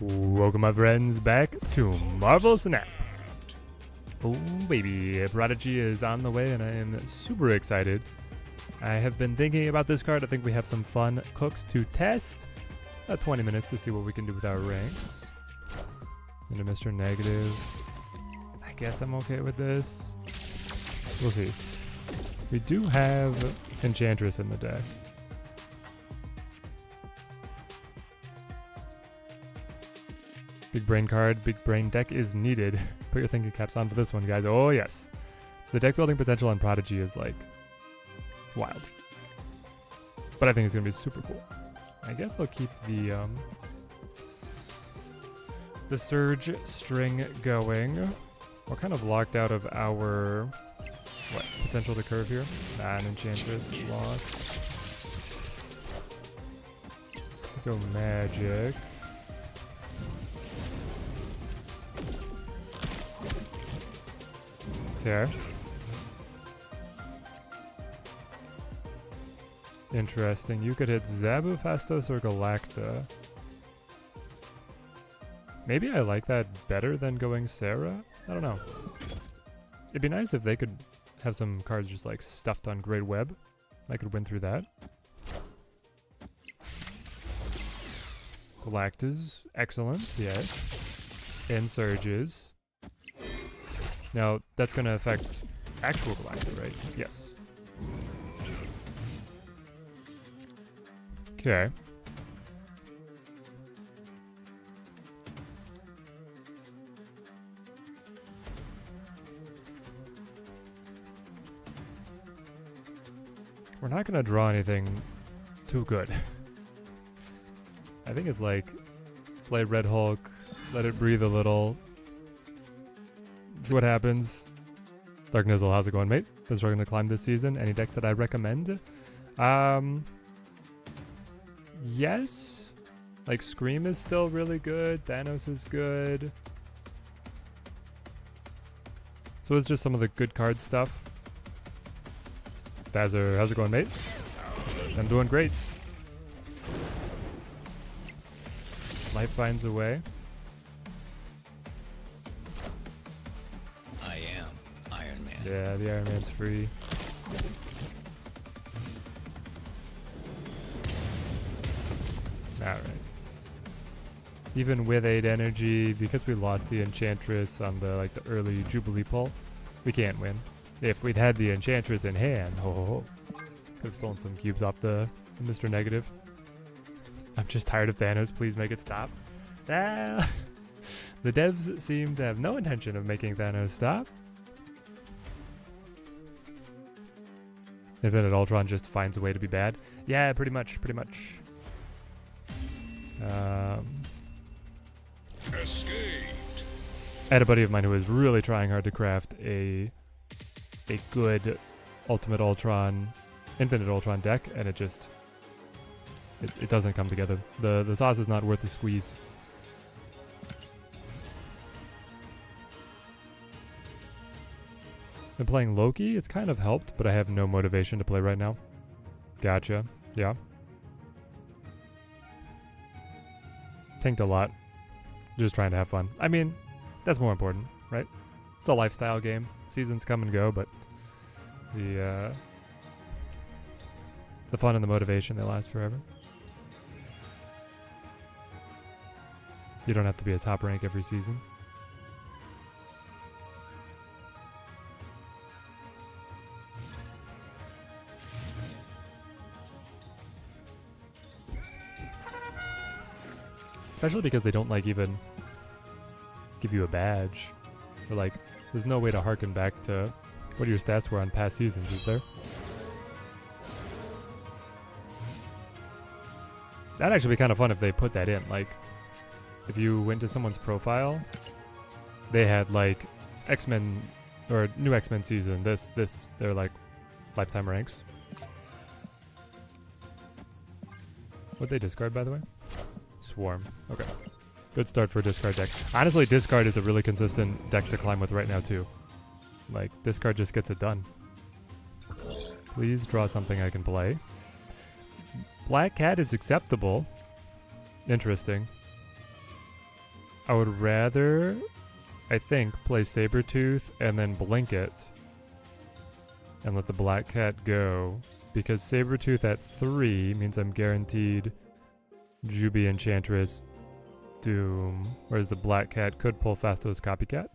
Welcome my friends back to Marvel Snap. Oh baby, Prodigy is on the way and I am super excited. I have been thinking about this card. I think we have some fun cooks to test. About 20 minutes to see what we can do with our ranks. Into Mr. Negative. I guess I'm okay with this. We'll see. We do have Enchantress in the deck. Big brain card, big brain deck is needed. Put your thinking caps on for this one, guys. Oh, yes. The deck building potential on Prodigy is like, it's wild. But I think it's going to be super cool. I guess I'll keep the Surge string going. We're kind of locked out of our, what, potential to curve here? Nah, an Enchantress lost. Go Magic. Okay. Interesting. You could hit Zabu, Fastos, or Galacta. Maybe I like that better than going Sarah? I don't know. It'd be nice if they could have some cards just like stuffed on Great Web. I could win through that. Galactus, excellent, yes. And Surges. Now, that's going to affect actual Galacta, right? Yes. Okay. We're not going to draw anything too good. I think it's like, play Red Hulk, let it breathe a little. See what happens. Dark Nizzle, how's it going, mate? Been struggling to climb this season. Any decks that I recommend? Yes. Like, Scream is still really good. Thanos is good. So it's just some of the good card stuff. Bazzer, how's it going, mate? I'm doing great. Life finds a way. Yeah, the Iron Man's free. Alright. Even with 8 energy, because we lost the Enchantress on the the early Jubilee pull, we can't win. If we'd had the Enchantress in hand, could have stolen some cubes off the Mr. Negative. I'm just tired of Thanos, please make it stop. Ah, the devs seem to have no intention of making Thanos stop. Infinite Ultron just finds a way to be bad. Yeah, pretty much. Escaped. I had a buddy of mine who was really trying hard to craft a good Ultimate Ultron, Infinite Ultron deck, and it just it doesn't come together. The sauce is not worth the squeeze. Been playing Loki, it's kind of helped, but I have no motivation to play right now. Gotcha. Yeah. Tanked a lot. Just trying to have fun. I mean, that's more important, right? It's a lifestyle game. Seasons come and go, but the fun and the motivation, they last forever. You don't have to be a top rank every season. Especially because they don't even give you a badge. Or there's no way to harken back to what your stats were on past seasons, is there? That'd actually be kind of fun if they put that in. If you went to someone's profile, they had X-Men or new X-Men season, they're lifetime ranks. What'd they discard, by the way? Swarm. Okay. Good start for a discard deck. Honestly, discard is a really consistent deck to climb with right now, too. Discard just gets it done. Please draw something I can play. Black Cat is acceptable. Interesting. I would rather, I think, play Sabretooth and then blink it and let the Black Cat go, because Sabretooth at 3 means I'm guaranteed Juby, Enchantress, Doom, whereas the Black Cat could pull Fasto's Copycat.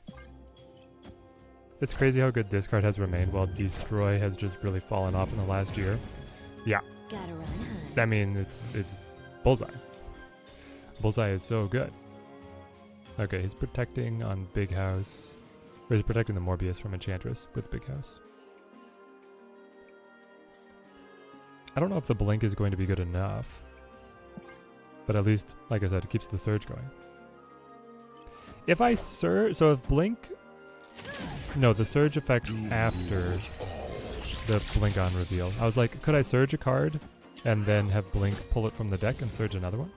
It's crazy how good this card has remained while Destroy has just really fallen off in the last year. Yeah. Gotta run high. I mean, it's Bullseye. Bullseye is so good. Okay, he's protecting on Big House. Or he's protecting the Morbius from Enchantress with Big House. I don't know if the blink is going to be good enough. But at least, like I said, it keeps the surge going. If I surge... So if blink... No, the surge affects after the blink on reveal. I was like, could I surge a card and then have blink pull it from the deck and surge another one?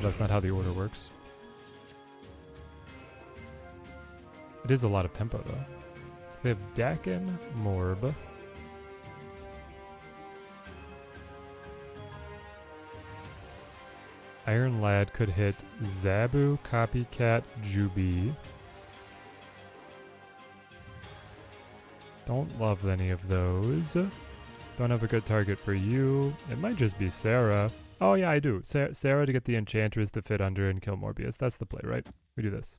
That's not how the order works. It is a lot of tempo though. So they have Dakin, Morb. Iron Lad could hit Zabu, Copycat, Juby. Don't love any of those. Don't have a good target for you. It might just be Sarah. Oh yeah, I do. Sarah to get the Enchantress to fit under and kill Morbius. That's the play, right? We do this.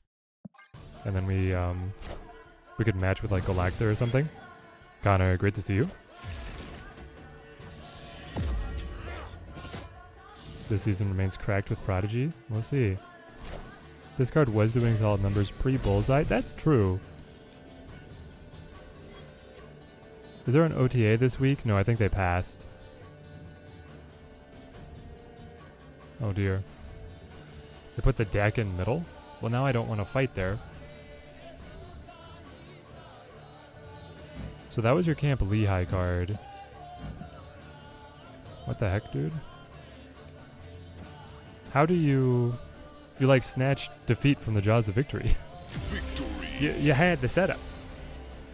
And then we could match with like Galacta or something. Connor, great to see you. This season remains cracked with Prodigy. We'll see. This card was doing solid numbers pre-Bullseye. That's true. Is there an OTA this week? No, I think they passed. Oh dear. They put the deck in middle? Well, now I don't want to fight there. So that was your Camp Lehigh card. What the heck, dude? How do you like snatch defeat from the jaws of victory? Victory. You had the setup.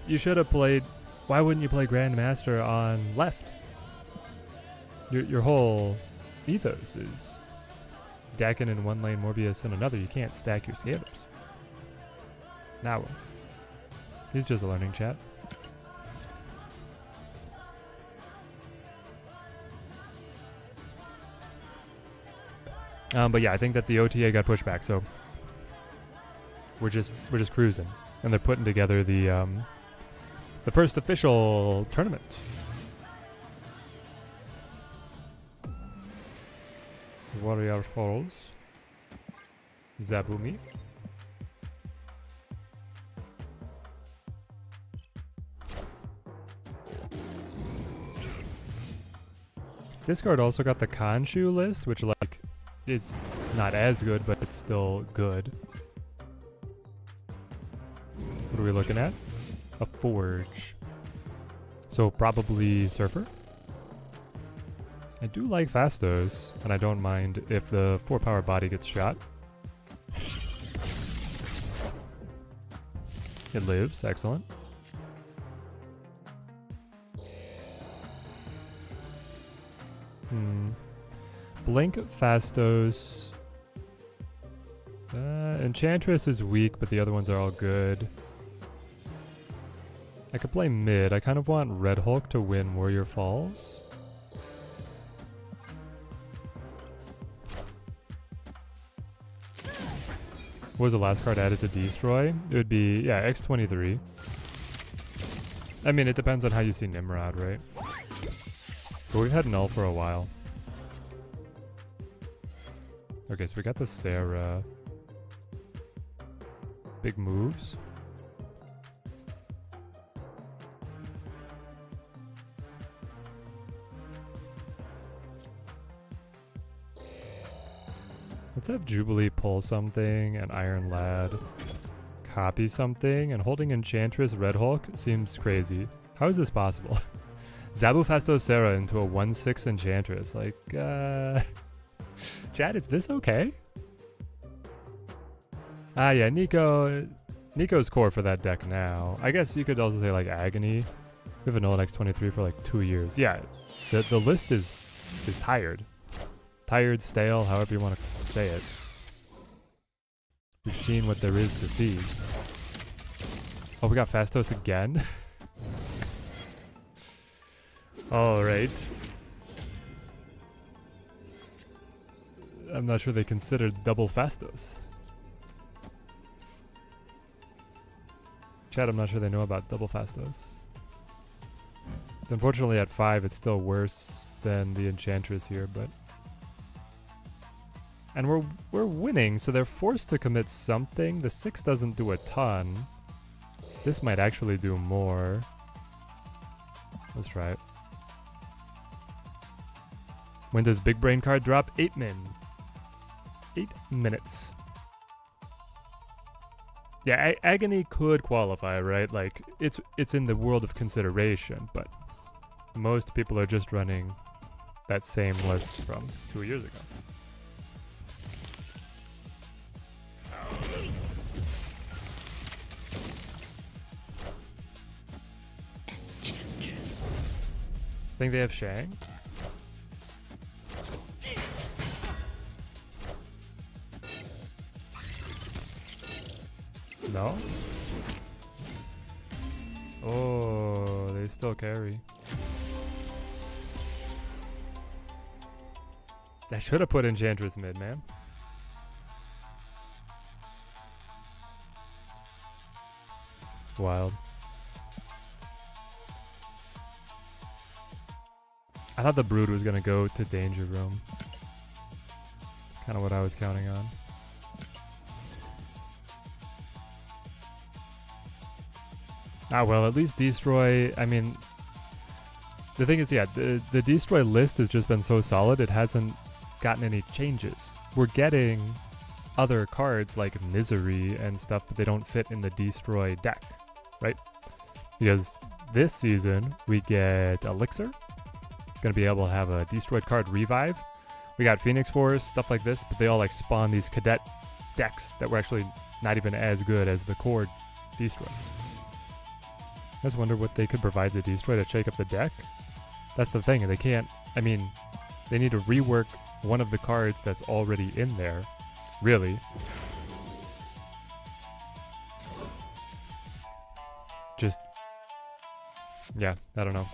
You should have played. Why wouldn't you play Grandmaster on left? Your whole ethos is Dakin in one lane, Morbius in another. You can't stack your scalers. Now, he's just a learning chat. But yeah, I think that the OTA got pushed back, so we're just cruising, and they're putting together the first official tournament. Warrior Falls, Zabumi. This card also got the Khonshu list, which like it's not as good, but it's still good. What are we looking at? A Forge. So probably Surfer. I do like Fastos, and I don't mind if the 4-power body gets shot. It lives, excellent. Blink, Fastos. Enchantress is weak, but the other ones are all good. I could play mid. I kind of want Red Hulk to win Warrior Falls. What was the last card added to Destroy? It would be, yeah, X23. I mean, it depends on how you see Nimrod, right? But we've had Null for a while. Okay, so we got the Sarah. Big moves. Let's have Jubilee pull something and Iron Lad copy something, and holding Enchantress Red Hulk seems crazy. How is this possible? Zabu Fasto Sarah into a 1/6 Enchantress. Like, Chad, is this okay? Ah, yeah, Nico's core for that deck now. I guess you could also say, like, Agony. We have a Null X23 for, like, 2 years. Yeah, the list is tired. Tired, stale, however you want to say it. We've seen what there is to see. Oh, we got Fastos again? Alright. I'm not sure they considered double Fastos. Chat, I'm not sure they know about double Fastos. Unfortunately at 5 it's still worse than the Enchantress here, but... And we're winning, so they're forced to commit something. The 6 doesn't do a ton. This might actually do more. Let's try it. When does Big Brain card drop? 8 minutes. Yeah, Agony could qualify, right? Like, it's in the world of consideration, but most people are just running that same list from 2 years ago. Think they have Shang? No? Oh, they still carry. I should have put Enchantress mid, man. Wild. I thought the Brood was gonna go to Danger Room. It's kind of what I was counting on. Ah, well, at least Destroy, I mean, the thing is, yeah, the Destroy list has just been so solid, it hasn't gotten any changes. We're getting other cards like Misery and stuff, but they don't fit in the Destroy deck, right? Because this season, we get Elixir. Gonna be able to have a Destroyed card Revive. We got Phoenix Force, stuff like this, but they all like spawn these Cadet decks that were actually not even as good as the core Destroy. I just wonder what they could provide to Destroy to shake up the deck. That's the thing, they can't, I mean, they need to rework one of the cards that's already in there, really. Just, yeah, I don't know.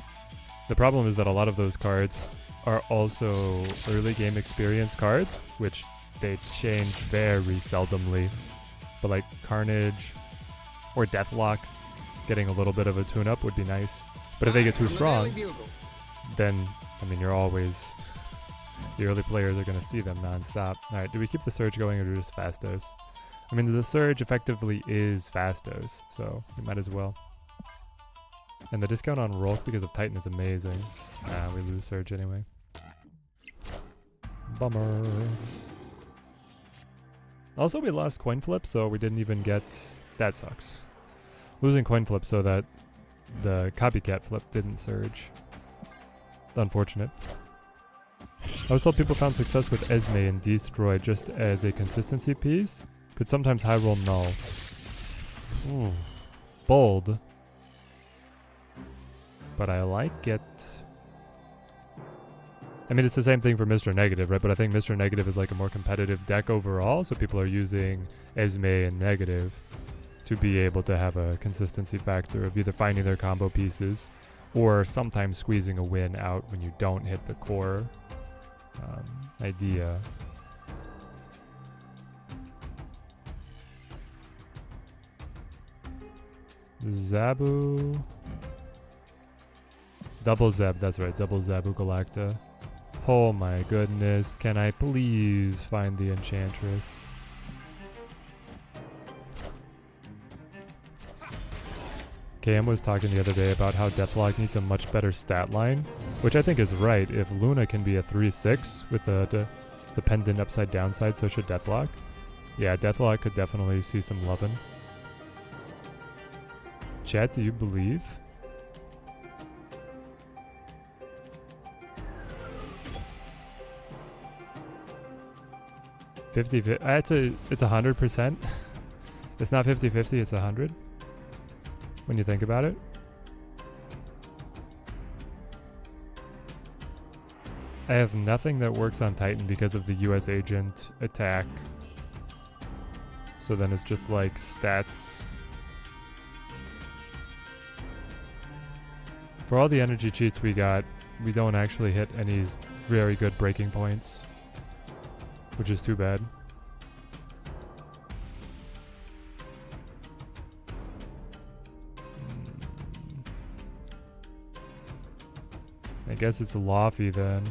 The problem is that a lot of those cards are also early game experience cards, which they change very seldomly. But like Carnage or Deathlock, getting a little bit of a tune-up would be nice. But if they get too strong, then, I mean, you're always... The early players are going to see them non-stop. Alright, do we keep the Surge going or do just Fastos? I mean, the Surge effectively is Fastos, so we might as well. And the discount on Rolk because of Titan is amazing. We lose Surge anyway. Bummer. Also, we lost Coin Flip, so we didn't even get... That sucks. Losing Coin Flip so that the Copycat Flip didn't surge. Unfortunate. I was told people found success with Esme and Destroy just as a consistency piece. Could sometimes high roll null. Ooh. Bold. But I like it. I mean, it's the same thing for Mr. Negative, right? But I think Mr. Negative is like a more competitive deck overall, so people are using Esme and Negative to be able to have a consistency factor of either finding their combo pieces or sometimes squeezing a win out when you don't hit the core idea. Zabu... Double Zeb, that's right, double Zabu Galacta. Oh my goodness, can I please find the Enchantress? KM was talking the other day about how Deathlock needs a much better stat line, which I think is right. If Luna can be a 3-6 with the dependent upside downside, so should Deathlock. Yeah, Deathlock could definitely see some lovin'. Chat, do you believe? It's 100%. It's not 50-50, it's 100. When you think about it. I have nothing that works on Titan because of the US agent attack. So then it's just like stats. For all the energy cheats we got, we don't actually hit any very good breaking points, which is too bad. I guess it's a Lofty then.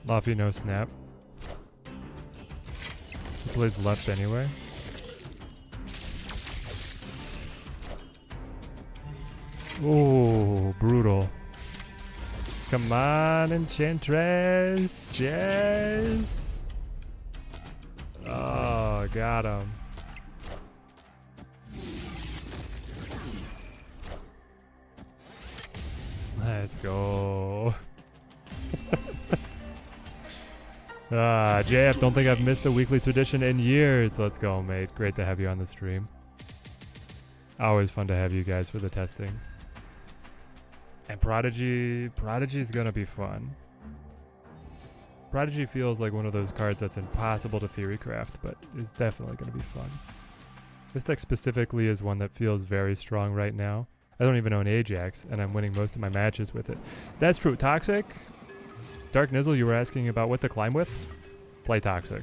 Lofty no snap. He plays left anyway. Oh, brutal. Come on, Enchantress. Yes. Oh, got him. Let's go. JF, don't think I've missed a weekly tradition in years. Let's go, mate. Great to have you on the stream. Always fun to have you guys for the testing. And Prodigy is gonna be fun. Prodigy feels like one of those cards that's impossible to theorycraft, but is definitely gonna be fun. This deck specifically is one that feels very strong right now. I don't even own Ajax, and I'm winning most of my matches with it. That's true. Toxic? Dark Nizzle, you were asking about what to climb with? Play Toxic.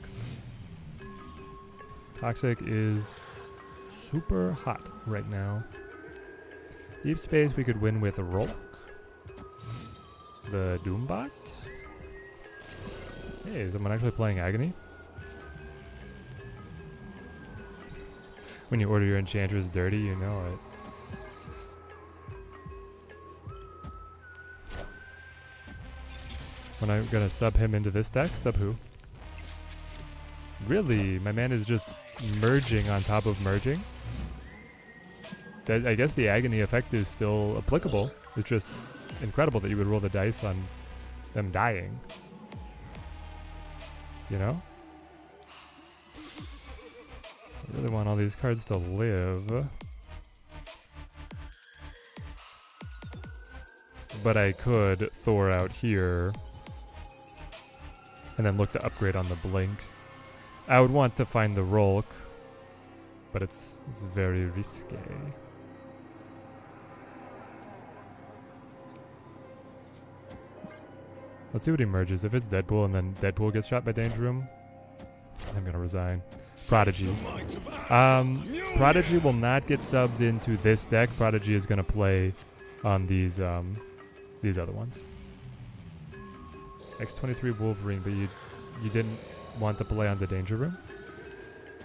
Toxic is super hot right now. Deep Space we could win with Rolk. The Doombot. Hey, is someone actually playing Agony? When you order your Enchantress dirty, you know it. When I'm gonna sub him into this deck? Sub who? Really? My man is just merging on top of merging? I guess the Agony effect is still applicable. It's just incredible that you would roll the dice on them dying. You know? I really want all these cards to live. But I could Thor out here and then look to upgrade on the Blink. I would want to find the Rolk, but it's very risque. Let's see what emerges. If it's Deadpool and then Deadpool gets shot by Danger Room, I'm gonna resign. Prodigy. Prodigy will not get subbed into this deck. Prodigy is gonna play on these other ones. X23 Wolverine, but you didn't want to play on the Danger Room?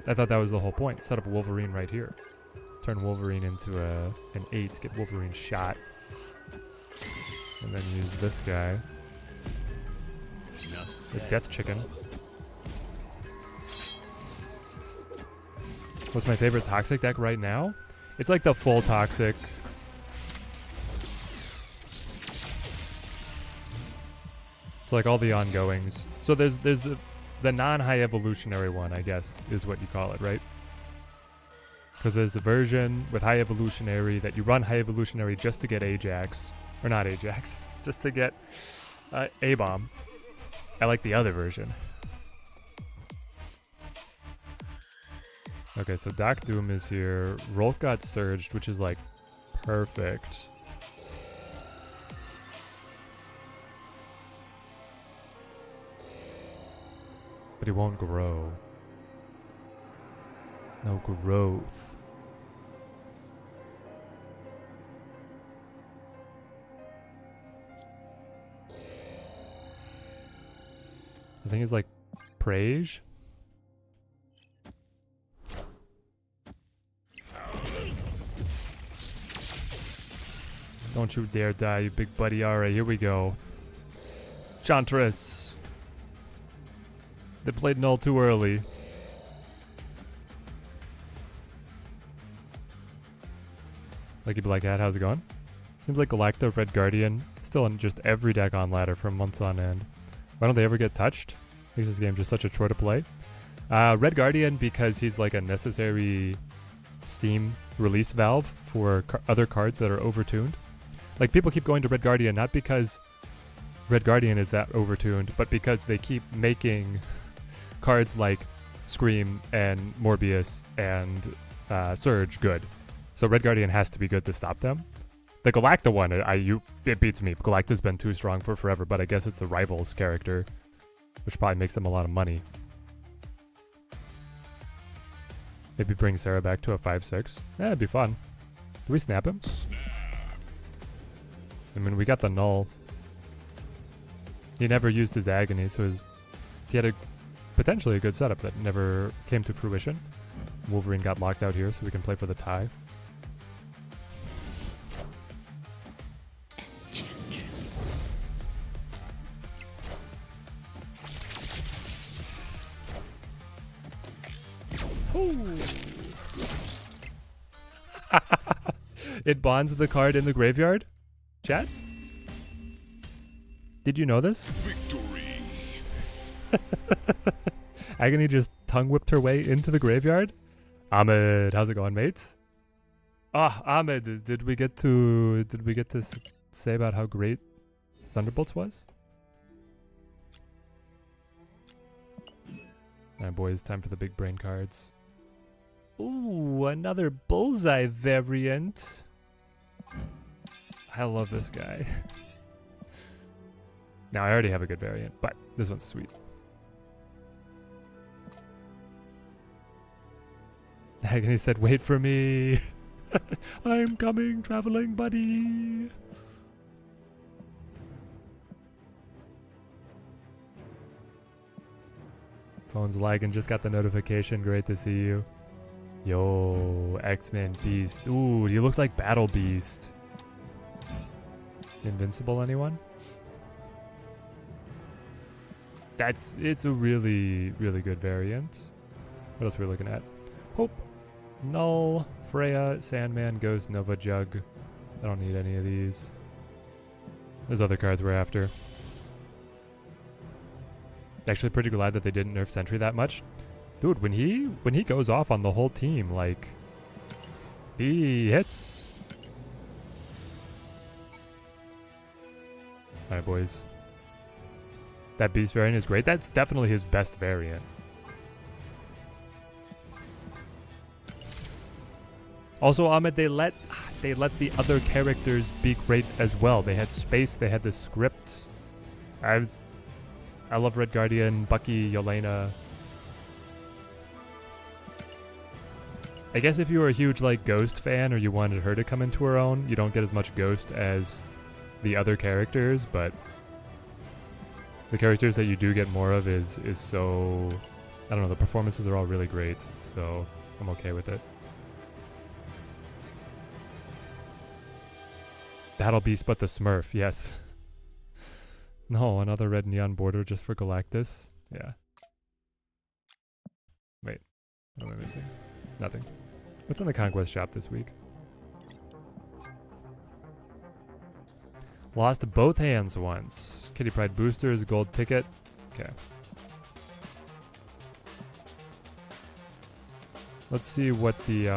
I thought that was the whole point. Set up Wolverine right here. Turn Wolverine into an 8, get Wolverine shot. And then use this guy. The Death Chicken. What's my favorite Toxic deck right now? It's like the full Toxic. It's like all the ongoings. So there's the non-high evolutionary one, I guess, is what you call it, right? Because there's the version with high evolutionary that you run high evolutionary just to get Ajax. Or not Ajax. Just to get A-Bomb. I like the other version. Okay, so Doc Doom is here. Rolk got surged, which is like perfect. But he won't grow. No growth. I think it's like Prage. Don't you dare die, you big buddy. Alright, here we go. Enchantress. They played null too early. Lucky Black Hat, how's it going? Seems like Galacta, Red Guardian, still in just every deck on ladder for months on end. Why don't they ever get touched? Makes this game just such a chore to play. Red Guardian because he's like a necessary Steam release valve for other cards that are overtuned. Like people keep going to Red Guardian not because Red Guardian is that overtuned, but because they keep making cards like Scream and Morbius and Surge good. So Red Guardian has to be good to stop them. The Galacta one, it beats me. Galacta's been too strong for forever, but I guess it's a Rivals character, which probably makes them a lot of money. Maybe bring Sarah back to a 5-6. Yeah, it'd be fun. Do we snap him? I mean, we got the null. He never used his agony, so he had potentially a good setup that never came to fruition. Wolverine got locked out here, so we can play for the tie. It bonds the card in the graveyard? Chat? Did you know this? Victory. Agony just tongue whipped her way into the graveyard. Ahmed, how's it going, mates? Ahmed, did we get to say about how great Thunderbolts was? Alright, boys, time for the big brain cards. Ooh, another bullseye variant. I love this guy. Now, I already have a good variant, but this one's sweet. Agony said, wait for me. I'm coming, traveling buddy. Phone's lagging, just got the notification. Great to see you. Yo, X-Men Beast. Ooh, he looks like Battle Beast. Invincible, anyone? It's a really, really good variant. What else are we looking at? Hope, Null, Freya, Sandman, Ghost, Nova, Jug. I don't need any of these. There's other cards we're after. Actually pretty glad that they didn't nerf Sentry that much. Dude, when he goes off on the whole team, like, he hits. Alright, boys. That Beast variant is great. That's definitely his best variant. Also, Ahmed, they let the other characters be great as well. They had space, they had the script. I love Red Guardian, Bucky, Yelena. I guess if you were a huge like Ghost fan or you wanted her to come into her own, you don't get as much Ghost as the other characters, but the characters that you do get more of is so, I don't know, the performances are all really great, so I'm okay with it. Battle Beast but the Smurf, yes. No, another red neon border just for Galactus. Yeah. Wait, what am I missing? Nothing. What's in the Conquest shop this week? Lost both hands once. Kitty Pride boosters, gold ticket. Okay. Let's see what the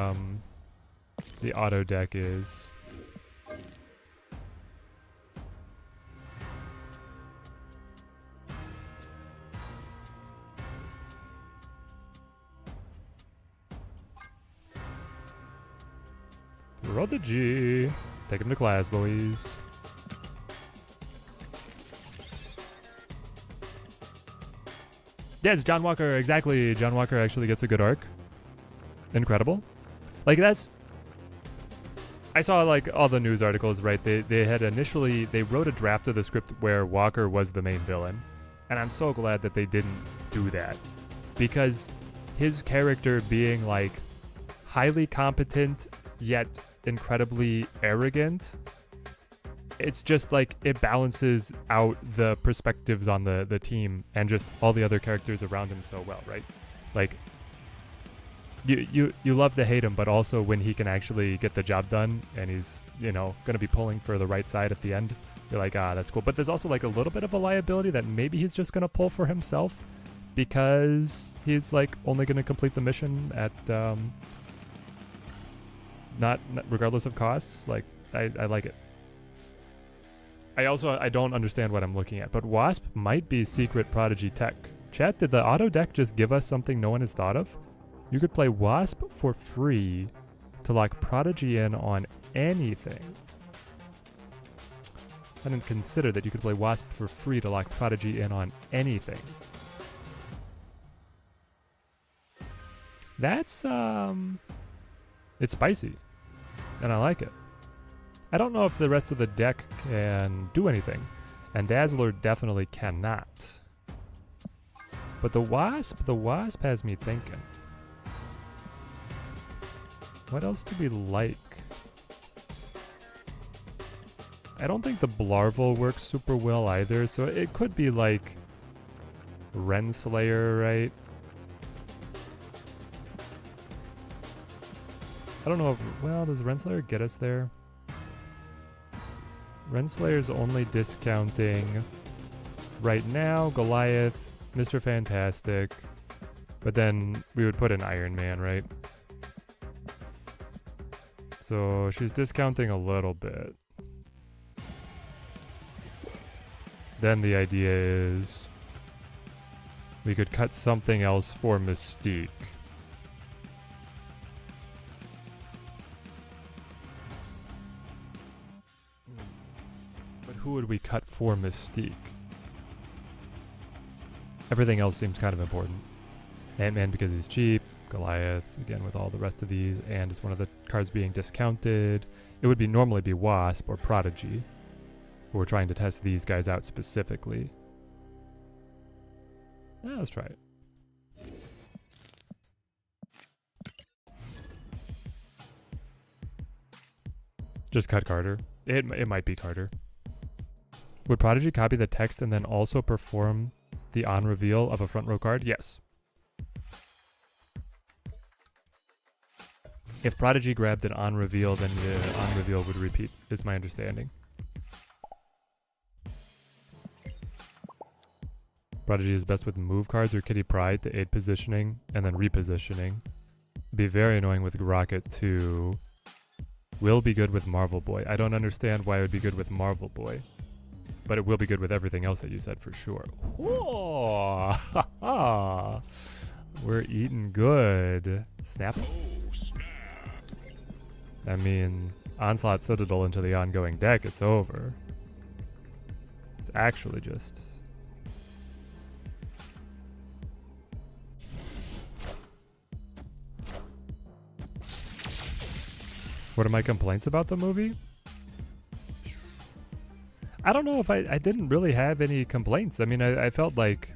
auto deck is. Prodigy. Take him to class, boys. Yes, John Walker, exactly. John Walker actually gets a good arc. Incredible. Like, that's... I saw, like, all the news articles, right? They had initially... They wrote a draft of the script where Walker was the main villain. And I'm so glad that they didn't do that. Because his character being, like, highly competent, yet incredibly arrogant... It's just like it balances out the perspectives on the team and just all the other characters around him so well, right? Like you love to hate him, but also when he can actually get the job done and he's, you know, going to be pulling for the right side at the end, you're like, ah, that's cool. But there's also like a little bit of a liability that maybe he's just going to pull for himself because he's like only going to complete the mission at not regardless of costs. Like I like it. I don't understand what I'm looking at, but Wasp might be secret Prodigy tech. Chat, did the auto deck just give us something no one has thought of? You could play Wasp for free to lock Prodigy in on anything. I didn't consider that you could play Wasp for free to lock Prodigy in on anything. That's, it's spicy, and I like it. I don't know if the rest of the deck can do anything, and Dazzler definitely cannot. But the Wasp has me thinking. What else do we like? I don't think the Blarvel works super well either, so it could be like Renslayer, right? I don't know if, well, does Renslayer get us there? Renslayer's only discounting right now Goliath, Mr. Fantastic, but then we would put in Iron Man, right? So she's discounting a little bit. Then the idea is we could cut something else for Mystique. But who would we cut for Mystique? Everything else seems kind of important. Ant-Man because he's cheap, Goliath, again with all the rest of these, and it's one of the cards being discounted. It would be normally be Wasp or Prodigy. We're trying to test these guys out specifically. Let's try it. Just cut Carter. It might be Carter. Would Prodigy copy the text and then also perform the on-reveal of a front row card? Yes. If Prodigy grabbed an on-reveal, then the on-reveal would repeat, is my understanding. Prodigy is best with move cards or Kitty Pryde to aid positioning and then repositioning. Be very annoying with Rocket too. Will be good with Marvel Boy. I don't understand why it would be good with Marvel Boy, but it will be good with everything else that you said for sure. Whoa! We're eating good. Snap. I mean, Onslaught Citadel into the ongoing deck, it's over. It's actually just... What are my complaints about the movie? I don't know if I didn't really have any complaints. I mean, I felt like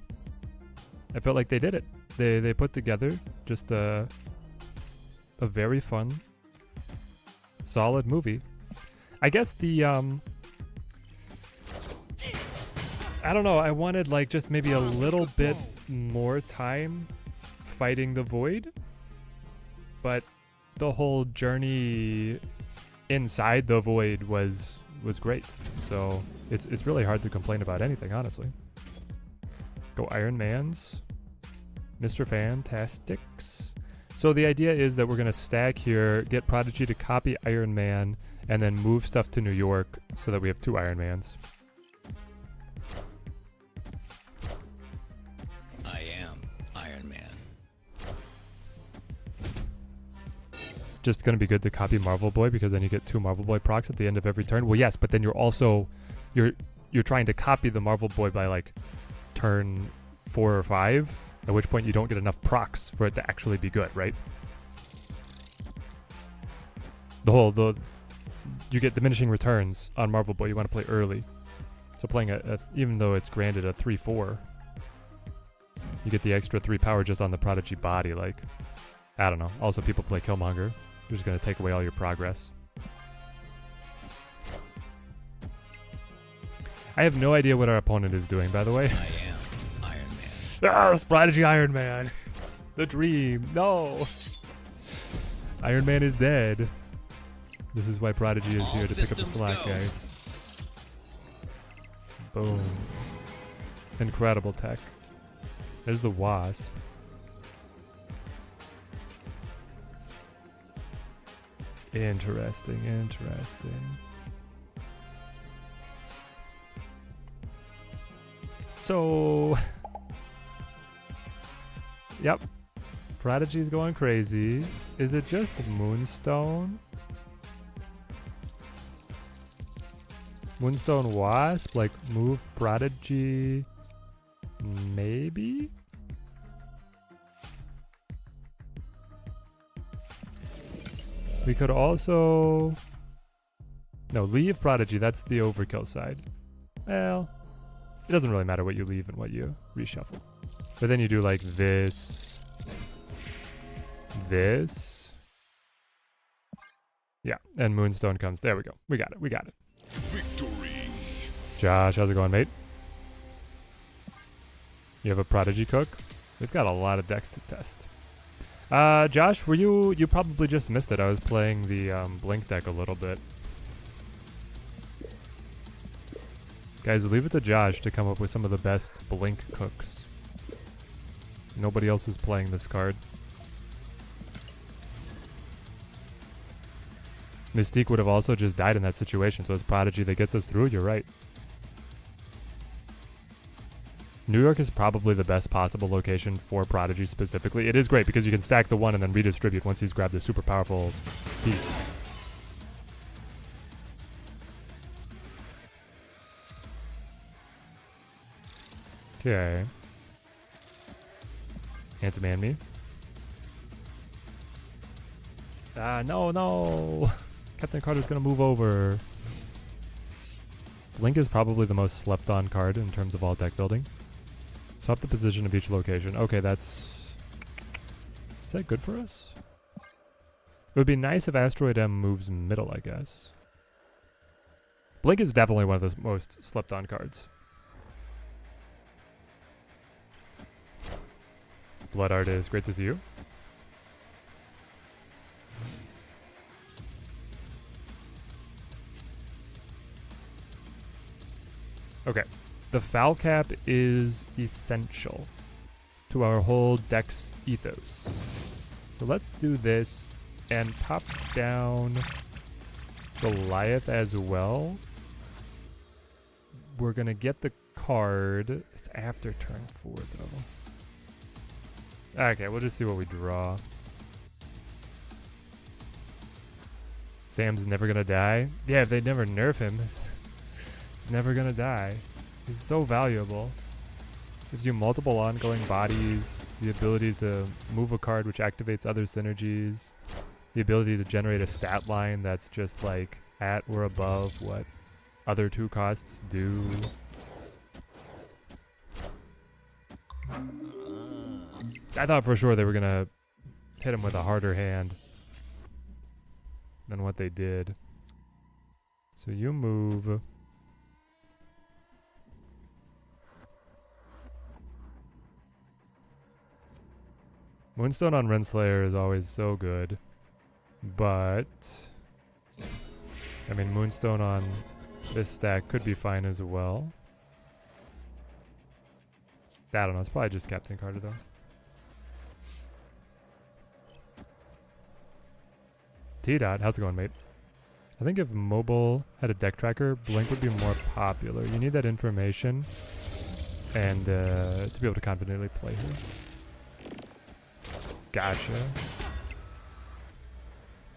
they did it. They put together just a very fun, solid movie. I guess the I don't know, I wanted like just maybe a little bit more time fighting the Void, but the whole journey inside the Void was great. So it's really hard to complain about anything, honestly. Go Iron Mans, Mr. Fantastics. So the idea is that we're gonna stack here, get Prodigy to copy Iron Man, and then move stuff to New York so that we have 2 Iron Mans. I am Iron Man. Just gonna be good to copy Marvel Boy because then you get 2 Marvel Boy procs at the end of every turn. Well, yes, but then you're also you're trying to copy the Marvel Boy by like turn 4 or 5, at which point you don't get enough procs for it to actually be good, right? You get diminishing returns on Marvel Boy. You want to play early, so playing even though it's granted a 3/4, you get the extra 3 power just on the Prodigy body. Like, I don't know. Also, people play Killmonger. They're just gonna take away all your progress. I have no idea what our opponent is doing, by the way. I am Iron Man. Ah, Prodigy Iron Man. The dream. No. Iron Man is dead. This is why Prodigy is here to pick up the slack, guys. Boom. Incredible tech. There's the Wasp. Interesting, interesting. So, Yep. Prodigy's going crazy. Is it just Moonstone? Moonstone Wasp? Like, move Prodigy? Maybe? We could also... No, leave Prodigy. That's the overkill side. Well, it doesn't really matter what you leave and what you reshuffle. But then you do like this. This. Yeah, and Moonstone comes. There we go. We got it. We got it. Victory. Josh, how's it going, mate? You have a Prodigy cook? We've got a lot of decks to test. Josh, were you probably just missed it. I was playing the Blink deck a little bit. Guys, leave it to Josh to come up with some of the best Blink cooks. Nobody else is playing this card. Mystique would have also just died in that situation, so it's Prodigy that gets us through. You're right. New York is probably the best possible location for Prodigy specifically. It is great because you can stack the one and then redistribute once he's grabbed a super powerful piece. Okay. Anti-man me. No. Captain Carter's gonna move over. Blink is probably the most slept on card in terms of all deck building. Swap the position of each location. Okay, that's... Is that good for us? It would be nice if Asteroid M moves middle, I guess. Blink is definitely one of the most slept on cards. Blood Art is great to see you. Okay. The foul cap is essential to our whole deck's ethos. So let's do this and pop down Goliath as well. We're going to get the card. It's after turn 4 though. Okay, we'll just see what we draw. Sam's never going to die. Yeah, if they never nerf him, he's never going to die. He's so valuable. Gives you multiple ongoing bodies, the ability to move a card which activates other synergies, the ability to generate a stat line that's just like at or above what other 2 costs do. I thought for sure they were gonna hit him with a harder hand than what they did. So you move. Moonstone on Renslayer is always so good, but I mean Moonstone on this stack could be fine as well. I don't know, it's probably just Captain Carter though. T-Dot, how's it going, mate? I think if mobile had a deck tracker, Blink would be more popular. You need that information and to be able to confidently play here. Gotcha.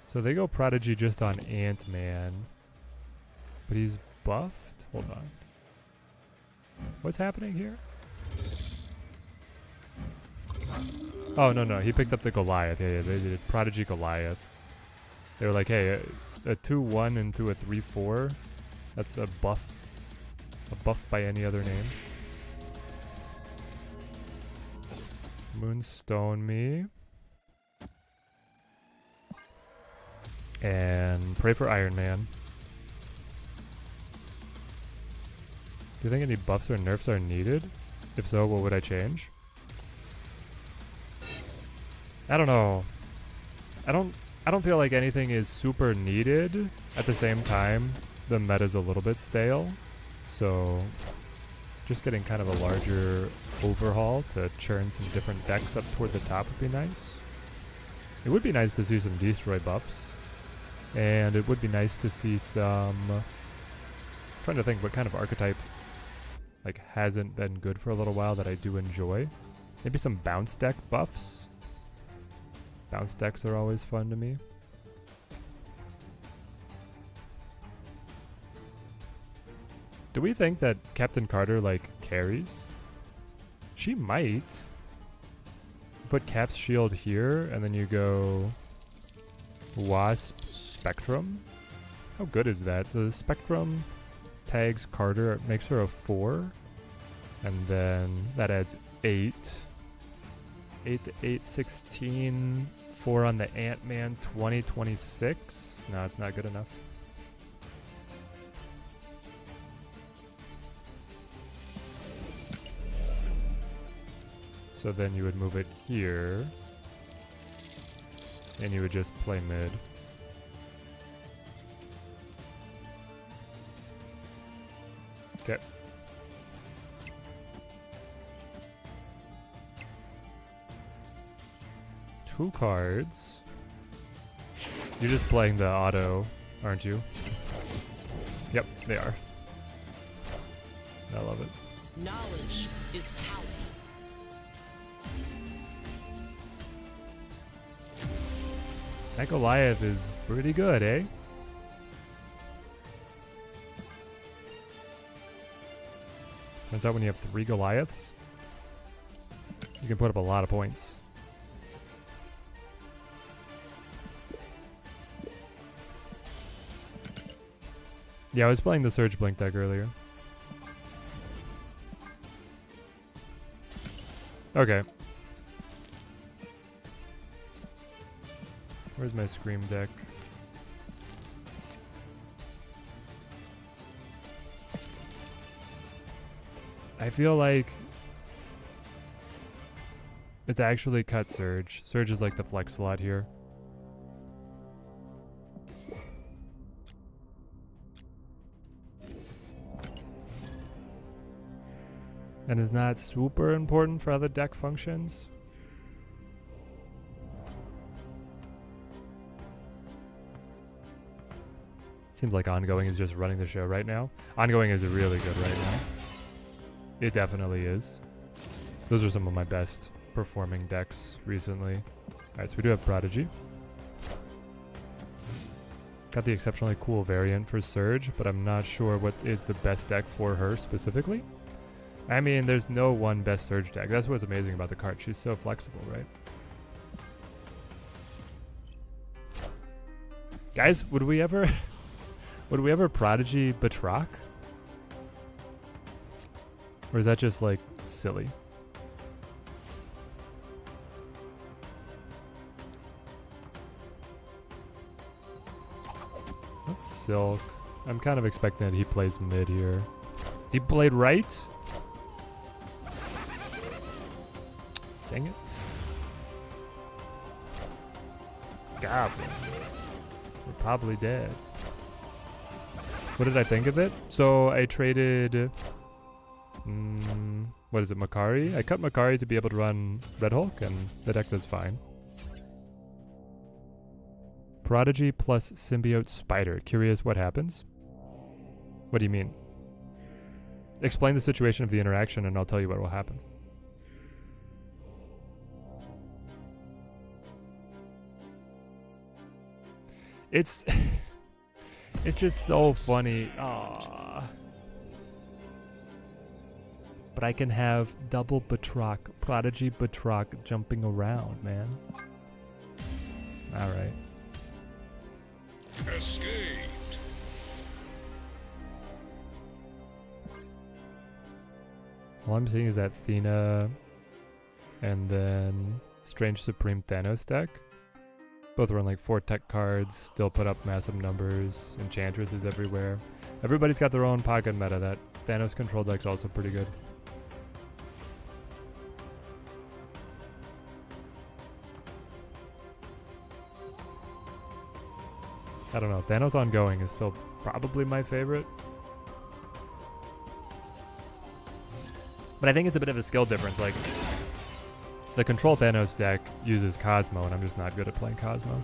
So they go Prodigy just on Ant-Man. But he's buffed? Hold on. What's happening here? Oh, no. He picked up the Goliath. Yeah, they did Prodigy Goliath. They were like, hey, a 2-1 into a 3-4. That's a buff. A buff by any other name. Moonstone me. And pray for Iron Man. Do you think any buffs or nerfs are needed? If so, what would I change? I don't know. I don't feel like anything is super needed. At the same time, the meta's a little bit stale. So just getting kind of a larger overhaul to churn some different decks up toward the top would be nice. It would be nice to see some destroy buffs. And it would be nice to see some... trying to think what kind of archetype like hasn't been good for a little while that I do enjoy. Maybe some bounce deck buffs. Bounce decks are always fun to me. Do we think that Captain Carter, like, carries? She might. Put Cap's shield here, and then you go Wasp Spectrum. How good is that? So the Spectrum tags Carter, it makes her a 4. And then that adds 8. 8 to 8, 16. 4 on the Ant-Man, 20, 26. No, it's not good enough. So then you would move it here. And you would just play mid. Okay. Two cards. You're just playing the auto, aren't you? Yep, they are. I love it. Knowledge is power. That Goliath is pretty good, eh? Turns out when you have 3 Goliaths, you can put up a lot of points. Yeah, I was playing the Surge Blink deck earlier. Okay. Where's my Scream deck? I feel like it's actually cut Surge. Surge is like the flex slot here. And is not super important for how the deck functions. Seems like Ongoing is just running the show right now. Ongoing is really good right now. It definitely is. Those are some of my best performing decks recently. Alright, so we do have Prodigy. Got the exceptionally cool variant for Surge, but I'm not sure what is the best deck for her specifically. I mean, there's no one best Surge deck. That's what's amazing about the card. She's so flexible, right? Guys, would we ever Prodigy Batroc? Or is that just like silly? That's Silk. I'm kind of expecting that he plays mid here. He played right? Dang it. Goblins. We're probably dead. What did I think of it? So I traded... what is it, Makari? I cut Makari to be able to run Red Hulk, and the deck does fine. Prodigy plus Symbiote Spider. Curious what happens? What do you mean? Explain the situation of the interaction and I'll tell you what will happen. It's... it's just so funny. Aww. But I can have double Batroc, Prodigy Batroc jumping around, man. Alright. Escaped. All I'm seeing is that Athena and then Strange Supreme Thanos deck. Both run like 4 tech cards, still put up massive numbers, Enchantresses everywhere. Everybody's got their own pocket meta. That Thanos control deck's also pretty good. I don't know. Thanos Ongoing is still probably my favorite. But I think it's a bit of a skill difference. Like, the Control Thanos deck uses Cosmo, and I'm just not good at playing Cosmo.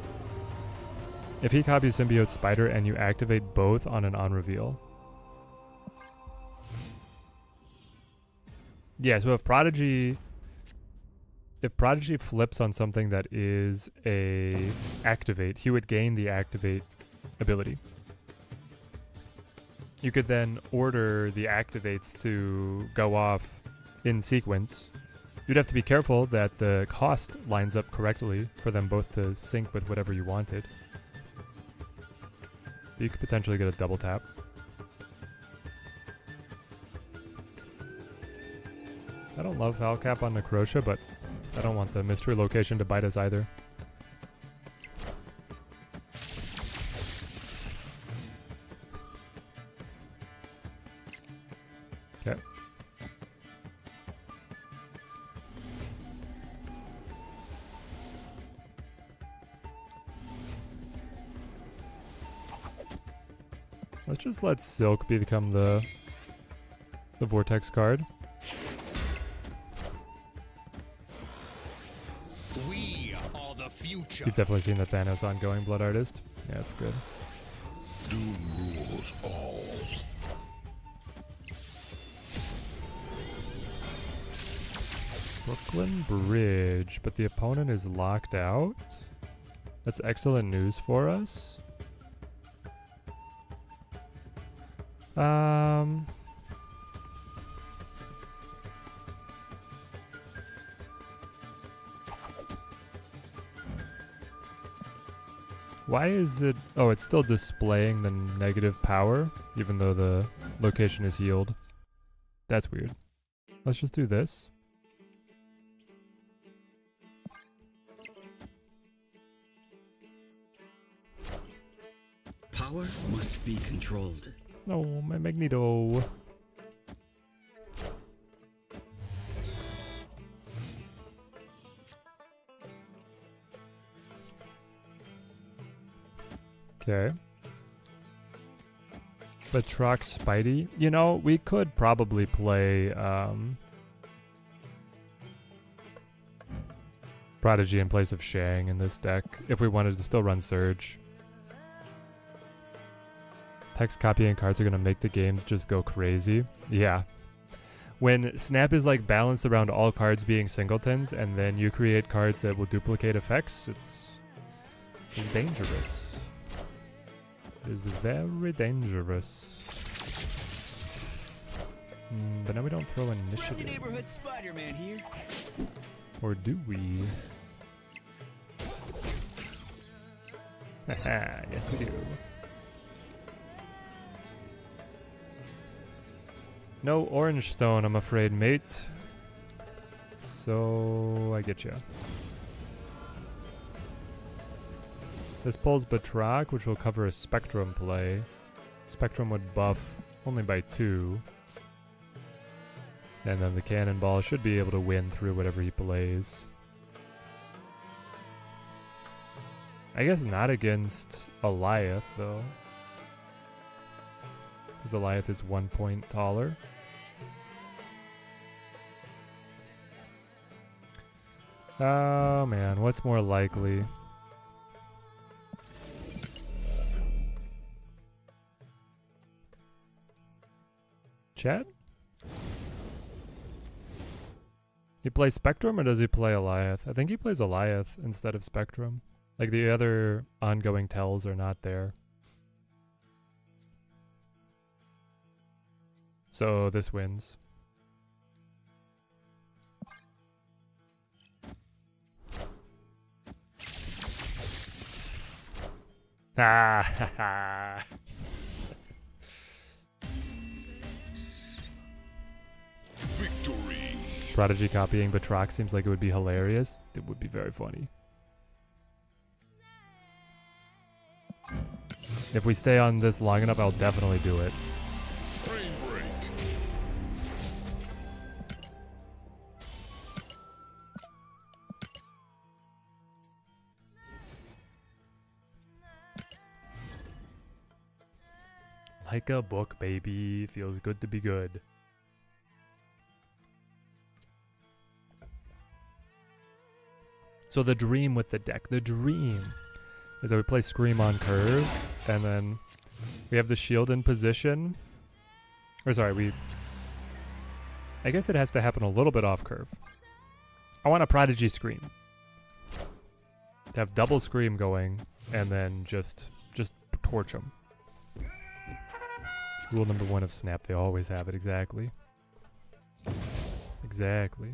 If he copies Symbiote Spider and you activate both on an on-reveal. Yeah, so if Prodigy if Prodigy flips on something that is a activate, he would gain the activate ability. You could then order the activates to go off in sequence. You'd have to be careful that the cost lines up correctly for them both to sync with whatever you wanted. You could potentially get a double tap. I don't love Foul Cap on Necrotia, but I don't want the mystery location to bite us either. Okay. Let's just let Silk become the Vortex card. We are the future. You've definitely seen the Thanos ongoing Blood Artist. Yeah, it's good. Doom rules all. Brooklyn Bridge, but the opponent is locked out. That's excellent news for us. Why is it... Oh, it's still displaying the negative power, even though the location is healed. That's weird. Let's just do this. Power must be controlled. No, my Magneto. Okay. Batroc Spidey. You know, we could probably play Prodigy in place of Shang in this deck if we wanted to still run Surge. Text copying cards are going to make the games just go crazy. Yeah. When Snap is like balanced around all cards being singletons and then you create cards that will duplicate effects, it's dangerous. It is very dangerous. But now we don't throw initiative. Friendly neighborhood Spider-Man here. Or do we? Haha, yes we do. No orange stone, I'm afraid, mate. So I get you. This pulls Batroc, which will cover a Spectrum play. Spectrum would buff only by 2. And then the Cannonball should be able to win through whatever he plays. I guess not against Eliath, though. Because Eliath is 1 point taller. Oh man, what's more likely? Chat? He plays Spectrum or does he play Eliath? I think he plays Eliath instead of Spectrum. Like the other ongoing tells are not there. So this wins. Ah, ha, ha. Victory. Prodigy copying Batroc seems like it would be hilarious. It would be very funny. If we stay on this long enough, I'll definitely do it. Frame break. Like a book, baby. Feels good to be good. So the dream with the deck, the dream is that we play Scream on curve, and then we have the shield in position. Or sorry, I guess it has to happen a little bit off curve. I want a Prodigy Scream. To have double Scream going, and then just torch them. Rule number 1 of Snap, they always have it, exactly. Exactly.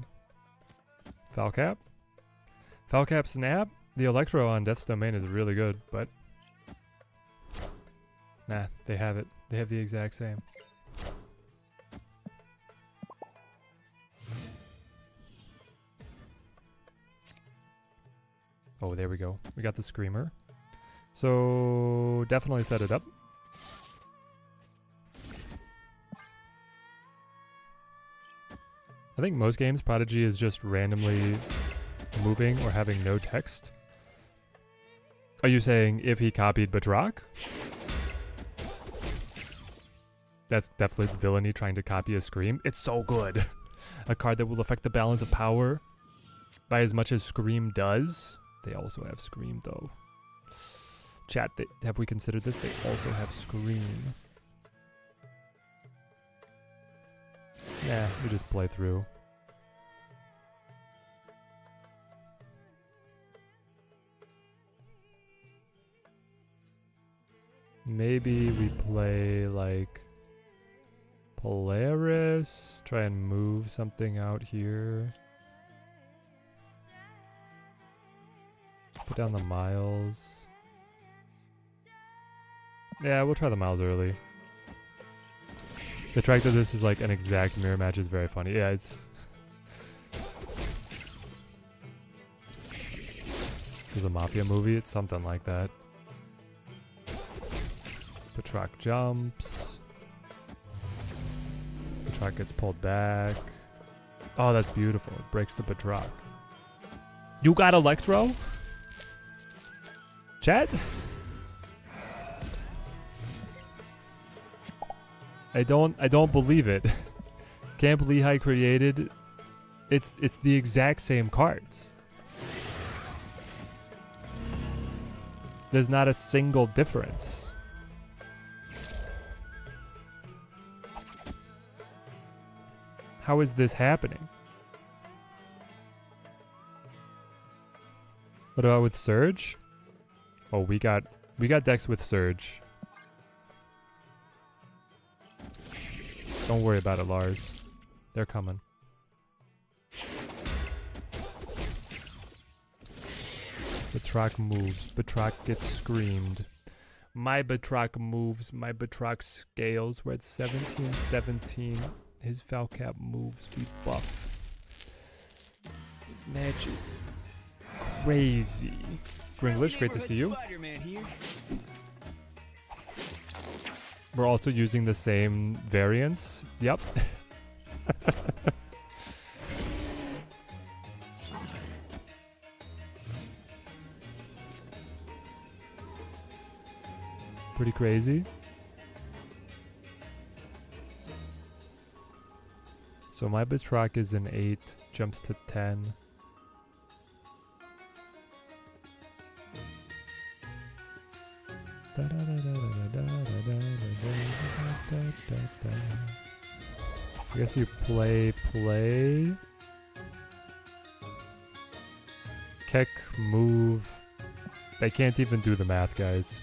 Falcap? Falcap Snap? The Electro on Death's Domain is really good, but... Nah, they have it. They have the exact same. Oh, there we go. We got the Screamer. So, definitely set it up. I think most games, Prodigy is just randomly moving or having no text. Are you saying if he copied Batroc? That's definitely the villainy trying to copy a Scream. It's so good. A card that will affect the balance of power by as much as Scream does. They also have Scream though. Chat, have we considered this? They also have Scream. Nah, we just play through. Maybe we play like Polaris, try and move something out here. Put down the miles. Yeah, we'll try the miles early. The track of this is like an exact mirror match is very funny. Yeah, it's... This is a Mafia movie, it's something like that. Batroc jumps. Batroc gets pulled back. Oh, that's beautiful. It breaks the Batroc. You got Electro? Chat? I don't believe it. Can't believe I created. It's the exact same cards. There's not a single difference. How is this happening? What about with Surge? Oh, we got decks with Surge. Don't worry about it, Lars. They're coming. Batroc moves. Batroc gets screamed. My Batroc moves. My Batroc scales. We're at 17-17. His Falcap moves. We buff. His match is crazy. Fringlish, great to see you. We're also using the same variants. Yep. Pretty crazy. So my Batroc is an 8, jumps to 10. I guess you play. Kick, move. They can't even do the math, guys.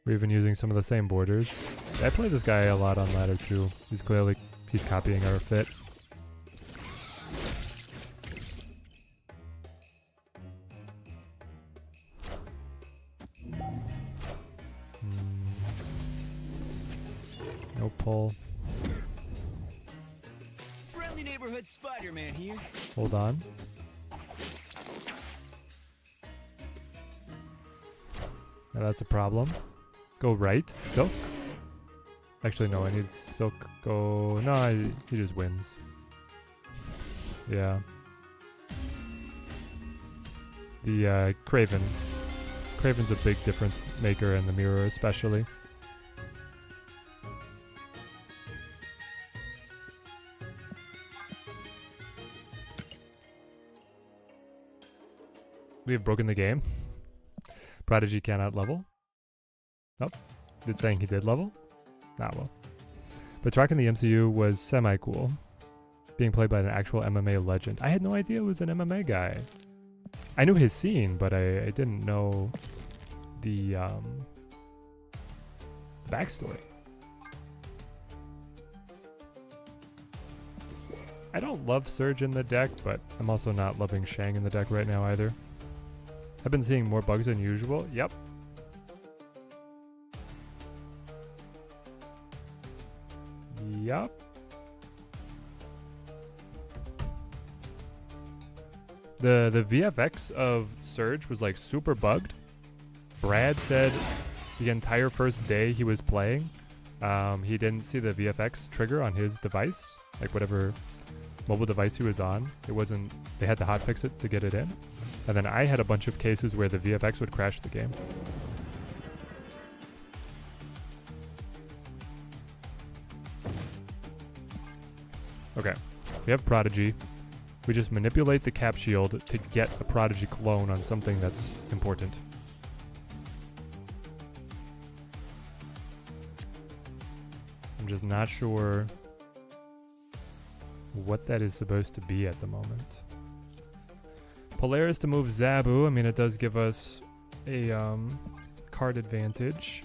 We're even using some of the same borders. I play this guy a lot on ladder too. He's copying our fit. No pull. Friendly neighborhood Spider-Man here. Hold on. Now that's a problem. Go right. Silk. Actually, no, I need Silk. Go. No, he just wins. Yeah. The Craven. Craven's a big difference maker in the mirror, especially. We have broken the game. Prodigy cannot level. Nope. Did saying he did level? Not well. But Rock in the MCU was semi-cool. Being played by an actual MMA legend. I had no idea it was an MMA guy. I knew his scene, but I didn't know the backstory. I don't love Surge in the deck, but I'm also not loving Shang in the deck right now either. I've been seeing more bugs than usual. Yep. Yup. The VFX of Surge was like super bugged. Brad said the entire first day he was playing, he didn't see the VFX trigger on his device, like whatever mobile device he was on. It wasn't, they had to hotfix it to get it in. And then I had a bunch of cases where the VFX would crash the game. Okay, we have Prodigy. We just manipulate the cap shield to get a Prodigy clone on something that's important. I'm just not sure what that is supposed to be at the moment. Polaris to move Zabu. I mean, it does give us a card advantage.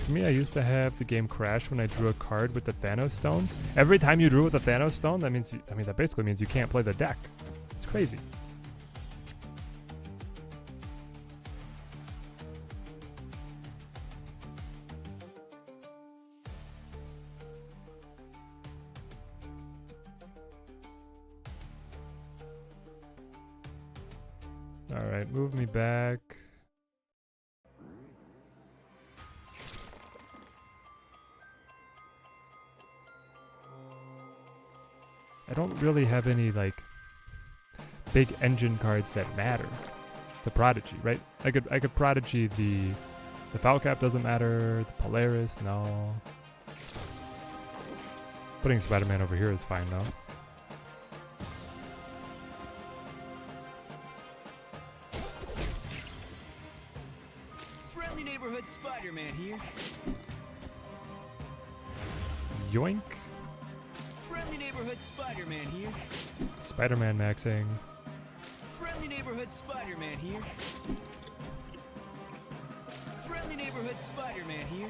For me, I used to have the game crash when I drew a card with the Thanos stones. Every time you drew with the Thanos stone, that means that basically means you can't play the deck. It's crazy. All right, move me back. I don't really have any like big engine cards that matter to Prodigy, right? I could Prodigy the foul cap doesn't matter, the Polaris, no. Putting Spider-Man over here is fine though. Friendly neighborhood Spider-Man here. Yoink. Friendly neighborhood Spider-Man here. Spider-Man maxing. Friendly neighborhood Spider-Man here. Friendly neighborhood Spider-Man here.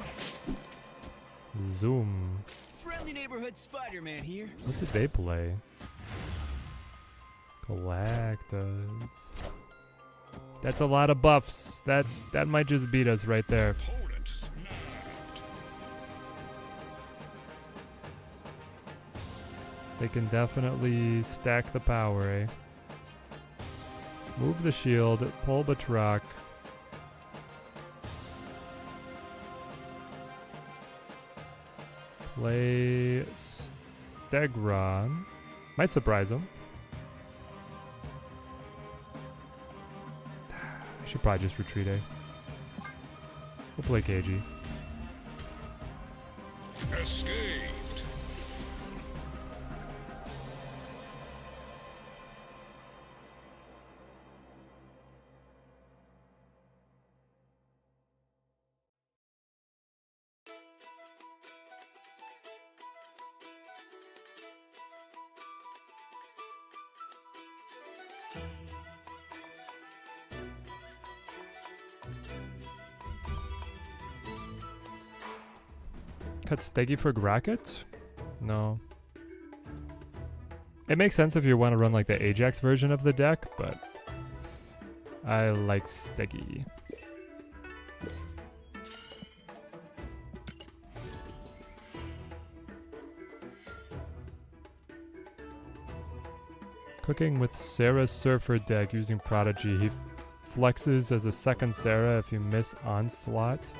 Zoom. Friendly neighborhood Spider-Man here. What did they play? Galactus. That's a lot of buffs. That might just beat us right there. Opponent snapped. They can definitely stack the power, eh? Move the shield, pull Batroc. Play Stegron. Might surprise him. I should probably just retreat, eh? We'll play KG. Escaped. Cut Steggy for Grocket? No. It makes sense if you want to run like the Ajax version of the deck, but I like Steggy. Cooking with Sarah's Surfer deck using Prodigy. He flexes as a second Sarah if you miss Onslaught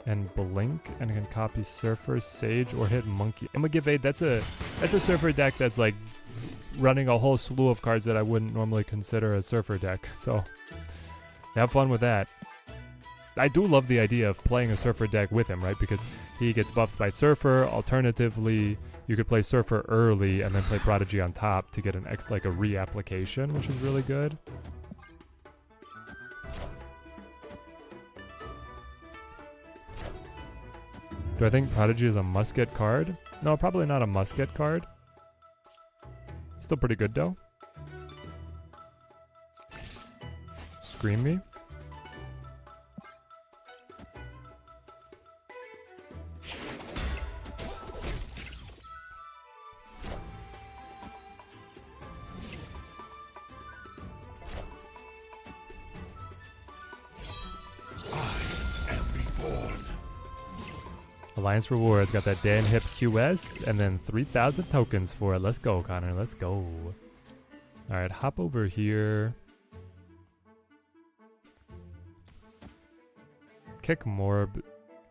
and Blink, and can copy Surfer, Sage, or hit Monkey. I'm gonna give aid. That's a Surfer deck that's like running a whole slew of cards that I wouldn't normally consider a Surfer deck. So have fun with that. I do love the idea of playing a Surfer deck with him, right? Because he gets buffs by Surfer. Alternatively, you could play Surfer early and then play Prodigy on top to get an like a reapplication, which is really good. Do I think Prodigy is a must-get card? No, probably not a must-get card. Still pretty good though. Scream me. Alliance Rewards got that Dan Hip QS and then 3,000 tokens for it. Let's go, Connor. Let's go. Alright, hop over here. Kick Morb.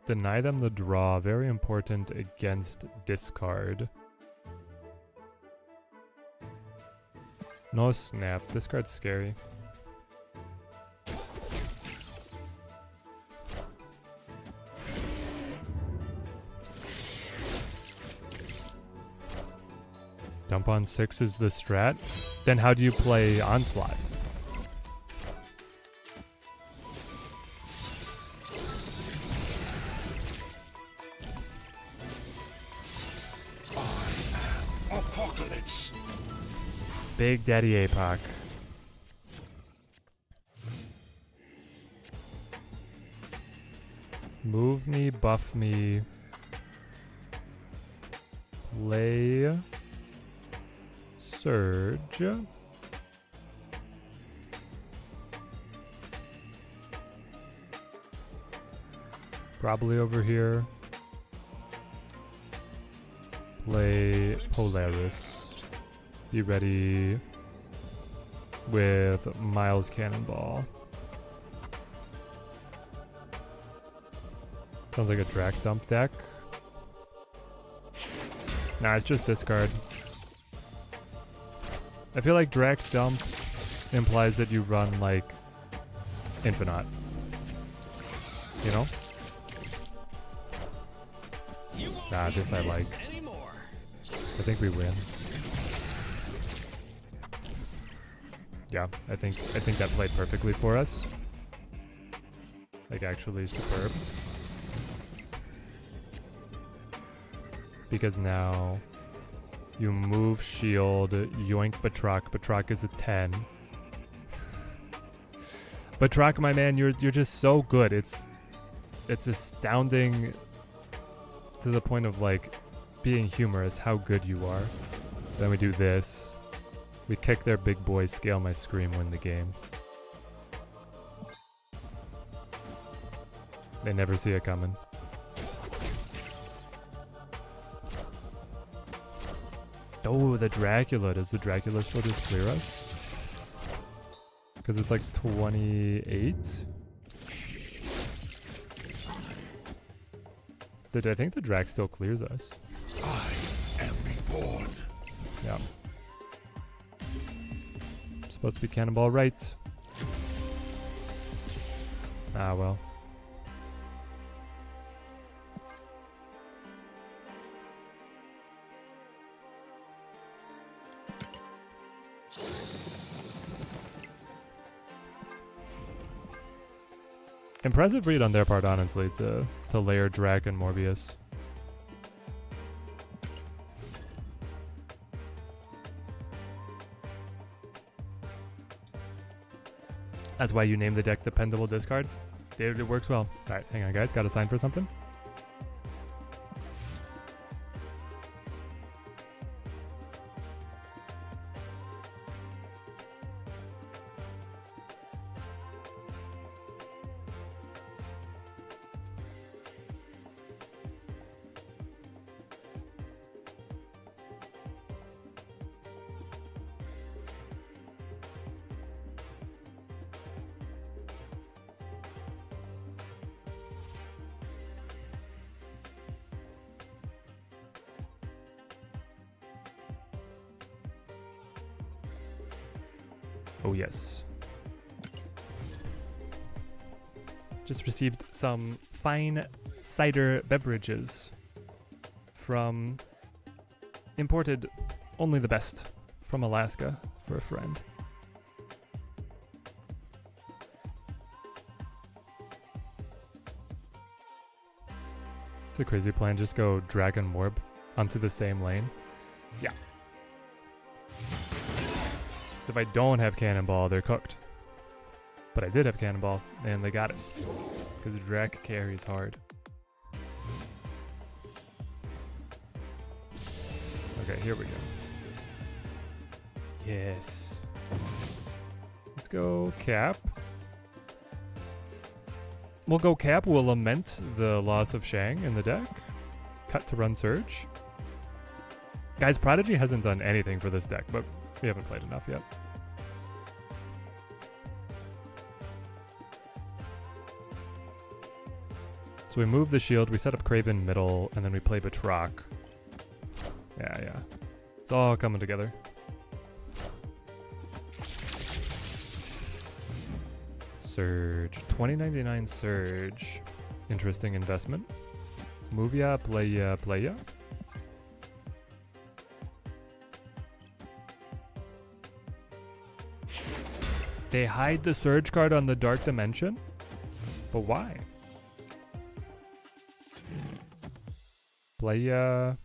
Deny them the draw. Very important against discard. No snap. This card's scary. Dump on 6 is the strat. Then how do you play Onslaught? Apocalypse. Big Daddy APOC. Move me, buff me. Play Surge. Probably over here. Play Polaris. Be ready with Miles Cannonball. Sounds like a Drac Dump deck. Nah, it's just discard. I feel like Drac Dump implies that you run like Infinite. You know? Nah, this I like. I think we win. Yeah, I think that played perfectly for us. Like actually superb. Because now you move shield, yoink Batroc. Batroc is a 10. Batroc, my man, you're just so good. It's astounding to the point of like being humorous how good you are. Then we do this. We kick their big boy, scale my scream, win the game. They never see it coming. Oh, the Dracula. Does the Dracula still just clear us? Because it's like 28? I think the Drac still clears us. I am reborn. Yeah. Supposed to be Cannonball right. Ah, well. Impressive read on their part, honestly, to layer Drac and Morbius. That's why you name the deck Dependable Discard. It works well. Alright, hang on guys, gotta sign for something. Oh yes. Just received some fine cider beverages from imported only the best from Alaska for a friend. It's a crazy plan. Just go Dragon Morb onto the same lane. Yeah. So if I don't have Cannonball, they're cooked. But I did have Cannonball, and they got it. Because Drac carries hard. Okay, here we go. Yes. Let's go Cap. We'll go Cap. We'll lament the loss of Shang in the deck. Cut to run Surge. Guys, Prodigy hasn't done anything for this deck, but we haven't played enough yet. So we move the shield, we set up Craven middle, and then we play Batroc. Yeah. It's all coming together. Surge. 2099 Surge. Interesting investment. Move ya, play ya, play ya. They hide the Surge card on the Dark Dimension? But why? Play ya.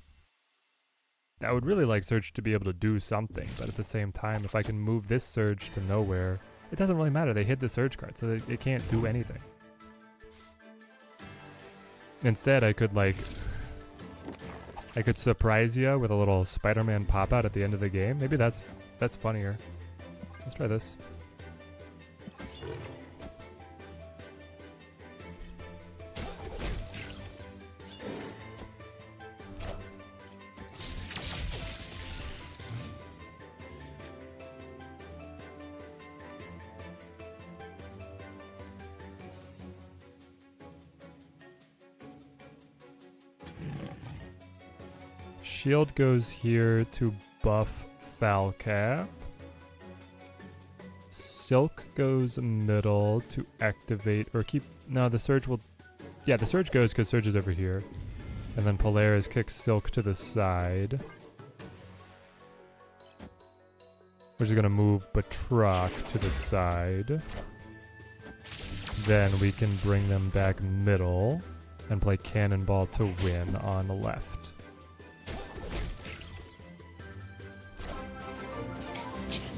I would really like Surge to be able to do something, but at the same time, if I can move this Surge to nowhere, it doesn't really matter. They hid the Surge card, so it can't do anything. Instead, I could surprise you with a little Spider-Man pop-out at the end of the game. Maybe that's funnier. Let's try this. Shield goes here to buff Falcap. Silk goes middle to activate or keep... No, the Surge will... Yeah, the Surge goes because Surge is over here. And then Polaris kicks Silk to the side. Which is going to move Batroc to the side. Then we can bring them back middle and play Cannonball to win on the left.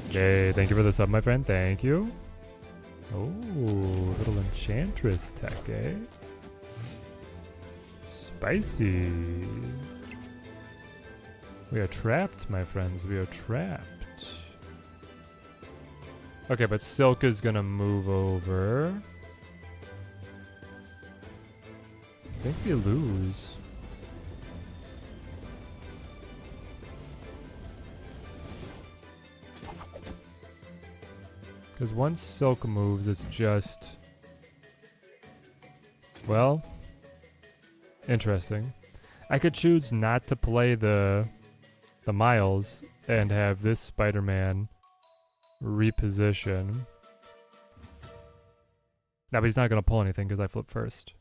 Hey, thank you for the sub, my friend. Thank you. Oh, little Enchantress tech, eh? Spicy. We are trapped, my friends. We are trapped. Okay, but Silk is gonna move over. I think we lose. Because once Silk moves, it's just... Well... Interesting. I could choose not to play the Miles and have this Spider-Man reposition. No, but he's not going to pull anything because I flip first.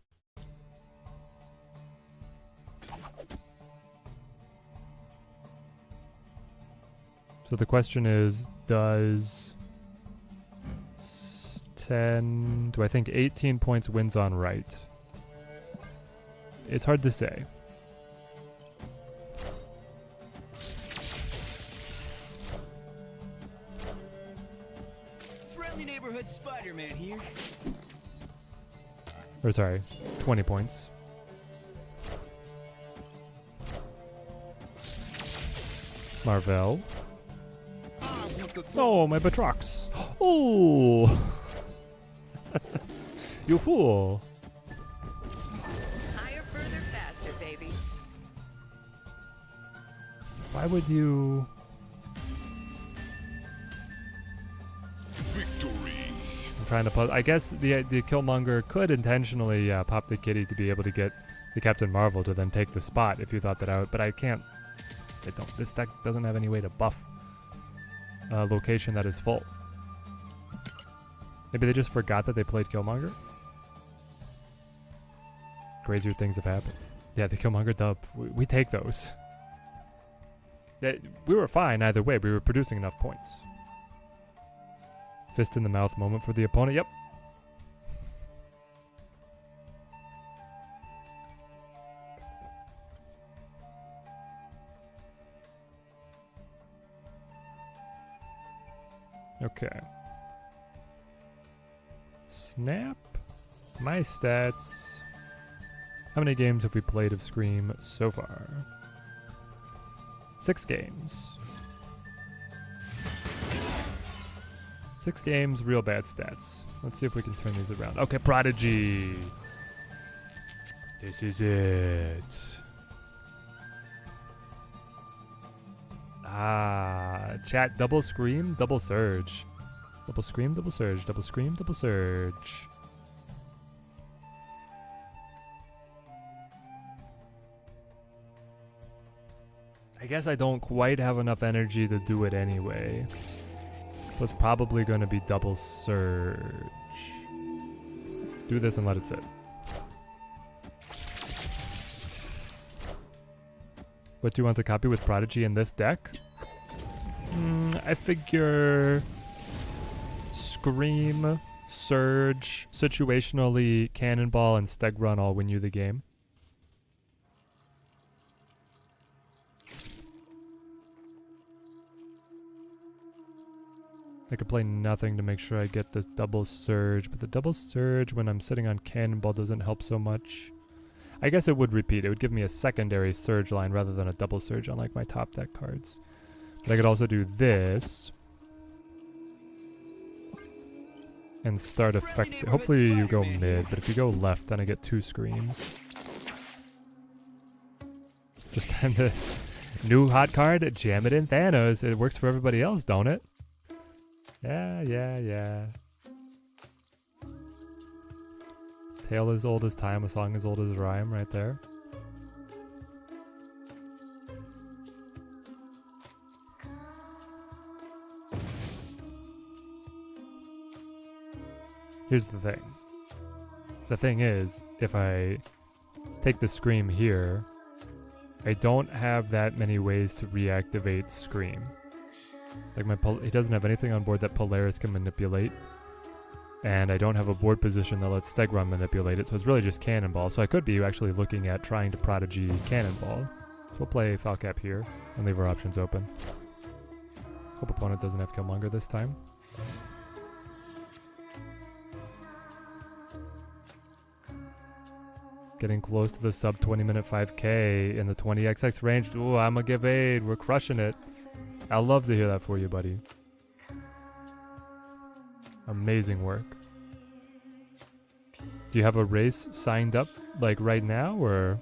So the question is, does... 10... Do I think 18 points wins on right? It's hard to say. Friendly neighborhood Spider-Man here. Or sorry, 20 points. Marvel. Oh, my Batrocs. Oh! You fool! Higher, further, faster, baby. Why would you... Victory. I'm trying to puzzle. I guess the Killmonger could intentionally pop the kitty to be able to get the Captain Marvel to then take the spot if you thought that out, but I can't... This deck doesn't have any way to buff a location that is full. Maybe they just forgot that they played Killmonger? Crazier things have happened. Yeah, the Killmonger dub. We take those. We were fine either way. We were producing enough points. Fist in the mouth moment for the opponent. Yep. Okay. Snap. My stats. How many games have we played of Scream so far? 6 games. 6 games, real bad stats. Let's see if we can turn these around. Okay, Prodigy. This is it. Chat, double Scream, double Surge. Double Scream, double Surge, double Scream, double Surge. I guess I don't quite have enough energy to do it anyway. So it's probably going to be double Surge. Do this and let it sit. What do you want to copy with Prodigy in this deck? I figure Scream, Surge, situationally Cannonball, and Steg Run all win you the game. I could play nothing to make sure I get this double Surge, but the double Surge when I'm sitting on Cannonball doesn't help so much. I guess it would repeat. It would give me a secondary Surge line rather than a double Surge on like my top deck cards. But I could also do this and start effect. Hopefully you go mid, but if you go left, then I get 2 Screams. Just time to new hot card, jam it in Thanos. It works for everybody else, don't it? Yeah. Tale as old as time, a song as old as rhyme, right there. Here's the thing. The thing is, if I take the Scream here, I don't have that many ways to reactivate Scream. Like he doesn't have anything on board that Polaris can manipulate. And I don't have a board position that lets Stegron manipulate it, so it's really just Cannonball. So I could be actually looking at trying to Prodigy Cannonball. So we'll play Falcap here and leave our options open. Hope opponent doesn't have Killmonger this time. Getting close to the sub 20 minute 5k in the 20xx range. Ooh, I'ma give aid. We're crushing it. I'd love to hear that for you, buddy. Amazing work. Do you have a race signed up like right now, or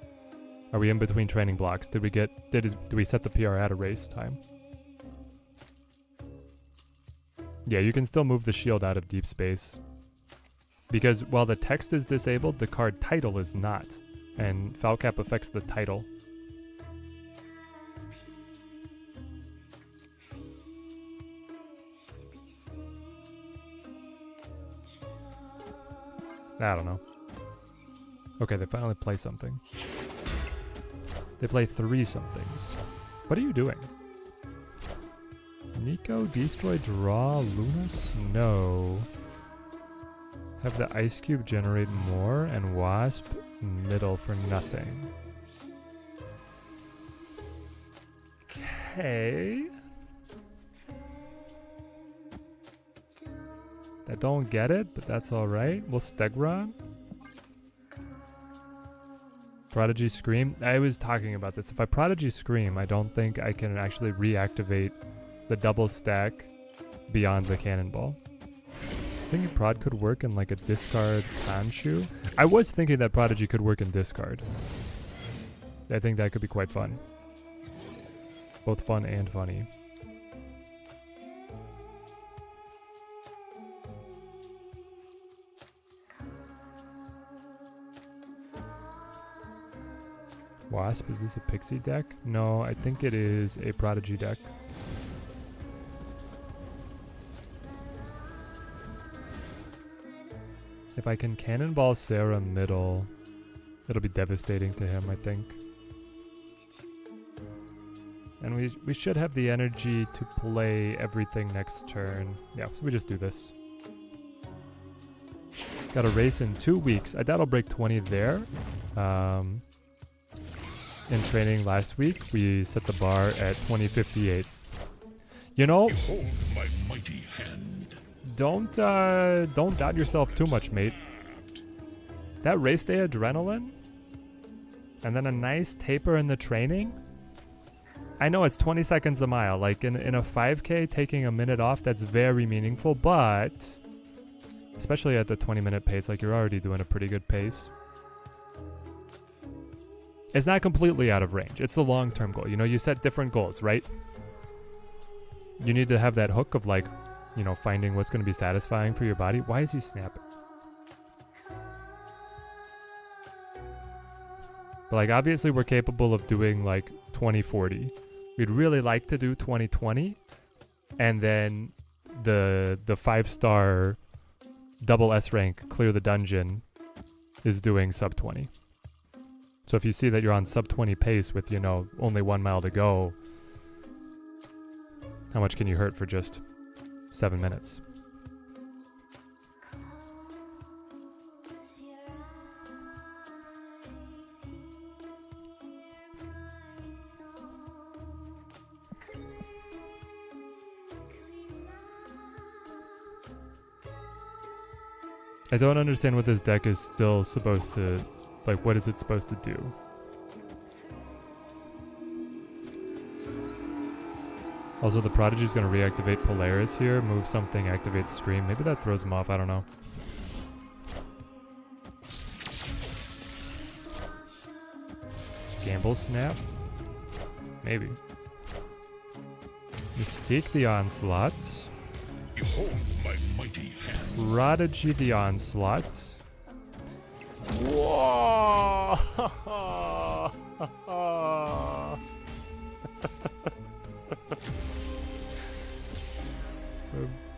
are we in between training blocks? Did we set the PR at a race time? Yeah, you can still move the shield out of deep space. Because while the text is disabled, the card title is not. And Falcap affects the title. I don't know. Okay, they finally play something. They play 3 somethings. What are you doing? Nico, destroy, draw, Lunas? No. Have the Ice Cube generate more, and Wasp middle for nothing. Okay. I don't get it, but that's alright. We'll Stegron. Prodigy Scream. I was talking about this. If I Prodigy Scream, I don't think I can actually reactivate the double stack beyond the Cannonball. I think Prod could work in like a discard Khonshu. I was thinking that Prodigy could work in discard. I think that could be quite fun. Both fun and funny. Wasp, is this a Pixie deck? No, I think it is a Prodigy deck. If I can Cannonball Sarah middle, it'll be devastating to him, I think. And we should have the energy to play everything next turn. Yeah, so we just do this. Got a race in 2 weeks. I doubt I'll break 20 there. In training last week, we set the bar at 2058. You know, Behold my mighty hand. don't doubt yourself too much, mate. That race day adrenaline, and then a nice taper in the training. I know it's 20 seconds a mile. Like in a 5K, taking a minute off, that's very meaningful, but especially at the 20-minute pace, like you're already doing a pretty good pace. It's not completely out of range. It's the long-term goal. You know, you set different goals, right? You need to have that hook of like, you know, finding what's going to be satisfying for your body. Why is he snapping? But like, obviously we're capable of doing like 2040. We'd really like to do 2020, and then the 5-star double S rank clear the dungeon is doing sub 20. So if you see that you're on sub 20 pace with, you know, only 1 mile to go, how much can you hurt for just 7 minutes? I don't understand what this deck is still supposed to, like, what is it supposed to do? Also, the Prodigy is going to reactivate Polaris here, move something, activate Scream. Maybe that throws him off, I don't know. Gamble Snap? Maybe. Mystique the Onslaught. Behold my mighty hand. Prodigy the Onslaught. Whoa!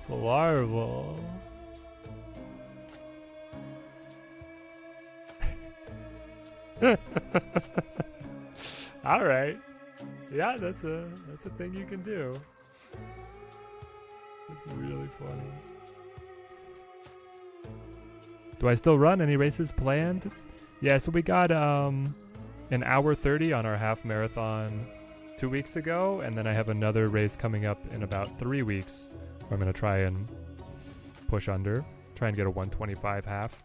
For Larval. All right. Yeah, that's a thing you can do. That's really funny. Do I still run? Any races planned? Yeah, so we got an hour 30 on our half marathon 2 weeks ago, and then I have another race coming up in about 3 weeks where I'm going to try and push under, try and get a 125 half.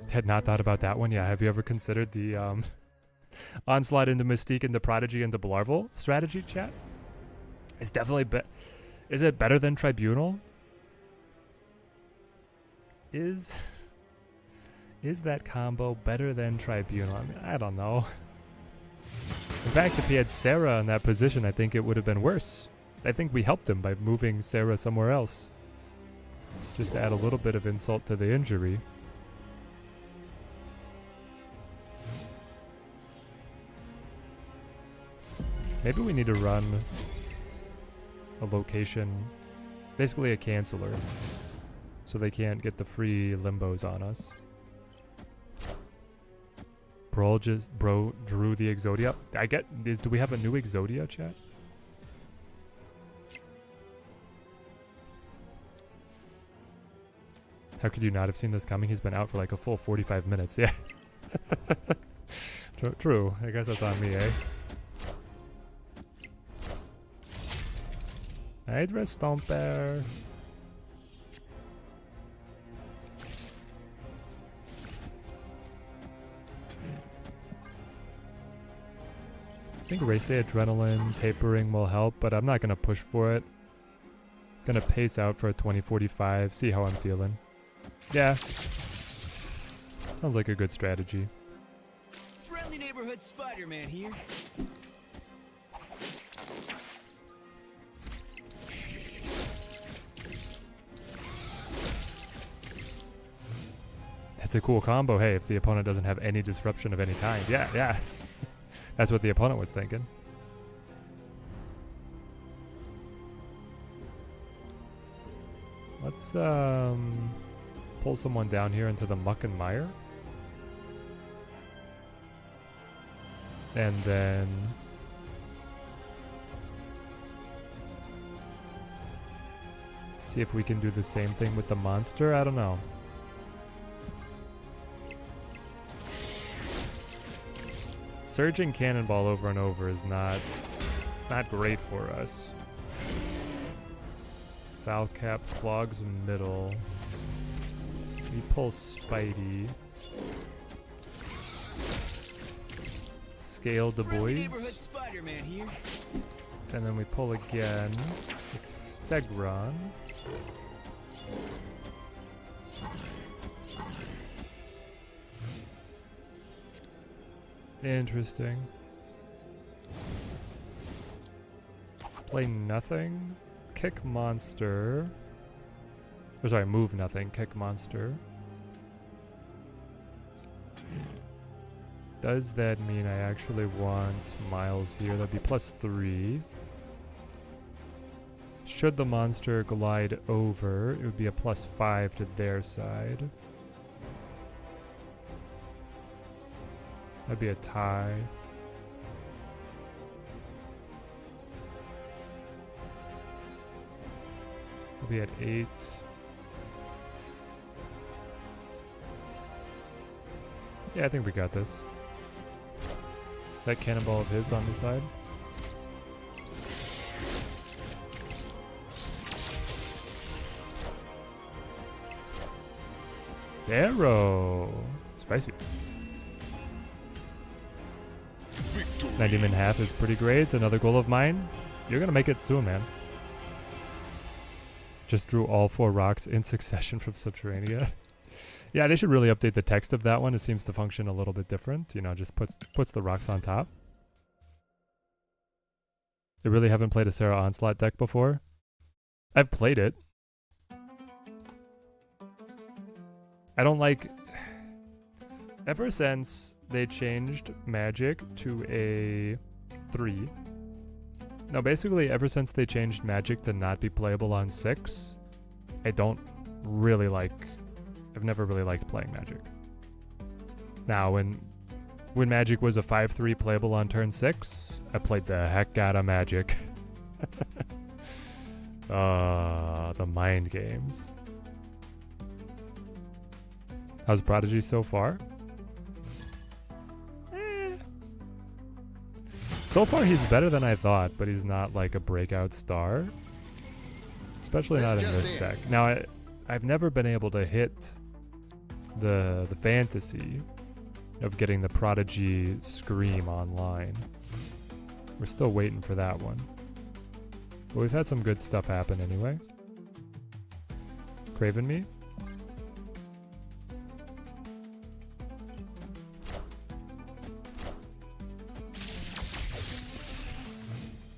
Had not thought about that one. Yeah, have you ever considered the Onslaught into Mystique into Prodigy into Blarval strategy, chat? It's definitely is it better than Tribunal? Is that combo better than Tribunal? I mean, I don't know. In fact, if he had Sarah in that position, I think it would have been worse. I think we helped him by moving Sarah somewhere else. Just to add a little bit of insult to the injury. Maybe we need to run a location, basically a canceller, so they can't get the free limbos on us. Bro drew the Exodia. Do we have a new Exodia, chat? How could you not have seen this coming? He's been out for like a full 45 minutes. Yeah. True. I guess that's on me, eh? Hydra Stomper. I think race day adrenaline tapering will help, but I'm not going to push for it. Gonna pace out for a 2045, see how I'm feeling. Yeah. Sounds like a good strategy. Friendly neighborhood Spider-Man here. That's a cool combo. Hey, if the opponent doesn't have any disruption of any kind. Yeah, yeah. That's what the opponent was thinking. Let's pull someone down here into the muck and mire. And then see if we can do the same thing with the monster. I don't know. Surging cannonball over and over is not great for us. Foul cap clogs middle. We pull Spidey. Scale the Friendly neighborhood boys. Spider-Man here. And then we pull again. It's Stegron. Interesting. Play nothing. Kick monster. Or sorry, move nothing. Kick monster. Does that mean I actually want Miles here? That'd be +3. Should the monster glide over, it would be a +5 to their side. That'd be a tie. We'll be at 8. Yeah, I think we got this. That cannonball of his on the side. Arrow! Spicy. 90 min half is pretty great. Another goal of mine. You're gonna make it soon, man. Just drew all 4 rocks in succession from Subterranea. Yeah, they should really update the text of that one. It seems to function a little bit different. You know, just puts the rocks on top. I really haven't played a Sarah Onslaught deck before. I've played it. I don't like... Ever since they changed Magic to a 3... No, basically ever since they changed Magic to not be playable on 6, I don't really like... I've never really liked playing Magic. Now, when Magic was a 5-3 playable on turn 6, I played the heck out of Magic. The mind games. How's Prodigy so far? So far he's better than I thought, but he's not like a breakout star. Especially not in this deck. Now, I've never been able to hit the fantasy of getting the Prodigy Scream online. We're still waiting for that one. But we've had some good stuff happen anyway. Craven me?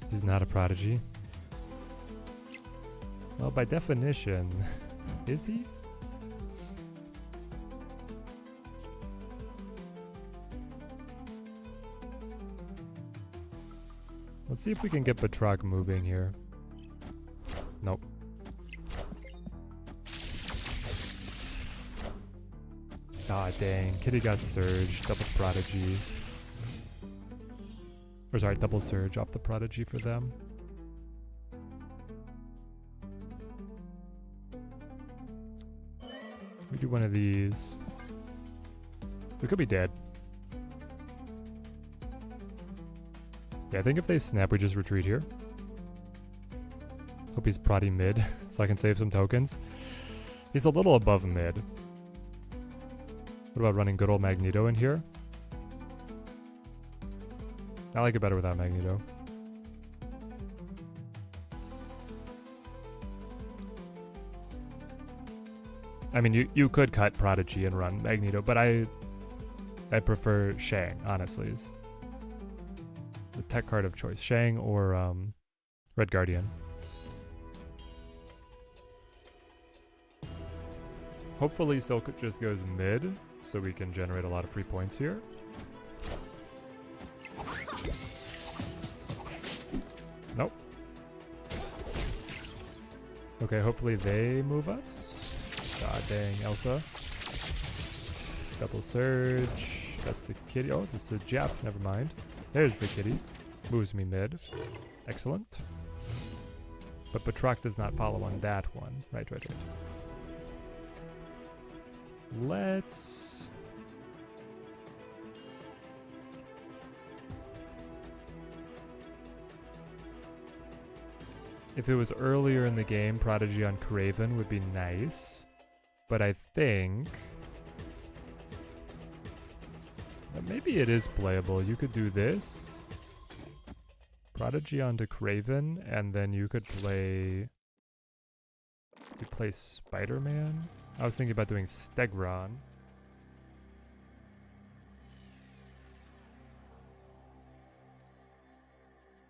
He's not a Prodigy. Well, by definition, is he? Let's see if we can get Batroc moving here. Nope. Ah, dang. Kitty got Surge. Double Prodigy. Or sorry, double Surge off the Prodigy for them. We do one of these. We could be dead. Yeah, I think if they snap, we just retreat here. Hope he's Prodi mid, so I can save some tokens. He's a little above mid. What about running good old Magneto in here? I like it better without Magneto. I mean, you could cut Prodigy and run Magneto, but I prefer Shang, honestly. Is the tech card of choice. Shang or Red Guardian. Hopefully Silk just goes mid, so we can generate a lot of free points here. Nope. Okay, hopefully they move us. God dang, Elsa. Double Surge. That's the kitty. Oh, this is Jeff. Never mind. There's the kitty. Moves me mid. Excellent. But Batroc does not follow on that one. Right. Let's... If it was earlier in the game, Prodigy on Craven would be nice. But I think that maybe it is playable. You could do this. Prodigy onto Craven, and then you could play... You play Spider-Man? I was thinking about doing Stegron.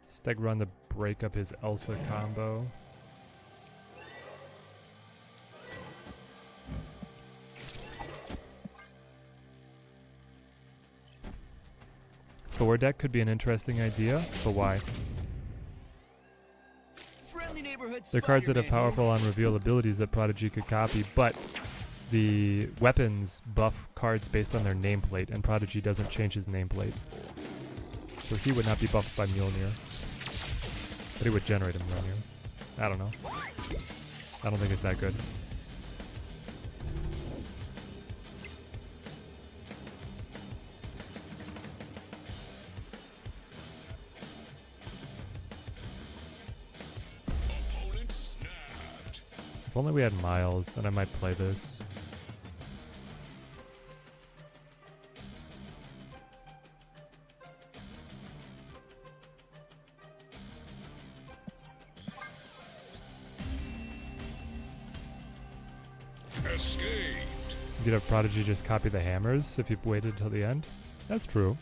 Stegron to break up his Elsa combo. Thor deck could be an interesting idea, but why? Friendly neighborhood They're cards that have Spider-Man powerful on reveal abilities that Prodigy could copy, but the weapons buff cards based on their nameplate, and Prodigy doesn't change his nameplate. So he would not be buffed by Mjolnir. But he would generate a Mjolnir. I don't know. I don't think it's that good. Opponent snapped. If only we had Miles, then I might play this. Escaped. You could have Prodigy just copy the hammers if you waited till the end. That's true.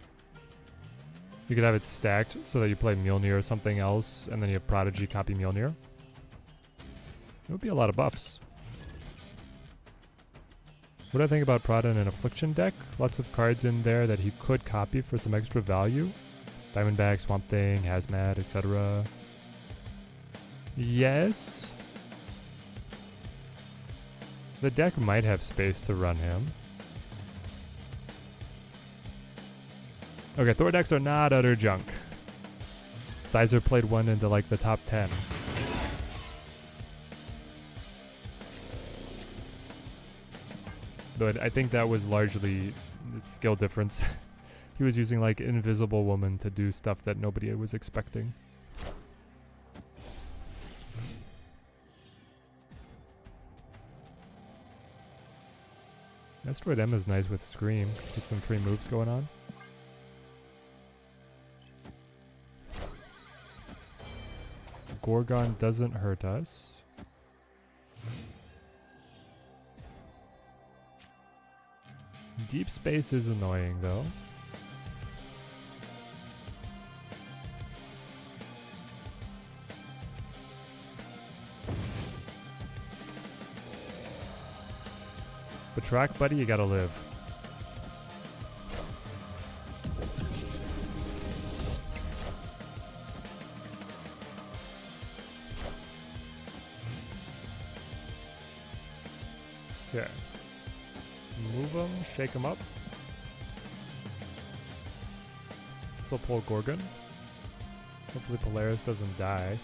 You could have it stacked so that you play Mjolnir or something else, and then you have Prodigy copy Mjolnir. It would be a lot of buffs. What do I think about Prada in an Affliction deck? Lots of cards in there that he could copy for some extra value. Diamondback, Swamp Thing, Hazmat, etc. Yes. The deck might have space to run him. Okay, Thor decks are not utter junk. Sizer played one into like the top 10. But I think that was largely the skill difference. He was using like Invisible Woman to do stuff that nobody was expecting. Asteroid M is nice with Scream. Get some free moves going on. Gorgon doesn't hurt us. Deep Space is annoying though. But track, buddy, you gotta live. Okay. Move them, shake them up. This will pull Gorgon. Hopefully Polaris doesn't die.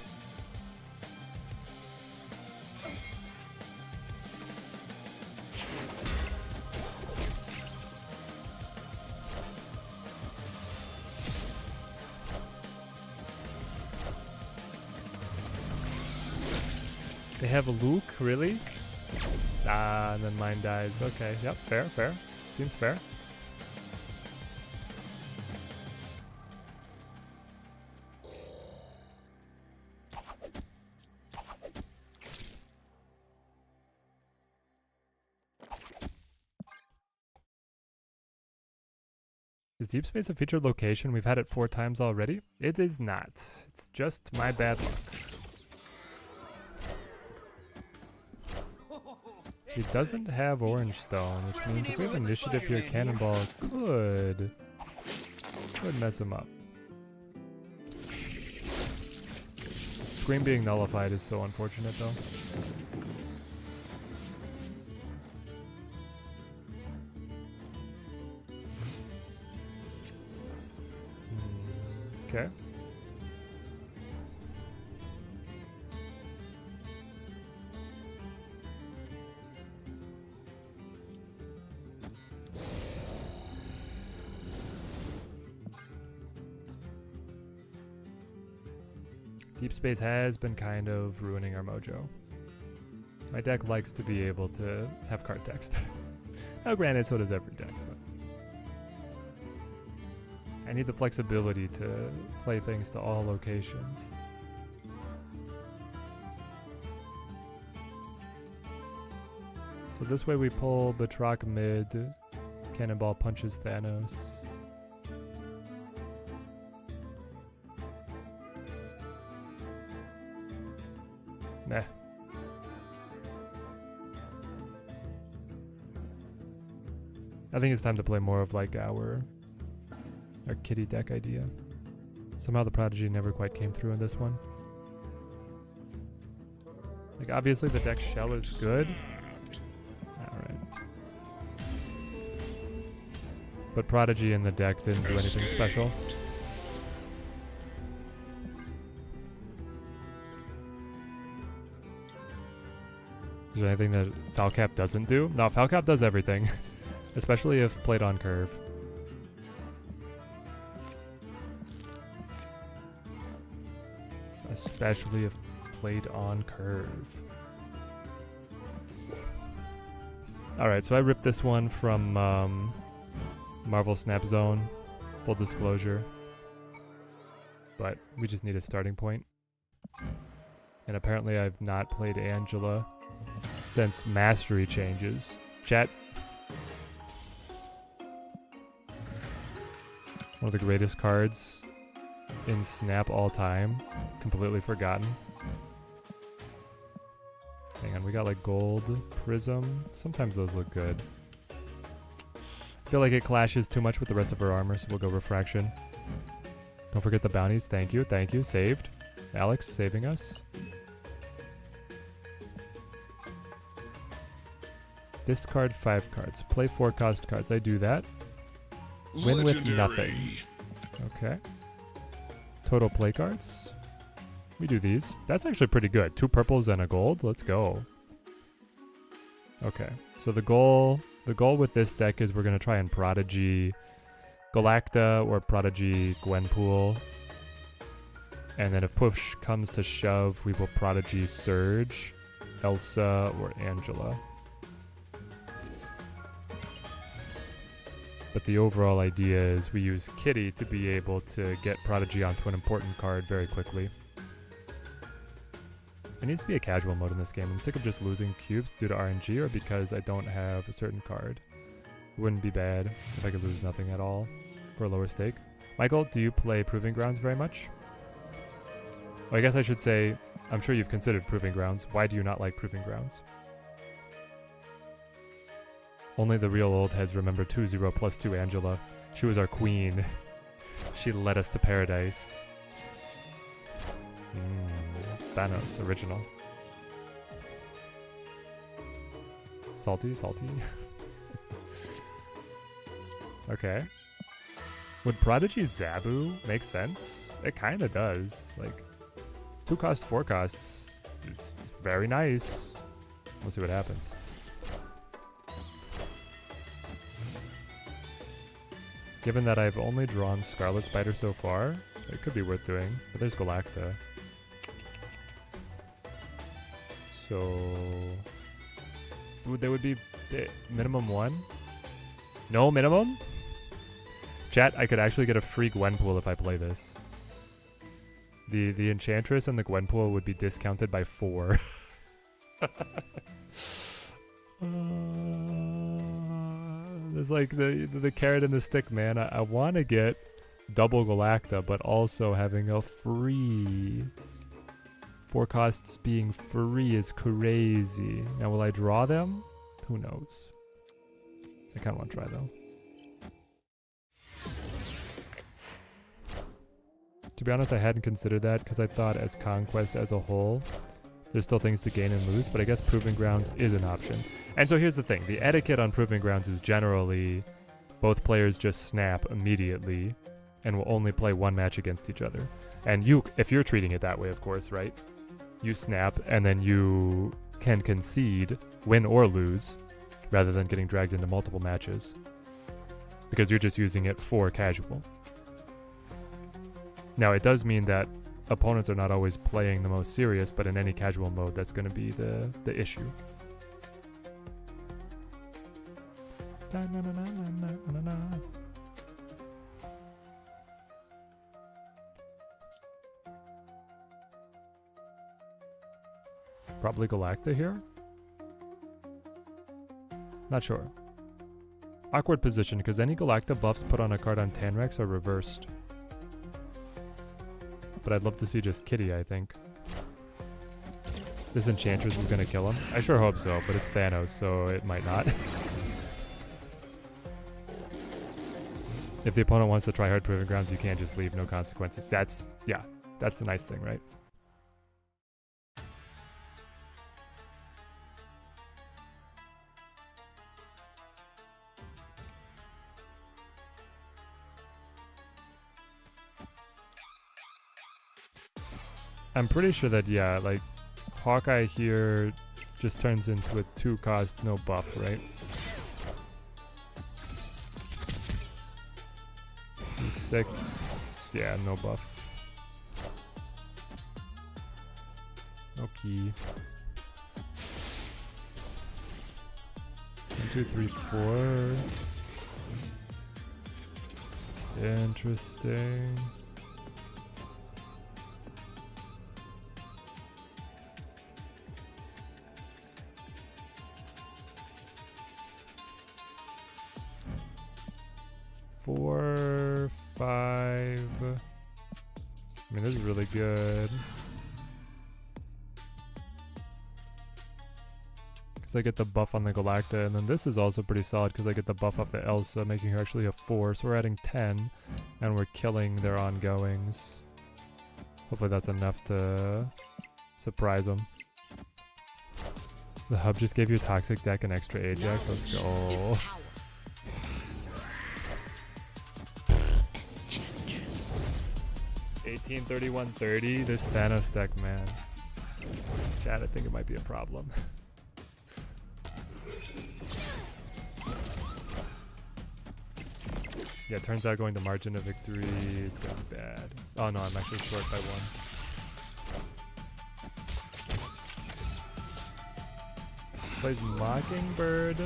They have a Luke, really? Ah, and then mine dies. Okay, yep, fair, fair. Seems fair. Is Deep Space a featured location? We've had it 4 times already. It is not. It's just my bad luck. He doesn't have Orange Stone, which means if we have initiative here, Cannonball could mess him up. Scream being nullified is so unfortunate though. Okay. Deep space has been kind of ruining our mojo. My deck likes to be able to have card text. Now granted, so does every deck, but I need the flexibility to play things to all locations. So this way we pull Batroc mid, Cannonball punches Thanos. Nah. I think it's time to play more of like our kitty deck idea. Somehow the Prodigy never quite came through in this one. Like obviously the deck shell is good. Alright. But Prodigy in the deck didn't do anything special. Is there anything that Falcap doesn't do? No, Falcap does everything. Especially if played on curve. Especially if played on curve. Alright, so I ripped this one from Marvel Snap Zone. Full disclosure. But we just need a starting point. And apparently I've not played Angela since Mastery changes. Chat. One of the greatest cards in Snap all time. Completely forgotten. Hang on, we got like gold, prism. Sometimes those look good. I feel like it clashes too much with the rest of her armor, so we'll go refraction. Don't forget the bounties. Thank you, thank you. Saved. Alex saving us. Discard 5 cards. Play 4 cost cards. I do that. Win with nothing. Okay. Total play cards. We do these. That's actually pretty good. 2 purples and a gold. Let's go. Okay. So the goal with this deck is we're going to try and Prodigy Galacta or Prodigy Gwenpool. And then if push comes to shove, we will Prodigy Surge, Elsa, or Angela. But the overall idea is we use Kitty to be able to get Prodigy onto an important card very quickly. It needs to be a casual mode in this game. I'm sick of just losing cubes due to RNG or because I don't have a certain card. It wouldn't be bad if I could lose nothing at all for a lower stake. Michael, do you play Proving Grounds very much? Well, I guess I should say, I'm sure you've considered Proving Grounds. Why do you not like Proving Grounds? Only the real old heads remember 2/0+2 Angela. She was our queen. She led us to paradise. Thanos, original. Salty, salty. Okay. Would Prodigy Zabu make sense? It kinda does. Like, 2 cost, 4 costs. It's very nice. We'll see what happens. Given that I've only drawn Scarlet Spider so far, it could be worth doing. But there's Galacta. So there would be minimum 1? No minimum? Chat, I could actually get a free Gwenpool if I play this. The Enchantress and the Gwenpool would be discounted by 4. There's like the carrot and the stick, man. I want to get double Galacta, but also having a free 4 costs being free is crazy. Now, will I draw them? Who knows? I kind of want to try though. To be honest, I hadn't considered that because I thought as Conquest as a whole, there's still things to gain and lose, but I guess Proving Grounds is an option. And so here's the thing. The etiquette on Proving Grounds is generally both players just snap immediately and will only play 1 match against each other. And you, if you're treating it that way, of course, right? You snap and then you can concede, win or lose, rather than getting dragged into multiple matches. Because you're just using it for casual. Now, it does mean that opponents are not always playing the most serious, but in any casual mode, that's going to be the issue. Probably Galacta here? Not sure. Awkward position, because any Galacta buffs put on a card on Tanrex are reversed. But I'd love to see just Kitty, I think. This Enchantress is gonna kill him. I sure hope so, but it's Thanos, so it might not. If the opponent wants to try hard Proving Grounds, you can't just leave, no consequences. That's the nice thing, right? I'm pretty sure that, yeah, like, Hawkeye here just turns into a 2-cost, no buff, right? 2/6, yeah, no buff. No key. 1, 2, 3, 4. Interesting. Four, 5. I mean, this is really good. Because I get the buff on the Galacta, and then this is also pretty solid because I get the buff off the Elsa, making her actually a 4. So we're adding 10, and we're killing their ongoings. Hopefully that's enough to surprise them. The hub just gave you a toxic deck and extra Ajax. Let's go. 183130, this Thanos deck, man. Chad, I think it might be a problem. Yeah, turns out going the margin of victory is gonna be bad. Oh no, I'm actually short by 1. Plays Mockingbird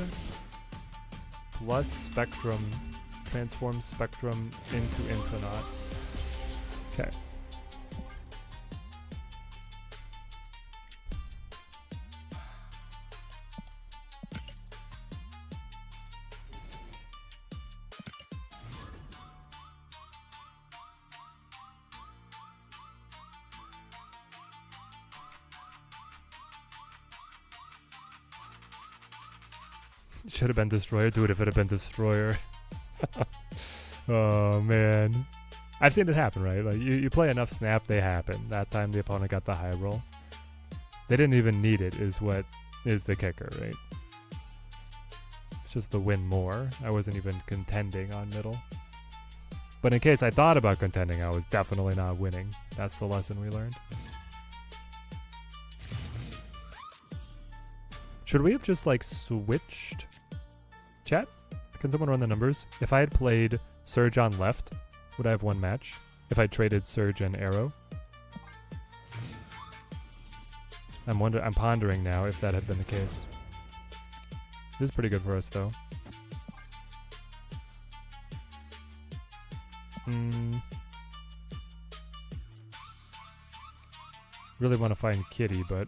plus Spectrum, transforms Spectrum into Infinite. Okay. Should have been Destroyer. Do it if it had been Destroyer. Oh man. I've seen it happen, right? Like you play enough Snap, they happen. That time the opponent got the high roll. They didn't even need it, is what is the kicker, right? It's just the win more. I wasn't even contending on middle. But in case I thought about contending, I was definitely not winning. That's the lesson we learned. Should we have just like switched? Chat? Can someone run the numbers? If I had played Surge on left, would I have 1 match? If I traded Surge and Arrow? I'm pondering now if that had been the case. This is pretty good for us though. Really want to find Kitty, but...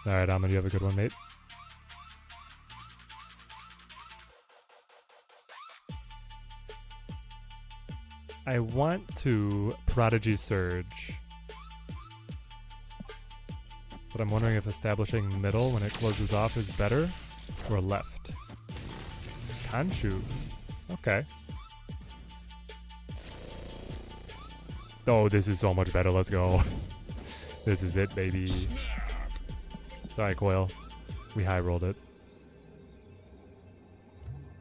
Alright, Ahmed, you have a good one, mate. I want to Prodigy Surge. But I'm wondering if establishing middle when it closes off is better or left. Kanchu. Okay. Oh, this is so much better. Let's go. This is it, baby. Sorry, Coil. We high rolled it.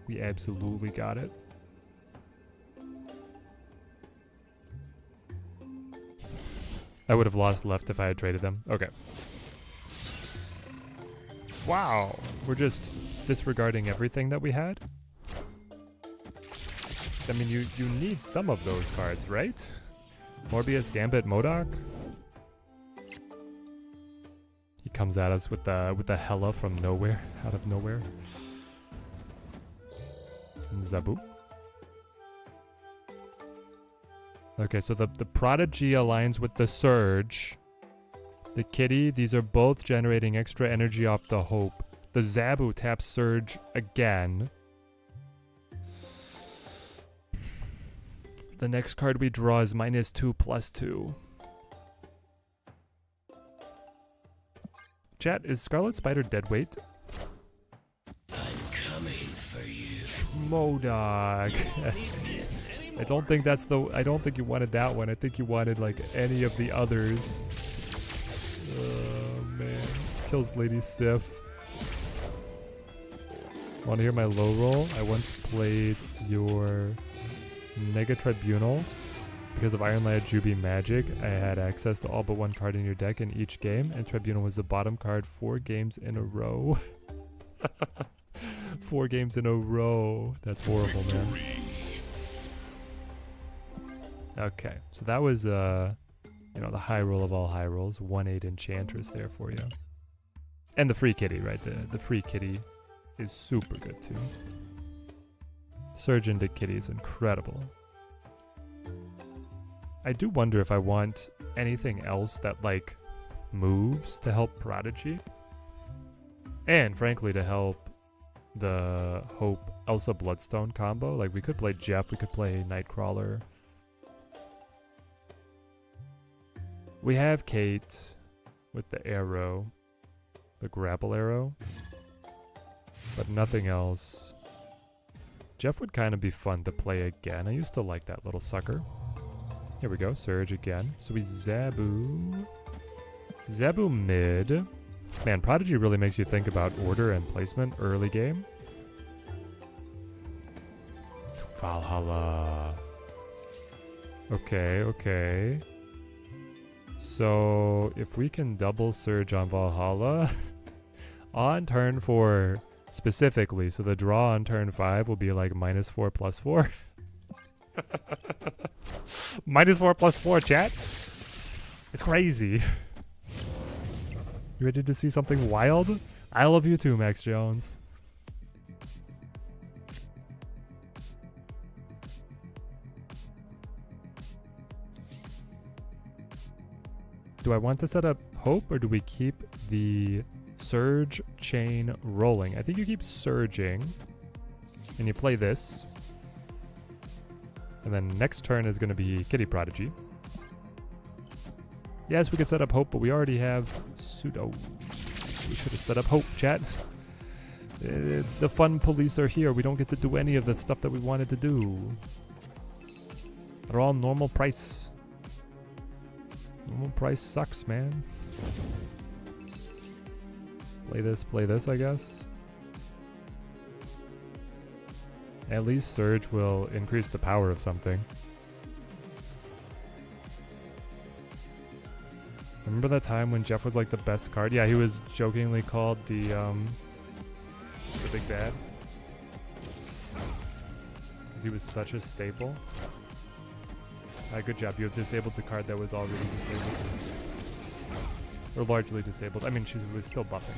We absolutely got it. I would have lost left if I had traded them. Okay. Wow. We're just disregarding everything that we had? I mean, you need some of those cards, right? Morbius, Gambit, MODOK. He comes at us with the Hella from nowhere, out of nowhere. Zabu. Okay, so the Prodigy aligns with the Surge. The Kitty, these are both generating extra energy off the Hope. The Zabu taps Surge again. The next card we draw is -2/+2. Chat, is Scarlet Spider deadweight? I'm coming for you. MODOK. I don't think that's the. I don't think you wanted that one. I think you wanted like any of the others. Oh man, kills Lady Sif. Want to hear my low roll? I once played your Nega Tribunal. Because of Iron Lad Juby Magic, I had access to all but one card in your deck in each game, and Tribunal was the bottom card 4 games in a row. 4 games in a row. That's horrible, man. Okay, so that was, the high roll of all high rolls. 1/8 Enchantress there for you. And the free kitty, right? The free kitty is super good, too. Surge into kitty is incredible. I do wonder if I want anything else that, like, moves to help Prodigy. And, frankly, to help the Hope Elsa Bloodstone combo. Like, we could play Jeff, we could play Nightcrawler. We have Kate with the arrow, the grapple arrow, but nothing else. Jeff would kind of be fun to play again. I used to like that little sucker. Here we go, Surge again. So we Zabu. Zabu mid. Man, Prodigy really makes you think about order and placement early game. Valhalla. Okay, okay. So if we can double Surge on Valhalla on turn 4 specifically, so the draw on turn 5 will be like -4/+4. -4/+4, chat. It's crazy. You ready to see something wild? I love you too, Max Jones. Do I want to set up Hope, or do we keep the Surge chain rolling? I think you keep surging, and you play this. And then next turn is going to be Kitty Prodigy. Yes, we could set up Hope, but we already have Pseudo. We should have set up Hope, chat. The fun police are here. We don't get to do any of the stuff that we wanted to do. They're all normal price. Normal price sucks, man. Play this, I guess. At least Surge will increase the power of something. Remember that time when Jeff was like the best card? Yeah, he was jokingly called the big bad. Because he was such a staple. Good job, you have disabled the card that was already disabled. Or largely disabled. I mean, she was still buffing.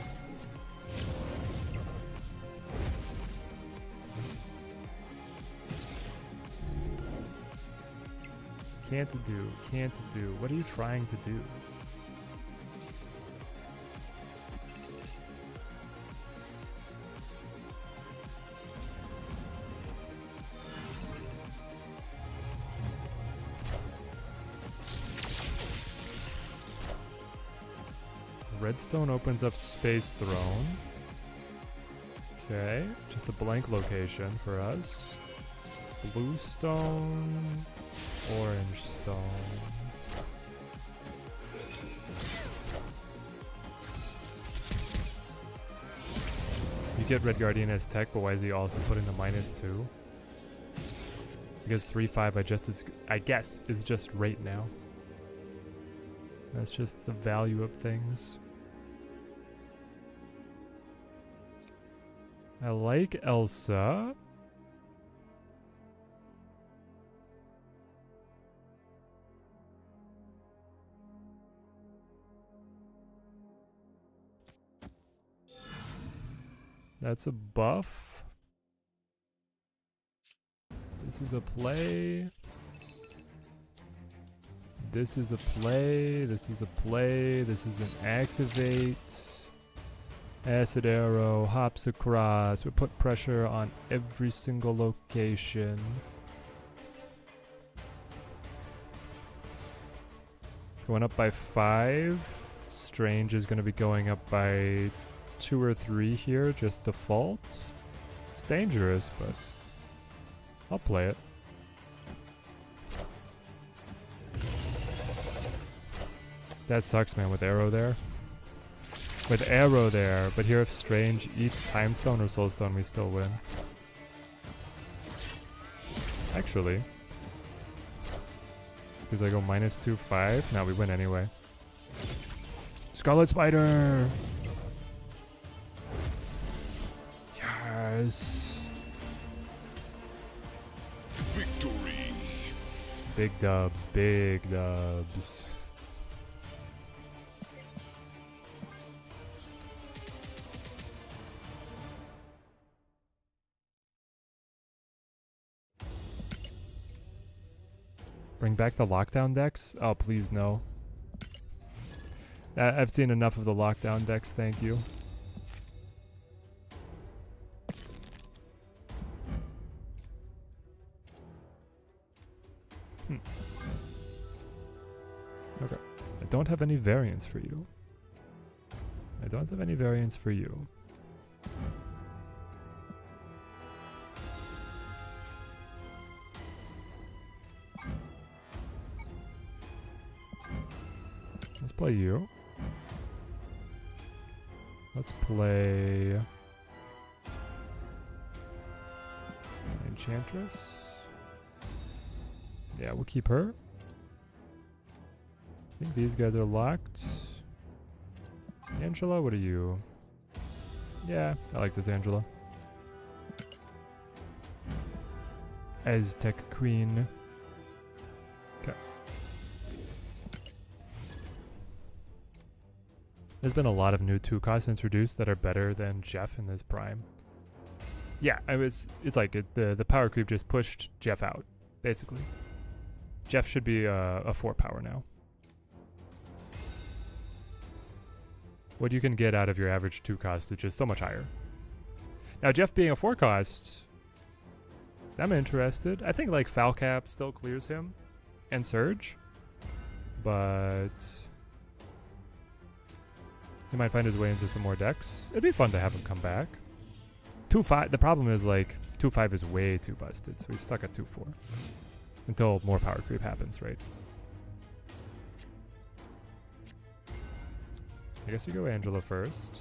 Can't do. What are you trying to do? Redstone opens up Space Throne. Okay, just a blank location for us. Blue stone, orange stone. You get Red Guardian as tech, but why is he also putting the -2? Because 3/5 I guess is just right now. That's just the value of things. I like Elsa. That's a buff. This is a play. This is a play. This is a play. This is an activate. Acid arrow hops across. We put pressure on every single location. Going up by 5. Strange is going to be going up by 2 or 3 here, just default. It's dangerous, but I'll play it. That sucks, man, with arrow there. With arrow there, but here if Strange eats Time Stone or Soul Stone, we still win. Actually. Because I go -2, 5. Now we win anyway. Scarlet Spider! Yes! Victory. Big dubs, big dubs. Bring back the lockdown decks? Oh, please no. I've seen enough of the lockdown decks, thank you. Okay. I don't have any variants for you. I don't have any variants for you. Let's play you. Let's play Enchantress. Yeah, we'll keep her. I think these guys are locked. Angela, what are you? Yeah, I like this Angela. Aztec Queen. Okay. There's been a lot of new 2-costs introduced that are better than Jeff in this prime. Yeah, it's like the power creep just pushed Jeff out, basically. Jeff should be a 4 power now. What you can get out of your average 2-cost is just so much higher. Now Jeff being a 4-cost, I'm interested. I think like Foul Cap still clears him and Surge, but he might find his way into some more decks. It'd be fun to have him come back. 2-5, the problem is like 2-5 is way too busted, so he's stuck at 2-4 until more power creep happens, right? I guess you go Angela first.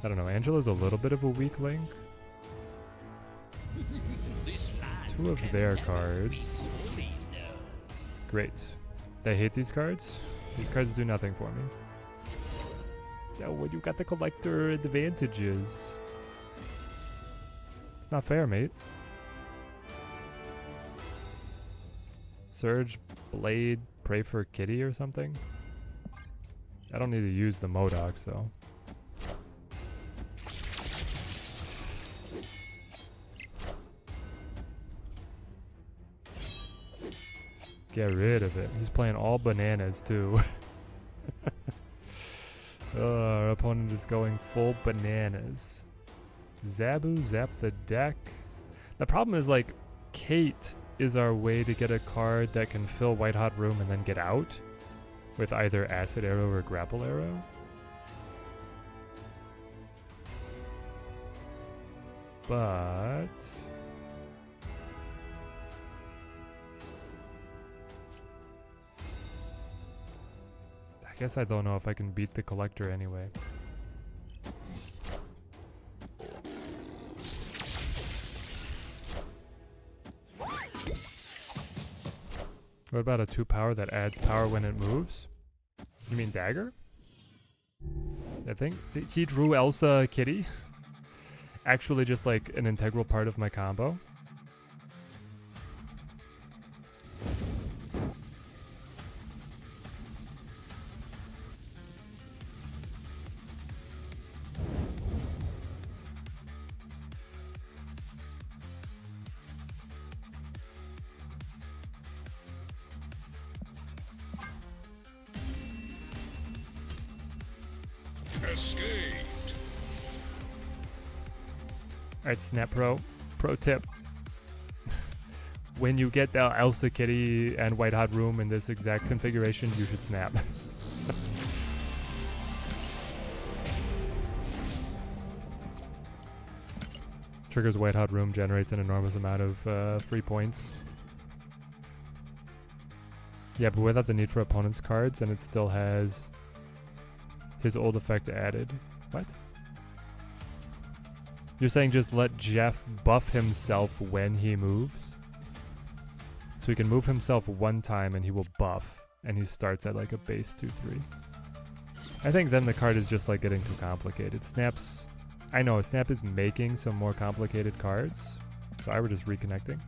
I don't know, Angela's a little bit of a weak link. 2 of their cards. Great. They hate these cards. These cards do nothing for me. Oh, well, you got the collector advantages. It's not fair, mate. Surge, Blade, Pray for Kitty or something? I don't need to use the MODOK, so. Get rid of it. He's playing all bananas too. Our opponent is going full bananas. Zabu, zap the deck. The problem is like Kate is our way to get a card that can fill White Hot Room and then get out with either Acid Arrow or Grapple Arrow. But I guess I don't know if I can beat the collector anyway. What about a 2-power that adds power when it moves? You mean Dagger? I think he drew Elsa Kitty. Actually just like an integral part of my combo. Cascade. Alright, Snap Pro. Pro tip. When you get the Elsa Kitty and White Hot Room in this exact configuration, you should snap. Triggers White Hot Room, generates an enormous amount of free points. Yeah, but without the need for opponent's cards, and it still has his old effect added. What? You're saying just let Jeff buff himself when he moves? So he can move himself one time and he will buff, and he starts at like a base 2/3. I think then the card is just like getting too complicated. Snap's, I know, Snap is making some more complicated cards, so I were just reconnecting.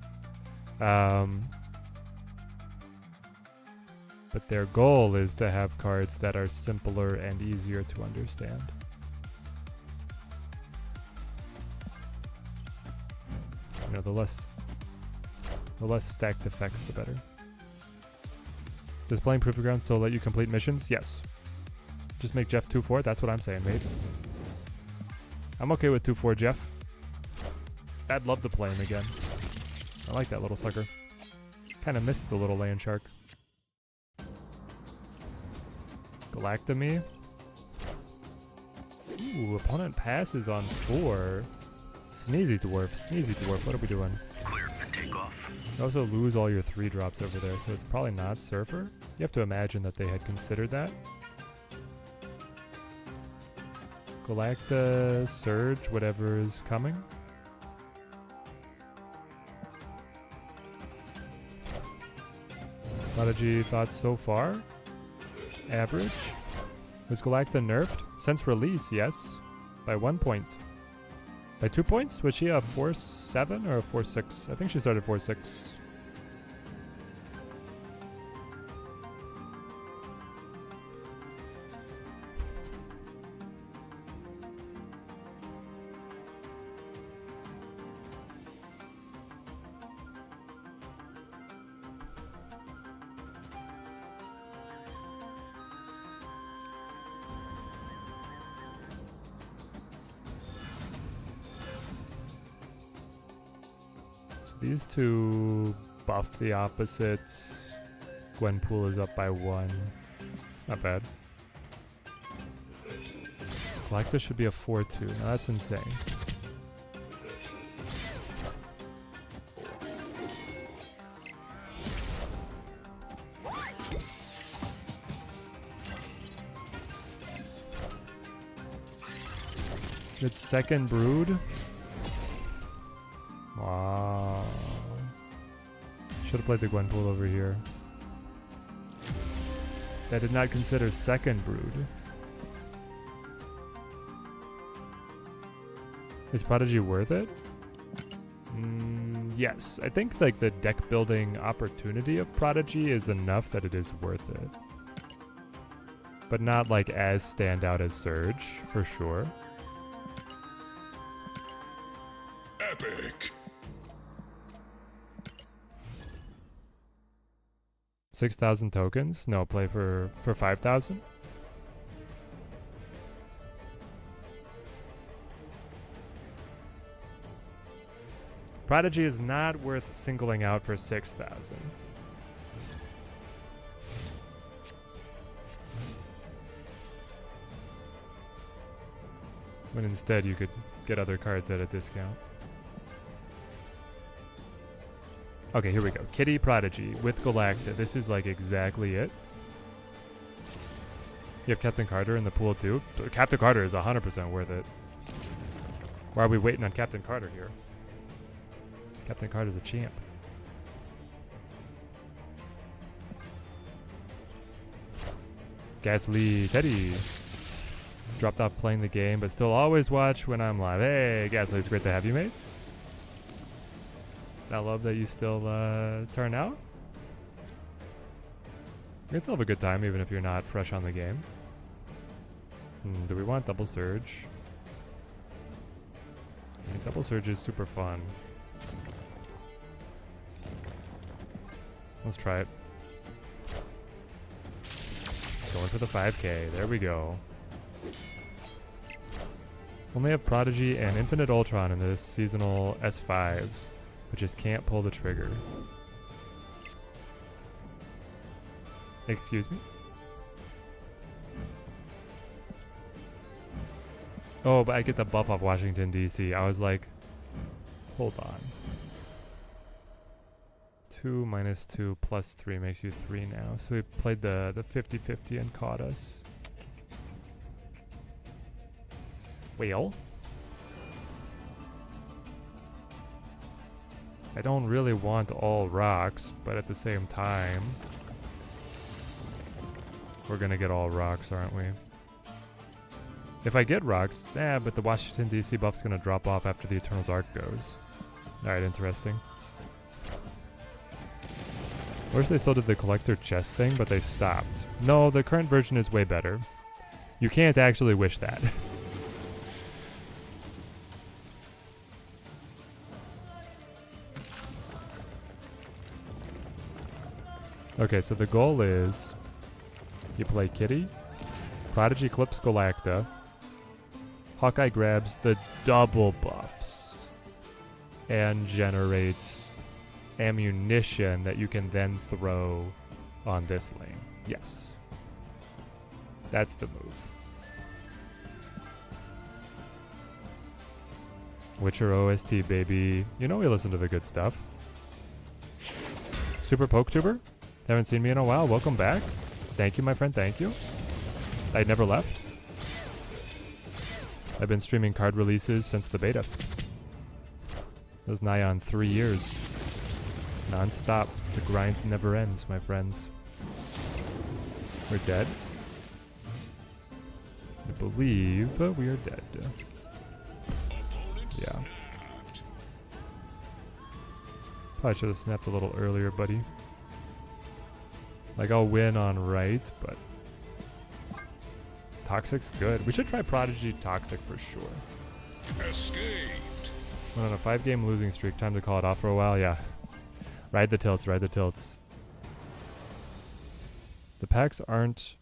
But their goal is to have cards that are simpler and easier to understand. You know, the less stacked effects, the better. Does playing Proof of Ground still let you complete missions? Yes. Just make Jeff 2-4, that's what I'm saying, mate. I'm okay with 2-4 Jeff. I'd love to play him again. I like that little sucker. Kinda missed the little land shark. Galactomy. Ooh, opponent passes on 4. Sneezy Dwarf, what are we doing? You also lose all your 3-drops over there, so it's probably not Surfer. You have to imagine that they had considered that. Galacta, Surge, whatever is coming. Prodigy thoughts so far? Average. Was Galacta nerfed? Since release, yes. By 1 point. By 2 points? Was she a 4-7 or a 4-6? I think she started 4-6. These two buff the opposites. Gwenpool is up by 1. It's not bad. Galactus should be a 4-2. Now that's insane. It's second brood. Wow. Should have played the Gwenpool over here. I did not consider second brood. Is Prodigy worth it? Yes. I think like the deck building opportunity of Prodigy is enough that it is worth it. But not like as standout as Surge, for sure. Epic. 6,000 tokens? No, play for 5,000? Prodigy is not worth singling out for 6,000. When instead you could get other cards at a discount. Okay, here we go. Kitty Prodigy with Galacta. This is like exactly it. You have Captain Carter in the pool too? Captain Carter is 100% worth it. Why are we waiting on Captain Carter here? Captain Carter's a champ. Gasly Teddy. Dropped off playing the game, but still always watch when I'm live. Hey, Gasly, it's great to have you, mate. I love that you still turn out. You can still have a good time even if you're not fresh on the game. Do we want Double Surge? I mean, Double Surge is super fun. Let's try it. Going for the 5k. There we go. Only have Prodigy and Infinite Ultron in this seasonal S5s, but just can't pull the trigger. Excuse me? Oh, but I get the buff off Washington, D.C. I was like, hold on. 2 minus 2 plus 3 makes you 3 now. So we played the 50-50 and caught us. Well, I don't really want all rocks, but at the same time, we're gonna get all rocks, aren't we? If I get rocks, but the Washington D.C. buff's gonna drop off after the Eternals arc goes. Alright, interesting. I wish they still did the collector chest thing, but they stopped. No, the current version is way better. You can't actually wish that. Okay, so the goal is you play Kitty, Prodigy clips Galacta, Hawkeye grabs the double buffs and generates ammunition that you can then throw on this lane. Yes. That's the move. Witcher OST, baby. You know we listen to the good stuff. Super PokeTuber? Haven't seen me in a while. Welcome back. Thank you, my friend. Thank you. I never left. I've been streaming card releases since the beta. It was nigh on 3 years. Non-stop. The grind never ends, my friends. We're dead. I believe we are dead. Yeah. Probably should have snapped a little earlier, buddy. Like, I'll win on right, but Toxic's good. We should try Prodigy Toxic for sure. Escaped. Went on a 5-game losing streak. Time to call it off for a while. Yeah. Ride the tilts, ride the tilts. The packs aren't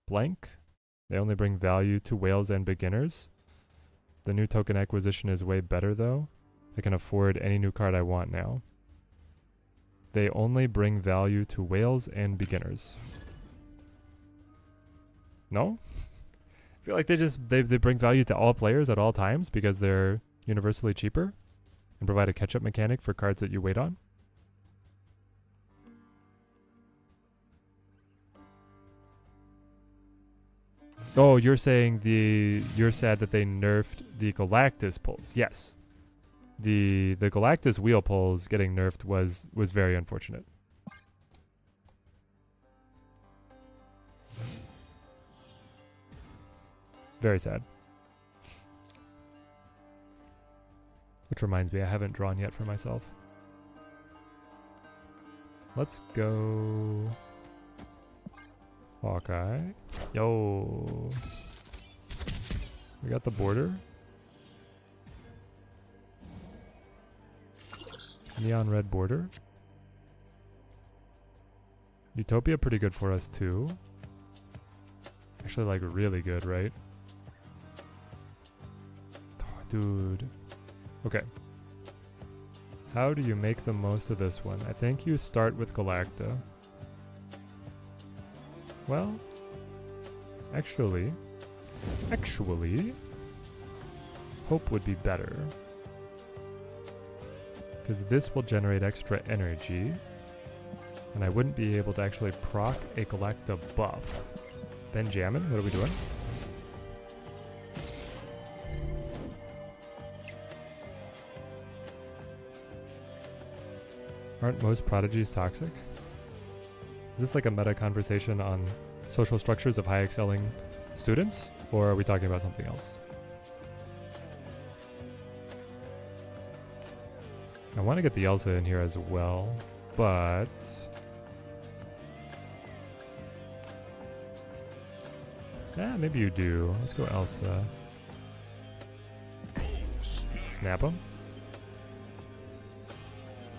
blank. They only bring value to whales and beginners. The new token acquisition is way better though. I can afford any new card I want now. They only bring value to whales and beginners. No? I feel like they bring value to all players at all times because they're universally cheaper and provide a catch-up mechanic for cards that you wait on. Oh, you're saying you're sad that they nerfed the Galactus pulls. Yes. The Galactus wheel pulls getting nerfed was very unfortunate. Very sad. Which reminds me, I haven't drawn yet for myself. Let's go Hawkeye. Yo. We got the border. Neon red border. Utopia pretty good for us too. Actually, like, really good, right? Oh, dude. Okay. How do you make the most of this one? I think you start with Galacta. Well, actually, Hope would be better. Because this will generate extra energy. And I wouldn't be able to actually proc a Galacta buff. Benjamin, what are we doing? Aren't most prodigies toxic? Is this like a meta conversation on social structures of high excelling students? Or are we talking about something else? I want to get the Elsa in here as well, but maybe you do. Let's go Elsa. Snap him.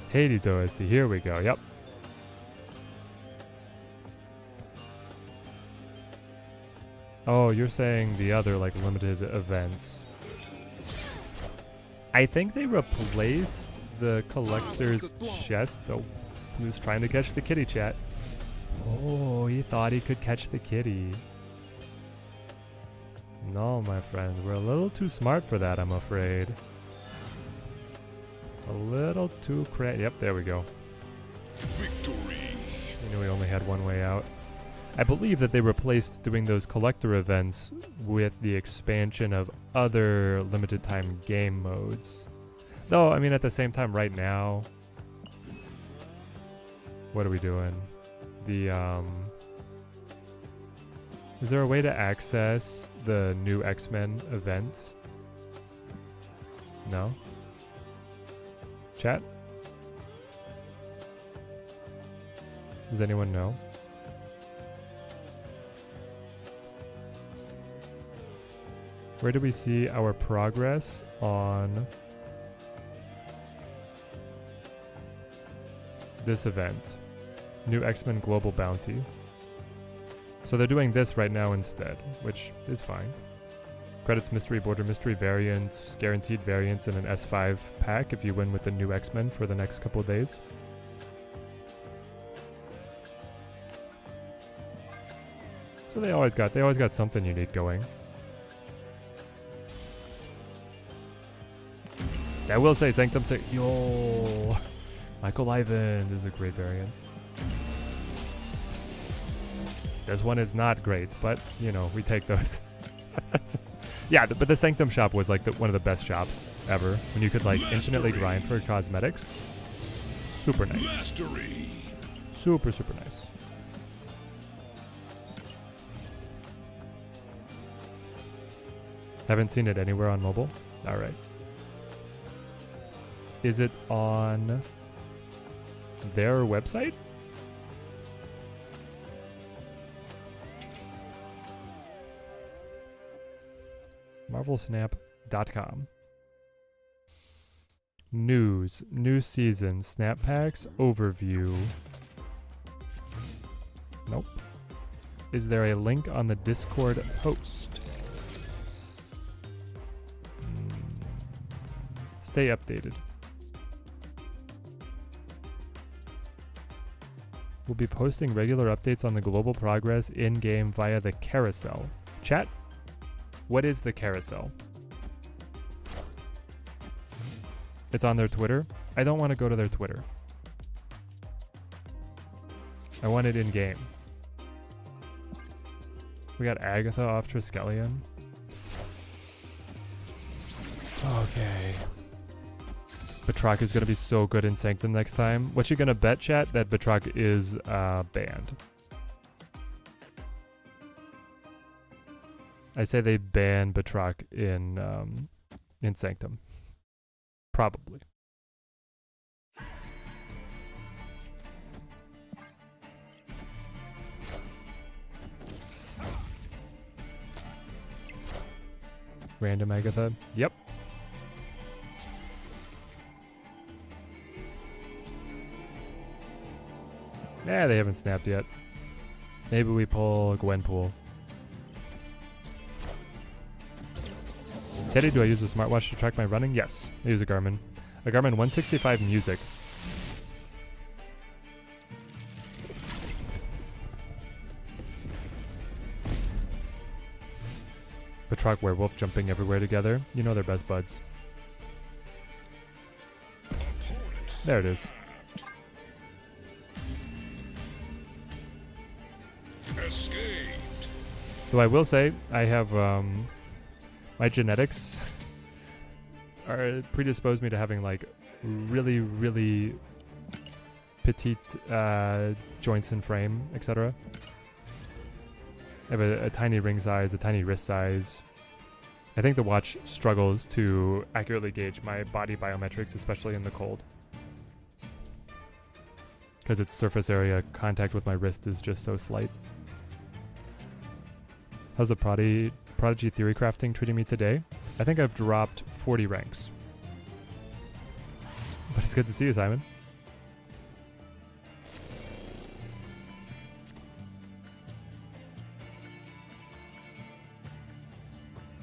Hades OST, here we go, yep. Oh, you're saying the other, like, limited events. I think they replaced the collector's chest. Oh, he was trying to catch the kitty, chat. Oh, he thought he could catch the kitty. No, my friend, we're a little too smart for that, I'm afraid. A little too Yep, there we go. Victory. I knew we only had one way out. I believe that they replaced doing those collector events with the expansion of other limited time game modes. Though, I mean, at the same time, right now, what are we doing? Is there a way to access the new X-Men event? No? Chat? Does anyone know? Where do we see our progress on this event? New X-Men Global Bounty. So they're doing this right now instead, which is fine. Credits mystery, border mystery variants, guaranteed variants in an S5 pack if you win with the new X-Men for the next couple days. So they always got something unique going. I will say Sanctum yo, Michael Ivan, this is a great variant. This one is not great, but you know, we take those. Yeah, but the Sanctum shop was like one of the best shops ever. When you could like infinitely grind for cosmetics. Super nice. Mastery. Super, super nice. Haven't seen it anywhere on mobile? Alright. Is it on their website? MarvelSnap.com. News, new season, snap packs, overview. Nope. Is there a link on the Discord post? Stay updated. We'll be posting regular updates on the global progress in-game via the carousel. Chat, what is the carousel? It's on their Twitter. I don't want to go to their Twitter. I want it in-game. We got Agatha off Triskelion. Okay. Batroc is going to be so good in Sanctum next time. What you going to bet, chat? That Batroc is banned. I say they ban Batroc in Sanctum. Probably. Random Agatha. Yep. Nah, they haven't snapped yet. Maybe we pull Gwenpool. Teddy, do I use a smartwatch to track my running? Yes, I use a Garmin. A Garmin 165 Music. Batroc Werewolf jumping everywhere together. You know they're best buds. There it is. Escaped. Though I will say, I have, my genetics are predispose me to having like really, really petite joints and frame, etc. I have a tiny ring size, a tiny wrist size. I think the watch struggles to accurately gauge my body biometrics, especially in the cold. Because its surface area contact with my wrist is just so slight. How's the Prodigy theorycrafting treating me today? I think I've dropped 40 ranks. But it's good to see you, Simon.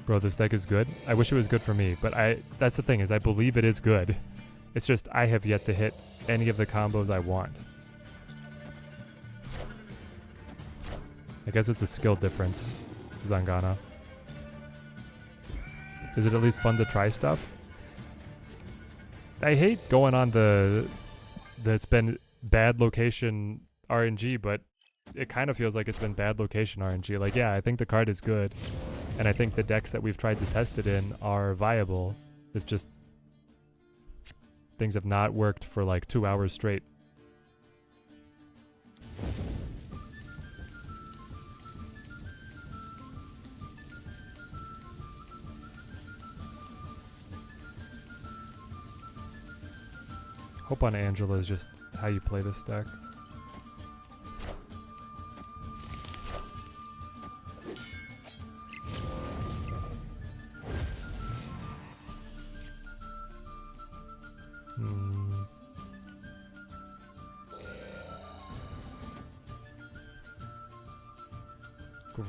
Bro, this deck is good. I wish it was good for me, but that's the thing, is I believe it is good. It's just I have yet to hit any of the combos I want. I guess it's a skill difference, Zangana. Is it at least fun to try stuff? I hate going on that's been bad location RNG, but it kind of feels like it's been bad location RNG. Like, yeah, I think the card is good, and I think the decks that we've tried to test it in are viable. It's just things have not worked for like 2 hours straight. Hope on Angela is just how you play this deck.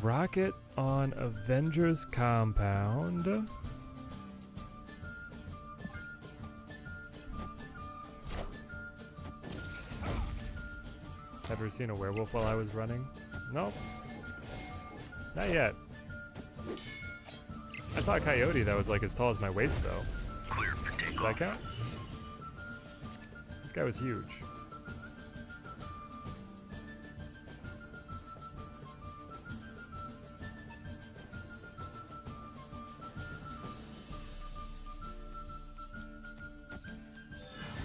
Rocket on Avengers Compound. Ever seen a werewolf while I was running? Nope. Not yet. I saw a coyote that was like as tall as my waist though. Does that count? This guy was huge.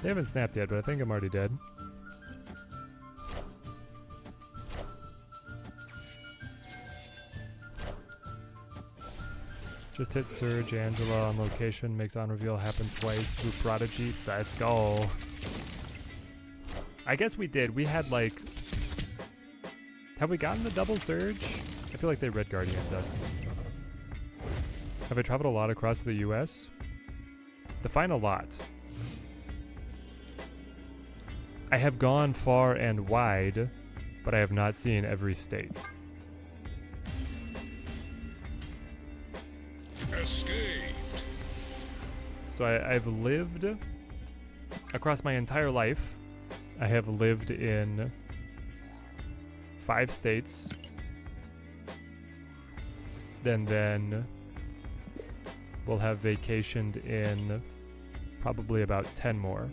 They haven't snapped yet, but I think I'm already dead. Just hit Surge, Angela on location, makes on reveal happen twice through Prodigy. Let's go. I guess we did. We had like... Have we gotten the double Surge? I feel like they Red Guardianed us. Have I traveled a lot across the US? Define a lot. I have gone far and wide, but I have not seen every state. Escaped. So I've lived across my entire life. I have lived in 5 states. Then we'll have vacationed in probably about 10 more.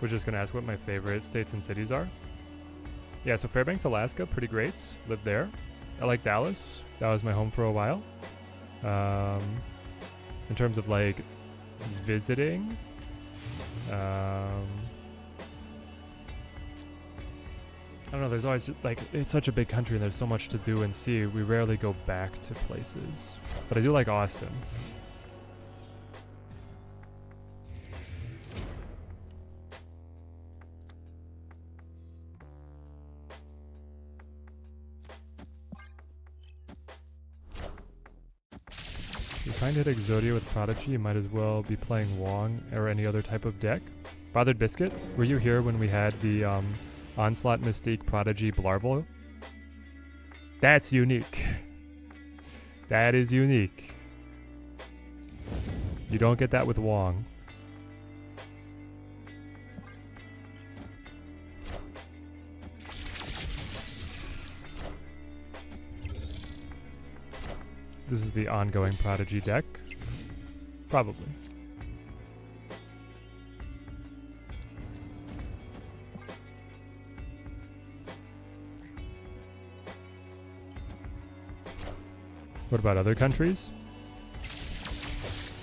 We're just gonna ask what my favorite states and cities are. Yeah, so Fairbanks, Alaska, pretty great. Lived there. I like Dallas. That was my home for a while. In terms of like visiting, I don't know, there's always like, it's such a big country and there's so much to do and see. We rarely go back to places. But I do like Austin. Trying to hit Exodia with Prodigy, you might as well be playing Wong or any other type of deck. Bothered Biscuit, were you here when we had the Onslaught Mystique Prodigy Blarvel? That's unique. That is unique. You don't get that with Wong. This is the ongoing Prodigy deck. Probably. What about other countries?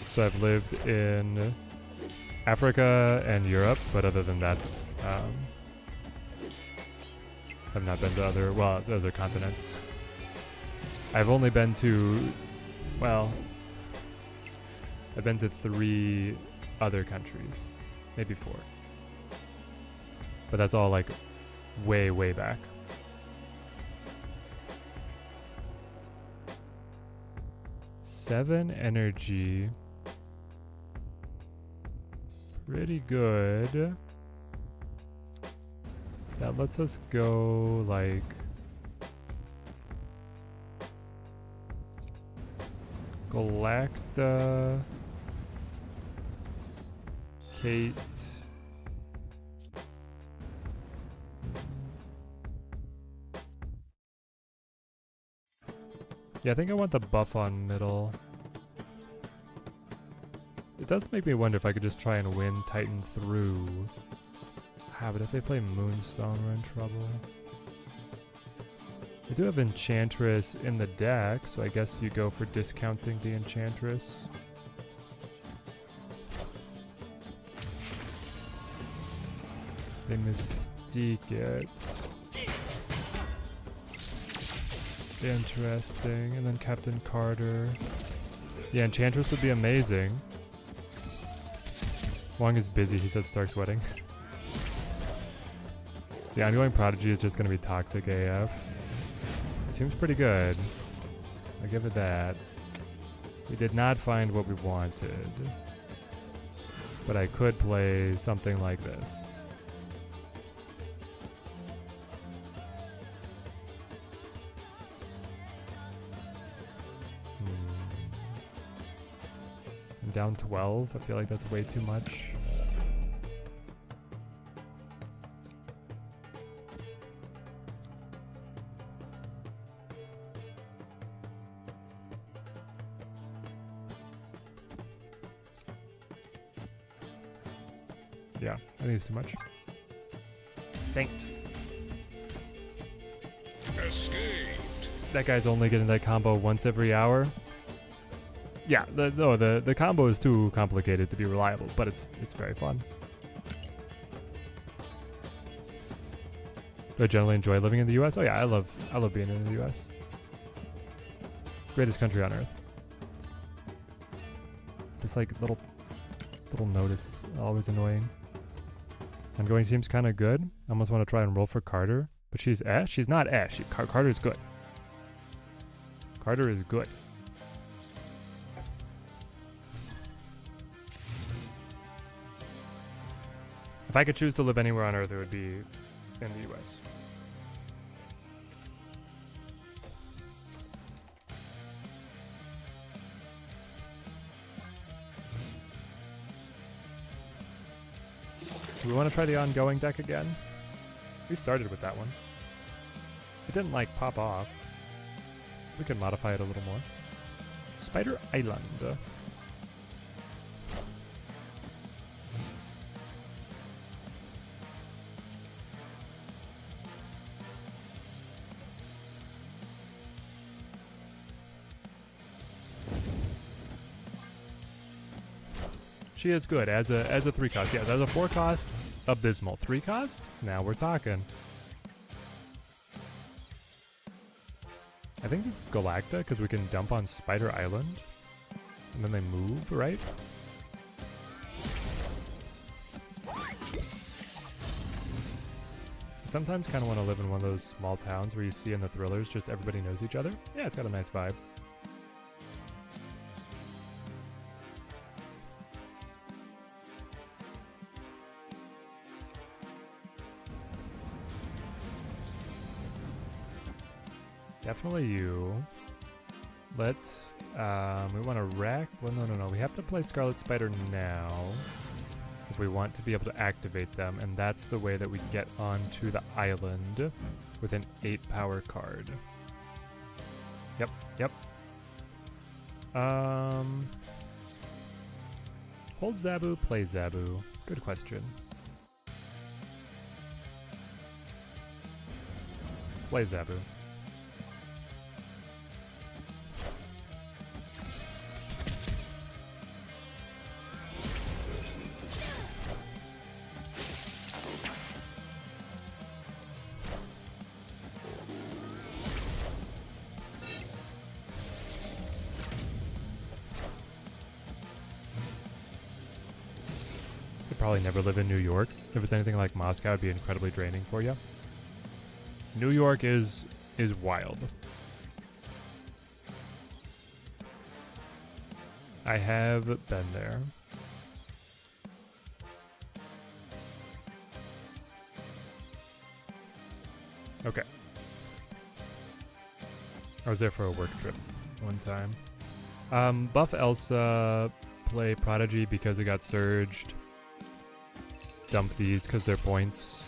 So I've lived in Africa and Europe, but other than that, I've not been to other continents. I've only been to, well, I've been to 3 other countries, maybe 4. But that's all like way, way back. Seven energy. pretty good. That lets us go like Galacta, Kate. Yeah, I think I want the buff on middle. It does make me wonder if I could just try and win Titan through. Ah, but if they play Moonstone, we're in trouble. I do have Enchantress in the deck, so I guess you go for discounting the Enchantress. They Mystique it. Interesting. And then Captain Carter. Yeah, Enchantress would be amazing. Wong is busy, he says Stark's wedding. The ongoing Prodigy is just going to be toxic AF. It seems pretty good. I'll give it that. We did not find what we wanted. But I could play something like this. I'm down 12. I feel like that's way too much. Yeah, I think it's too much. Banked. Escaped. That guy's only getting that combo once every hour. Yeah, the combo is too complicated to be reliable, but it's very fun. Do I generally enjoy living in the US? Oh yeah, I love being in the US. Greatest country on earth. This like little notice is always annoying. Ongoing seems kind of good. I almost want to try and roll for Carter, but she's Ash. She's not Ash. Carter's good. Carter is good. If I could choose to live anywhere on Earth, it would be in the US. Do we want to try the ongoing deck again? We started with that one. It didn't like pop off. We can modify it a little more. Spider Island. She is good as a 3 cost. Yes, as a 4 cost, abysmal. 3 cost? Now we're talking. I think this is Galacta because we can dump on Spider Island. And then they move, right? Sometimes kind of want to live in one of those small towns where you see in the thrillers just everybody knows each other. Yeah, it's got a nice vibe. Definitely you. We want to rack. Well, no. We have to play Scarlet Spider now if we want to be able to activate them, and that's the way that we get onto the island with an 8 power card. Yep. Hold Zabu, play Zabu. Good question. Play Zabu. Probably never live in New York. If it's anything like Moscow, it'd be incredibly draining for you. New York is wild. I have been there. Okay. I was there for a work trip one time. Buff Elsa, play Prodigy because it got surged. Dump these because they're points.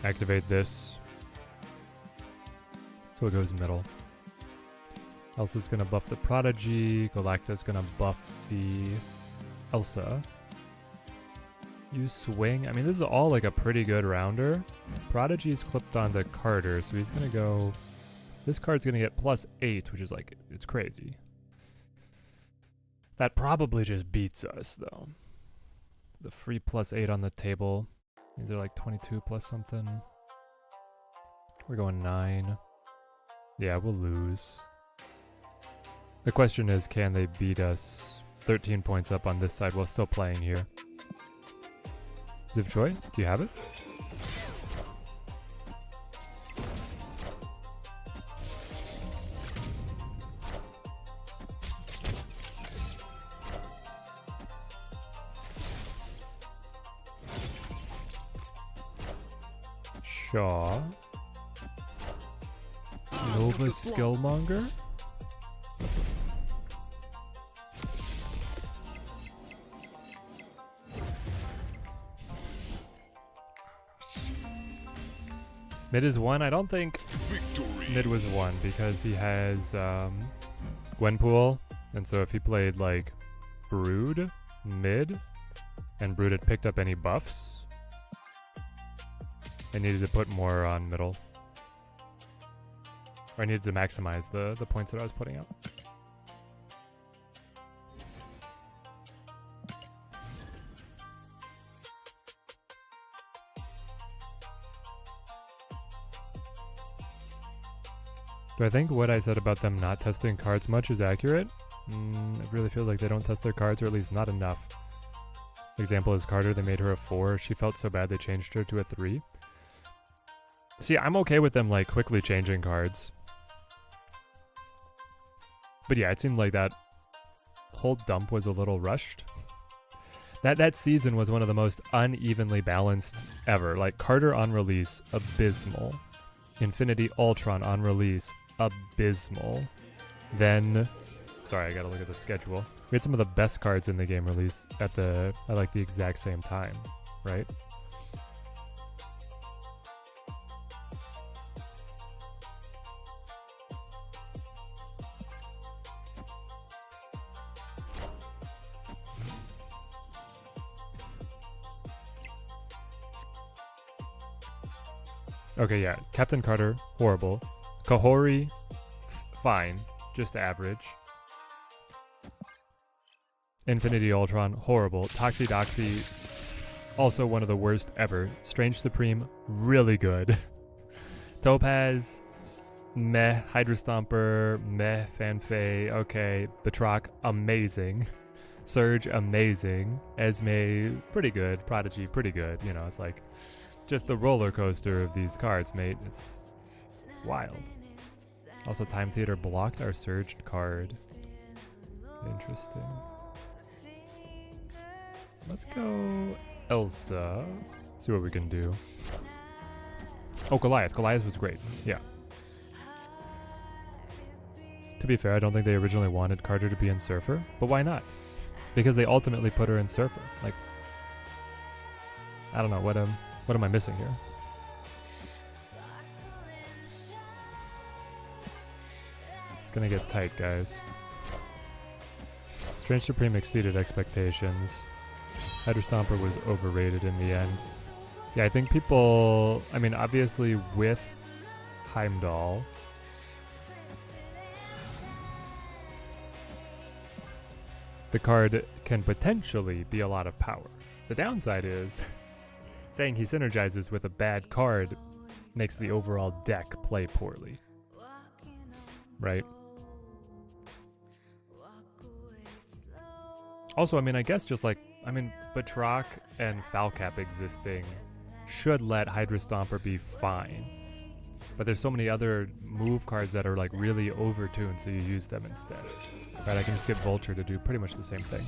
Activate this. So it goes middle. Elsa's gonna buff the Prodigy. Galacta's gonna buff the Elsa. Use swing. I mean, this is all like a pretty good rounder. Prodigy's clipped onto Carter, so he's gonna go... This card's gonna get +8, which is like, it's crazy. That probably just beats us, though. The free +8 on the table. These are like 22 plus something. We're going 9. Yeah, we'll lose. The question is, can they beat us 13 points up on this side while still playing here? Ziv Choi, do you have it? Shaw. Nova Skillmonger? Mid is 1? I don't think mid was 1 because he has Gwenpool, and so if he played like Brood mid and Brood had picked up any buffs, I needed to put more on middle. Or I needed to maximize the points that I was putting out. Do I think what I said about them not testing cards much is accurate? It really feels like they don't test their cards, or at least not enough. Example is Carter, they made her a 4. She felt so bad they changed her to a 3. See, I'm okay with them like quickly changing cards. But yeah, it seemed like that whole dump was a little rushed. That season was one of the most unevenly balanced ever. Like Carter on release, abysmal. Infinity Ultron on release, abysmal. Then, sorry, I gotta look at the schedule. We had some of the best cards in the game release at like the exact same time, right? Okay, yeah. Captain Carter, horrible. Kahori, fine. Just average. Infinity Ultron, horrible. Toxidoxy, also one of the worst ever. Strange Supreme, really good. Topaz, meh. Hydra Stomper, meh. Fanfei, okay. Batroc, amazing. Surge, amazing. Esme, pretty good. Prodigy, pretty good. You know, it's like... just the roller coaster of these cards, mate. It's wild. Also, Time Theater blocked our surged card. Interesting. Let's go Elsa. See what we can do. Oh, Goliath. Goliath was great. Yeah. To be fair, I don't think they originally wanted Carter to be in Surfer, but why not? Because they ultimately put her in Surfer. Like, I don't know, what am I missing here? It's gonna get tight, guys. Strange Supreme exceeded expectations. Hydra Stomper was overrated in the end. Yeah, I think people... I mean, obviously with Heimdall... the card can potentially be a lot of power. The downside is... saying he synergizes with a bad card makes the overall deck play poorly. Right? Also, I mean, I guess just like, I mean, Batroc and Falcap existing should let Hydra Stomper be fine. But there's so many other move cards that are like really overtuned, so you use them instead. Right, I can just get Vulture to do pretty much the same thing.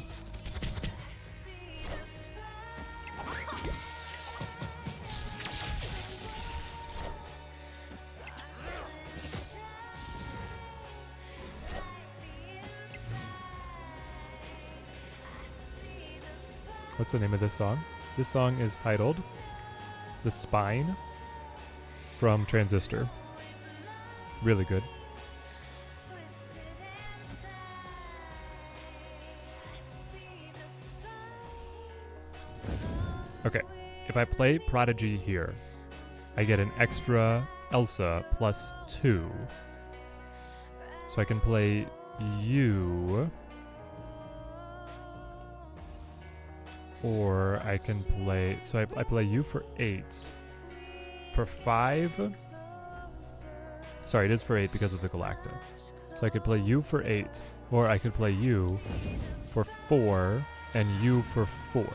What's the name of this song? This song is titled The Spine from Transistor. Really good. Okay, if I play Prodigy here, I get an extra Elsa +2. So I can play you, or I can play, so I play you for 8. For 5, sorry, it is for 8 because of the Galacta. So I could play you for 8, or I could play you for 4, and you for 4.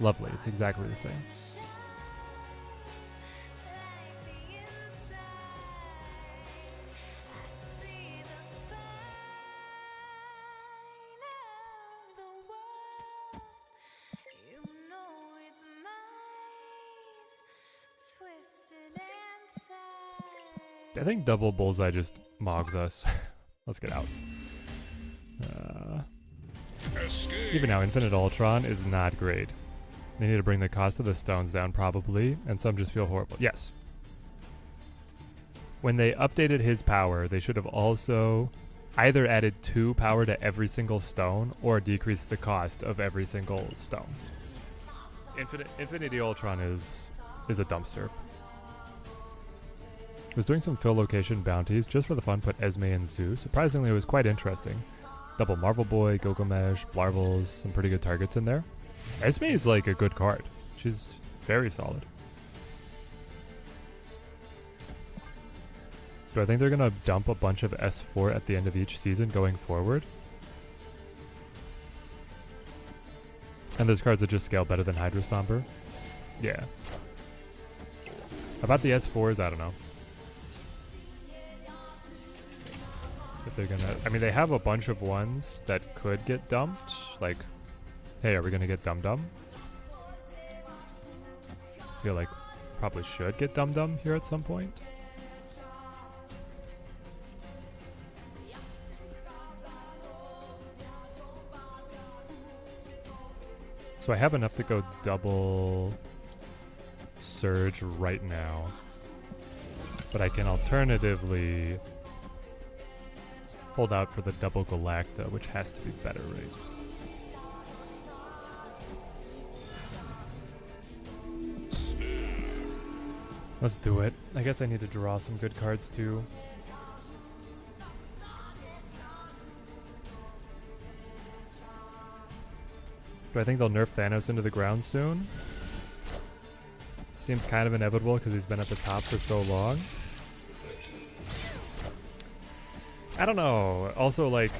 Lovely, it's exactly the same. I think double bullseye just mogs us. Let's get out. Escape. Even now, Infinite Ultron is not great. They need to bring the cost of the stones down probably, and some just feel horrible. Yes. When they updated his power, they should have also either added 2 power to every single stone or decreased the cost of every single stone. Infinity Ultron is a dumpster. Was doing some fill location bounties just for the fun, put Esme and Zoo. Surprisingly, it was quite interesting. Double Marvel Boy, Gilgamesh, Blarvels, some pretty good targets in there. Esme is like a good card. She's very solid. Do I think they're going to dump a bunch of S4 at the end of each season going forward? And there's cards that just scale better than Hydra Stomper? Yeah. About the S4s, I don't know. If they're gonna, I mean, they have a bunch of ones that could get dumped. Like, hey, are we gonna get Dum Dum? I feel like probably should get Dum Dum here at some point. So I have enough to go double Surge right now. But I can alternatively hold out for the double Galacta, which has to be better, right? Let's do it. I guess I need to draw some good cards too. Do I think they'll nerf Thanos into the ground soon? Seems kind of inevitable because he's been at the top for so long. I don't know. Also, like,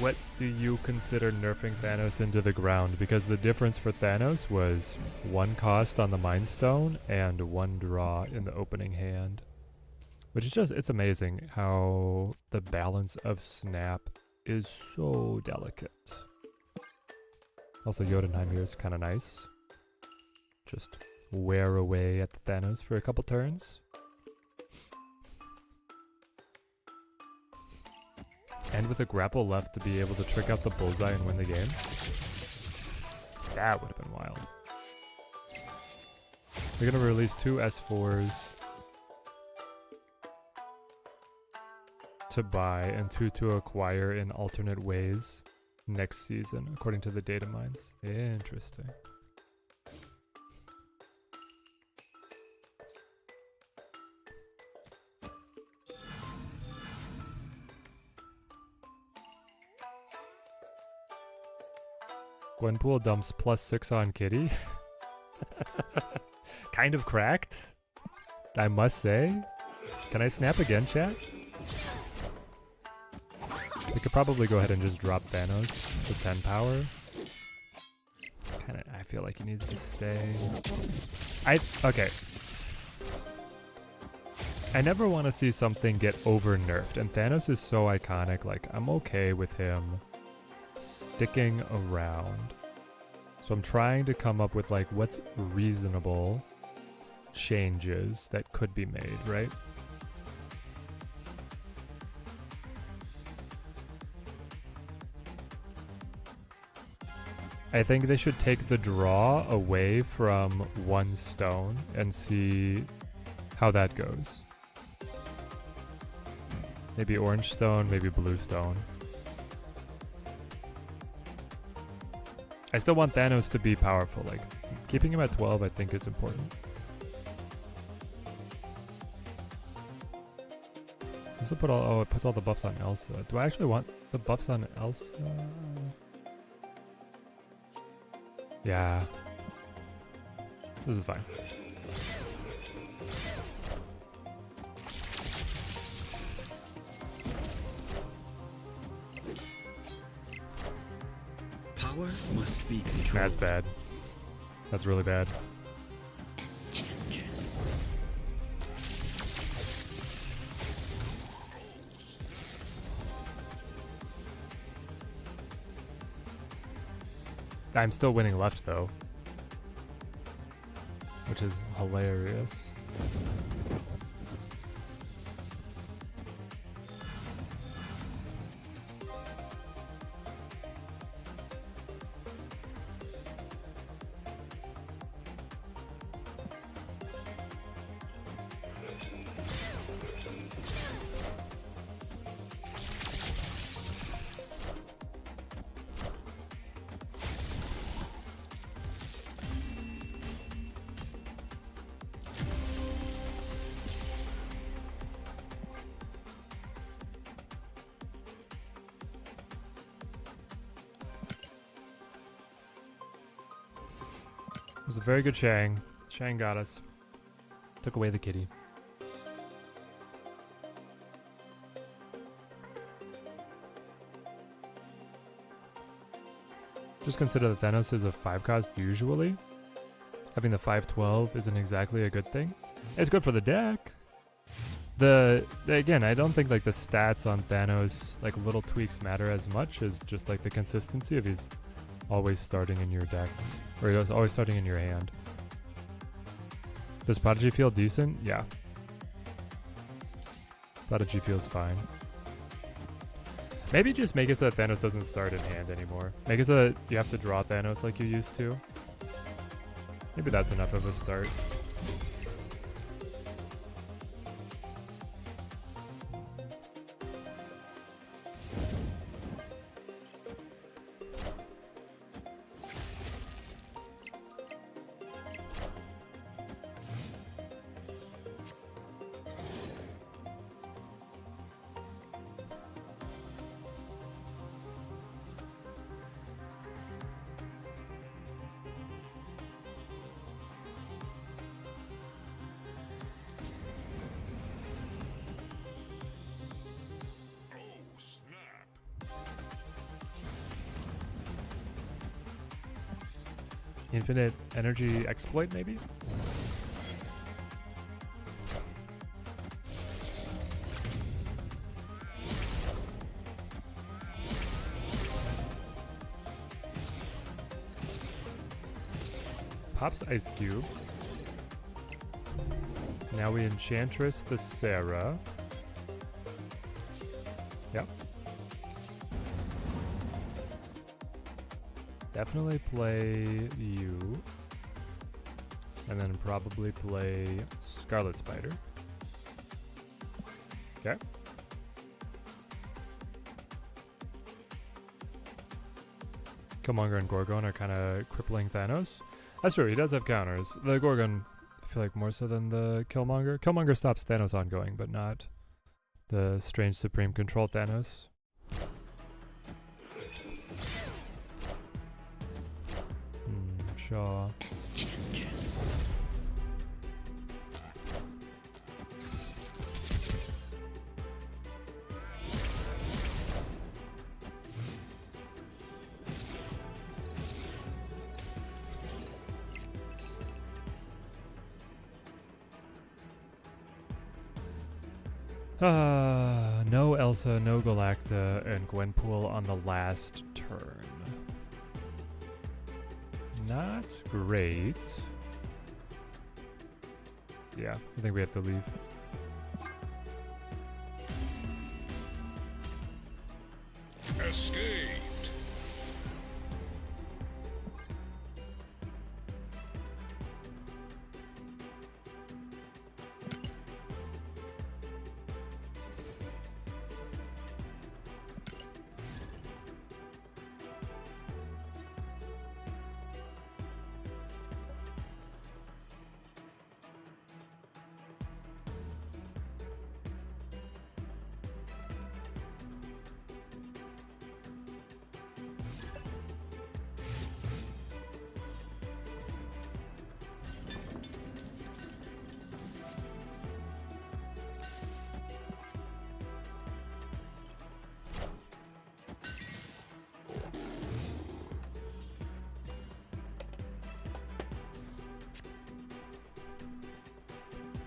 what do you consider nerfing Thanos into the ground? Because the difference for Thanos was 1 cost on the Mind Stone and 1 draw in the opening hand. Which is just, it's amazing how the balance of Snap is so delicate. Also, Jotunheim here is kind of nice. Just wear away at the Thanos for a couple turns. And with a grapple left to be able to trick out the bullseye and win the game. That would have been wild. They're going to release 2 S4s to buy and 2 to acquire in alternate ways next season, according to the data mines. Interesting. Gwenpool dumps +6 on Kitty. Kind of cracked, I must say. Can I snap again, chat? We could probably go ahead and just drop Thanos to 10 power. I feel like he needs to stay. Okay. I never want to see something get over nerfed, and Thanos is so iconic. Like, I'm okay with him sticking around. So I'm trying to come up with like what's reasonable changes that could be made, right? I think they should take the draw away from one stone and see how that goes. Maybe orange stone, maybe blue stone. I still want Thanos to be powerful. Like, keeping him at 12 I think is important. This will put all, oh, it puts all the buffs on Elsa. Do I actually want the buffs on Elsa? Yeah. This is fine. Power must be controlled. That's bad. That's really bad. I'm still winning left though, which is hilarious. It was a very good Shang. Shang got us. Took away the kitty. Just consider that Thanos is a 5 cost usually. Having the 5/12 isn't exactly a good thing. It's good for the deck. Again, I don't think like the stats on Thanos, like little tweaks matter as much as just like the consistency of he's always starting in your deck. Or he's always starting in your hand. Does Prodigy feel decent? Yeah. Prodigy feels fine. Maybe just make it so that Thanos doesn't start in hand anymore. Make it so that you have to draw Thanos like you used to. Maybe that's enough of a start. Infinite energy exploit, maybe? Pops Ice Cube. Now we Enchantress the Sarah. Yep. Definitely play you. And then probably play Scarlet Spider. Okay. Killmonger and Gorgon are kind of crippling Thanos. That's true, he does have counters. The Gorgon, I feel like more so than the Killmonger. Killmonger stops Thanos ongoing, but not the strange Supreme Control Thanos. Shaw. No Elsa, no Galacta, and Gwenpool on the last turn. Not great. Yeah, I think we have to leave. Escaped.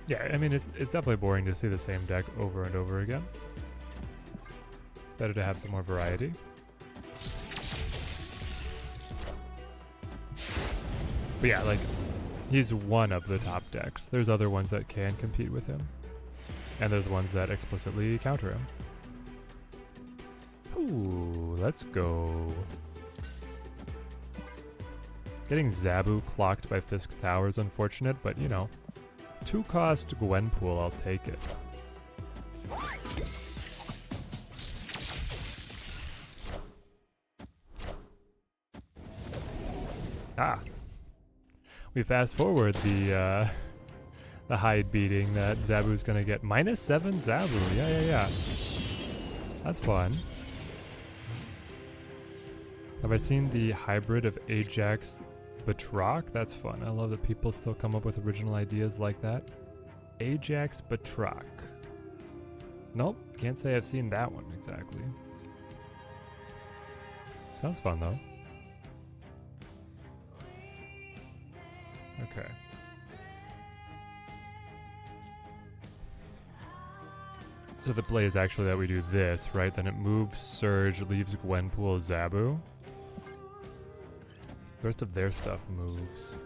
Yeah, I mean, it's definitely boring to see the same deck over and over again. It's better to have some more variety. But yeah, like, he's one of the top decks. There's other ones that can compete with him. And there's ones that explicitly counter him. Ooh, let's go. Getting Zabu clocked by Fisk Tower is unfortunate, but you know, 2-cost Gwenpool, I'll take it. Ah. We fast forward the hide beating that Zabu's gonna get. -7 Zabu, yeah. That's fun. Have I seen the hybrid of Ajax Batroc? That's fun. I love that people still come up with original ideas like that. Ajax Batroc. Nope, can't say I've seen that one exactly. Sounds fun though. Okay. So the play is actually that we do this, right? Then it moves Surge, leaves Gwenpool, Zabu. The rest of their stuff moves.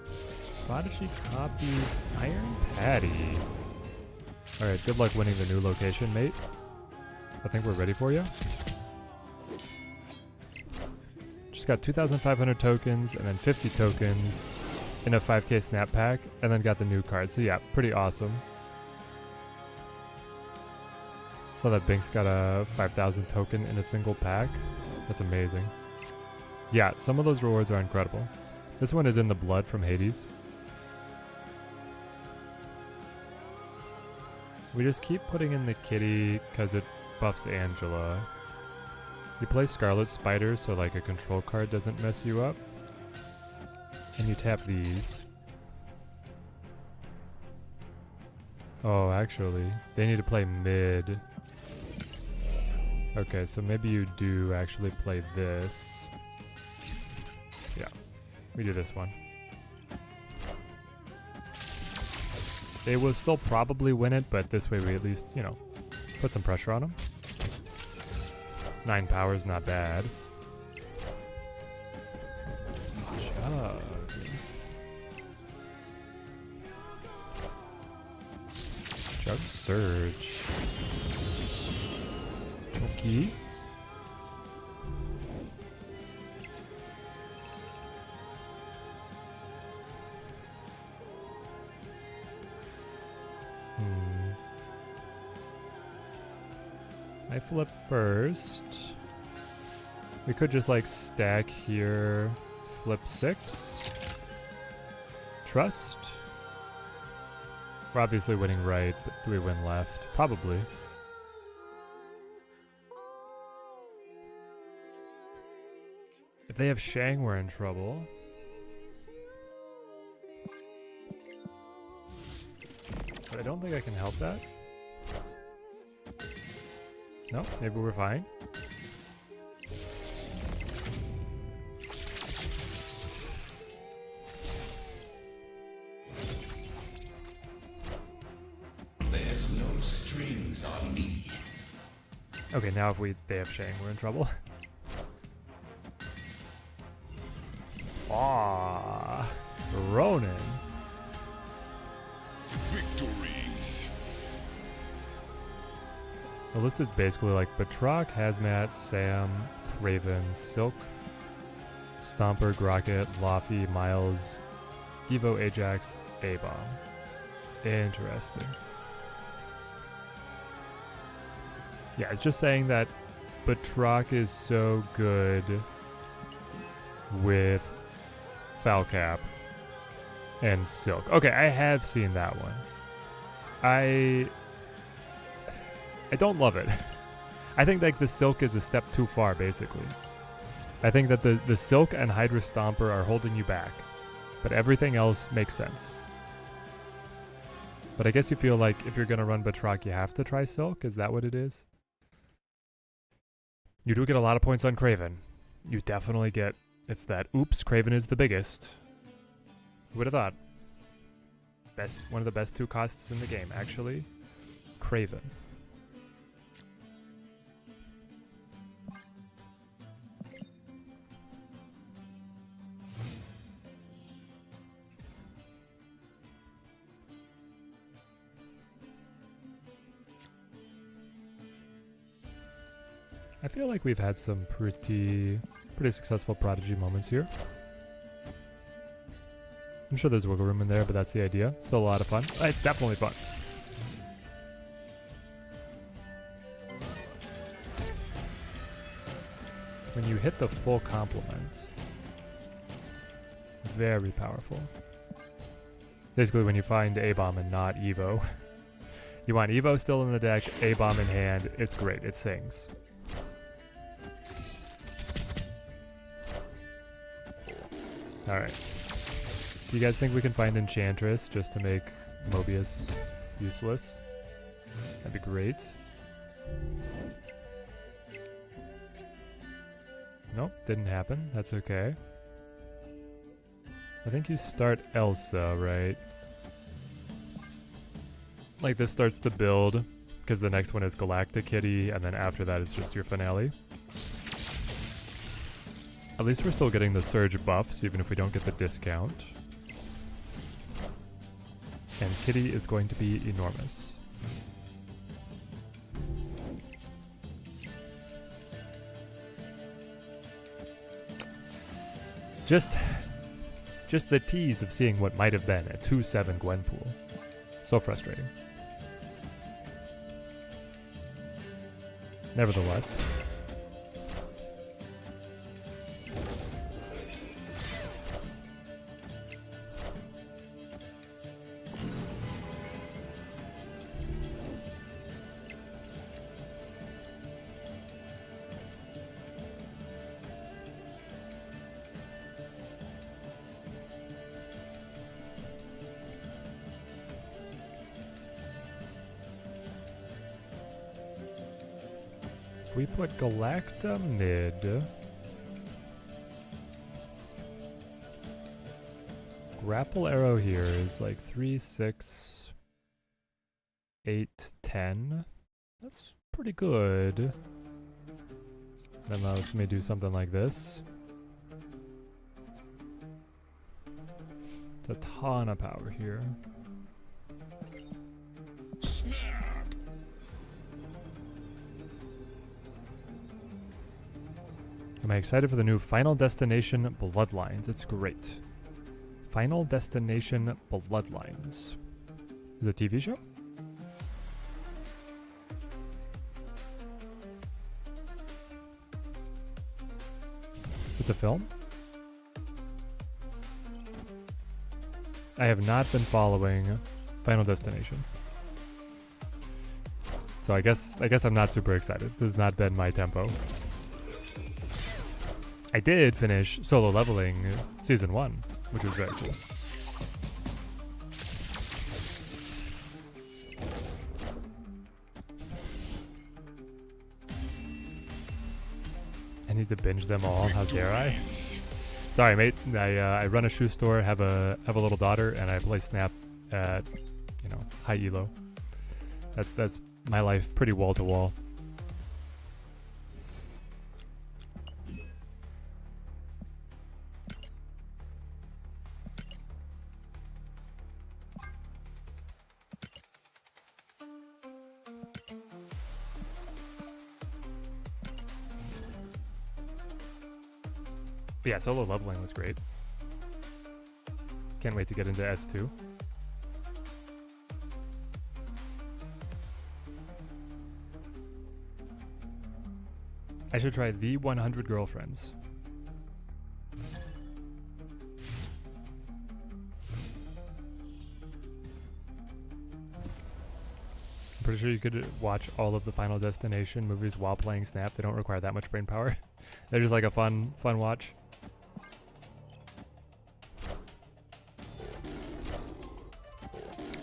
Prodigy copies Iron Patty. Alright, good luck winning the new location, mate. I think we're ready for you. Just got 2,500 tokens and then 50 tokens in a 5k snap pack, and then got the new card. So yeah, pretty awesome. Saw that Binks got a 5,000 token in a single pack. That's amazing. Yeah, some of those rewards are incredible. This one is in the blood from Hades. We just keep putting in the kitty because it buffs Angela. You play Scarlet Spider so like a control card doesn't mess you up. And you tap these. Oh, actually, they need to play mid. Okay, so maybe you do actually play this. Yeah, we do this one. They will still probably win it, but this way we at least, you know, put some pressure on them. 9 power is not bad. Chug. Chug Surge. Okay. I flip first. We could just like stack here, flip 6. Trust. We're obviously winning right, but do we win left? Probably. If they have Shang, we're in trouble. But I don't think I can help that. No, maybe we're fine. There's no strings on me. Okay, now if they have Shang, we're in trouble. Ah, Ronin. Victory. The list is basically like Batroc, Hazmat, Sam, Craven, Silk, Stomper, Grocket, Laffy, Miles, Evo, Ajax, A-Bomb. Interesting. Yeah, it's just saying that Batroc is so good with Falcap and Silk. Okay, I have seen that one. I don't love it. I think like the Silk is a step too far, basically. I think that the Silk and Hydra Stomper are holding you back, but everything else makes sense. But I guess you feel like if you're going to run Batroc, you have to try Silk? Is that what it is? You do get a lot of points on Craven. You definitely get... It's that, oops, Craven is the biggest. Who would have thought? One of the best 2 costs in the game, actually. Craven. I feel like we've had some pretty successful Prodigy moments here. I'm sure there's wiggle room in there, but that's the idea. Still a lot of fun. It's definitely fun. When you hit the full complement, very powerful. Basically when you find A-Bomb and not Evo. You want Evo still in the deck, A-Bomb in hand, it's great, it sings. Alright. Do you guys think we can find Enchantress just to make Mobius useless? That'd be great. Nope, didn't happen. That's okay. I think you start Elsa, right? Like this starts to build, because the next one is Galactic Kitty, and then after that it's just your finale. At least we're still getting the Surge buffs, even if we don't get the discount. And Kitty is going to be enormous. Just the tease of seeing what might have been a 2/7 Gwenpool. So frustrating. Nevertheless. If we put Galacta mid, Grapple Arrow here is like 3, 6, 8, 10. That's pretty good. Then let me do something like this. It's a ton of power here. Am I excited for the new Final Destination Bloodlines? It's great. Final Destination Bloodlines. Is it a TV show? It's a film? I have not been following Final Destination. So I guess I'm not super excited. This has not been my tempo. I did finish Solo Leveling Season 1, which was very cool. I need to binge them all, how dare I? Sorry mate, I run a shoe store, have a little daughter, and I play Snap at, high elo. That's my life, pretty wall to wall. But yeah, Solo Leveling was great. Can't wait to get into S2. I should try the 100 Girlfriends. I'm pretty sure you could watch all of the Final Destination movies while playing Snap. They don't require that much brain power. They're just like a fun watch.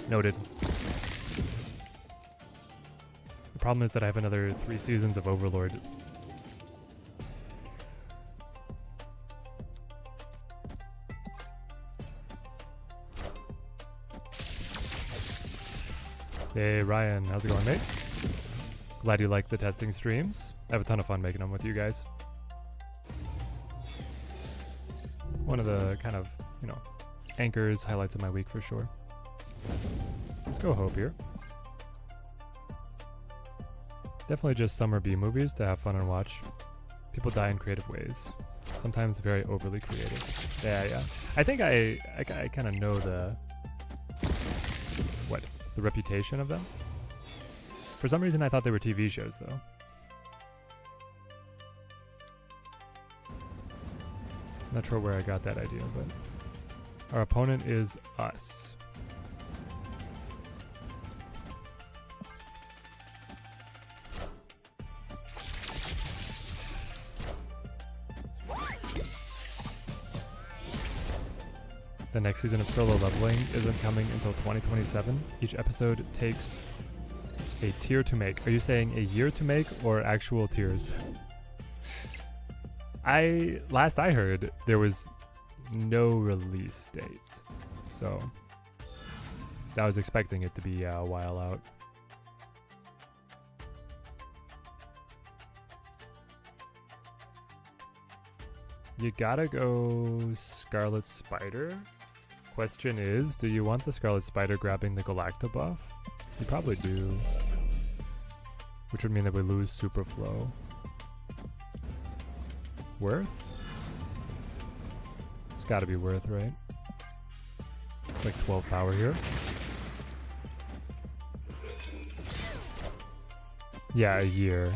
Noted. The problem is that I have another 3 seasons of Overlord. Hey Ryan, how's it going, mate? Glad you like the testing streams. I have a ton of fun making them with you guys. One of the kind of, you know, anchors, highlights of my week for sure. Let's go Hope here. Definitely just summer B movies to have fun and watch. People die in creative ways. Sometimes very overly creative. Yeah. I think I kind of know the reputation of them. For some reason I thought they were TV shows though. Not sure where I got that idea, but our opponent is us. The next season of Solo Leveling isn't coming until 2027. Each episode takes a tier to make. Are you saying a year to make or actual tiers? Last I heard, there was no release date. So I was expecting it to be a while out. You gotta go Scarlet Spider. Question is, do you want the Scarlet Spider grabbing the Galacta buff? You probably do. Which would mean that we lose Super Flow. Worth? It's gotta be worth, right? It's like 12 power here. Yeah, a year.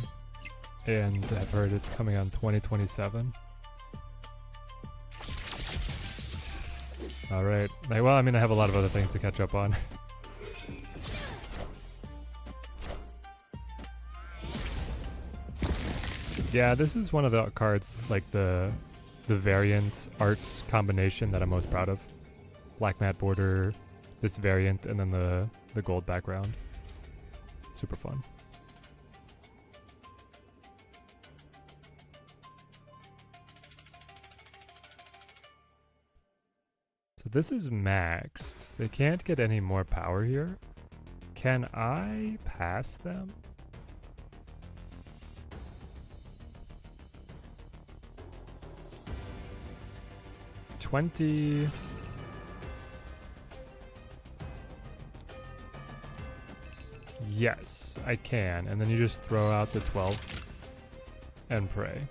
And I've heard it's coming on 2027. Alright. Well, I mean, I have a lot of other things to catch up on. Yeah, this is one of the cards, like the variant arts combination that I'm most proud of. Black matte border, this variant, and then the gold background. Super fun. So this is maxed. They can't get any more power here. Can I pass them? $20. Yes, I can. And then you just throw out the 12 and pray.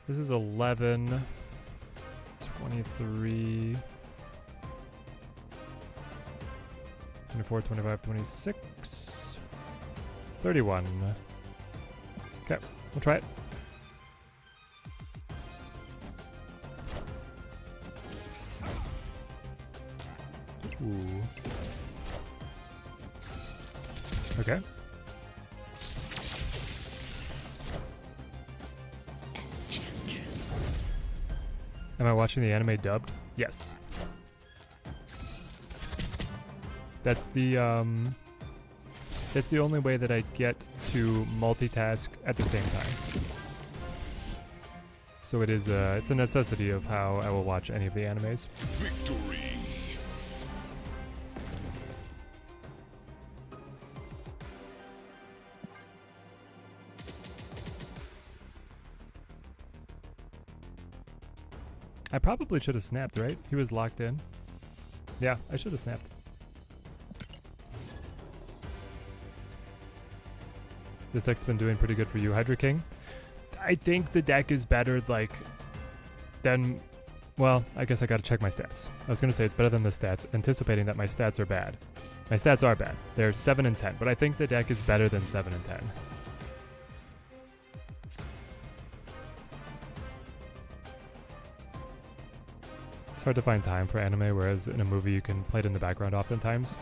This is 11, 23, 24, 25, 26, 31. Okay, we'll try it. Ooh. Okay. Am I watching the anime dubbed? Yes. That's the only way that I get to multitask at the same time. So it is it's a necessity of how I will watch any of the animes. Victory. I probably should have snapped, right? He was locked in. Yeah, I should have snapped. This deck's been doing pretty good for you, Hydra King. I think the deck is better, like, than... Well, I guess I gotta check my stats. I was gonna say it's better than the stats, anticipating that my stats are bad. My stats are bad. They're 7 and 10, but I think the deck is better than 7 and 10. It's hard to find time for anime, whereas in a movie you can play it in the background oftentimes.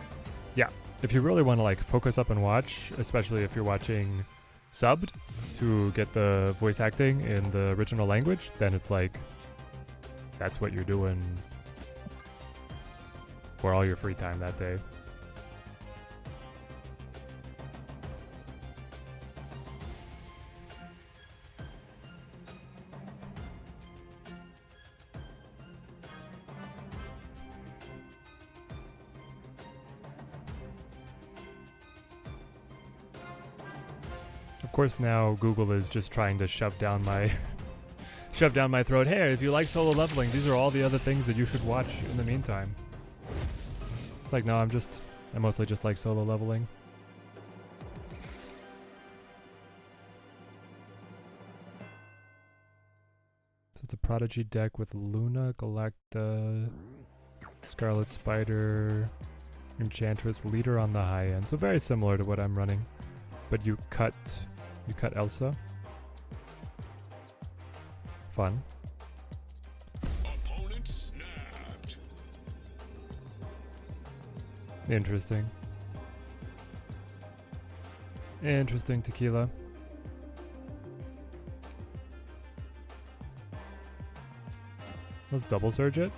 Yeah, if you really want to like focus up and watch, especially if you're watching subbed to get the voice acting in the original language, then it's like, that's what you're doing for all your free time that day. course, now Google is just trying to shove down my shove down my throat. Hey, if you like solo leveling, these are all the other things that you should watch in the meantime. It's like, no, I mostly just like solo leveling. So it's a Prodigy deck with Luna, Galacta, Scarlet Spider, Enchantress, Leader on the high end. So very similar to what I'm running. But you cut Elsa. Fun. Opponent snapped. Interesting. Interesting, Tequila. Let's double surge it.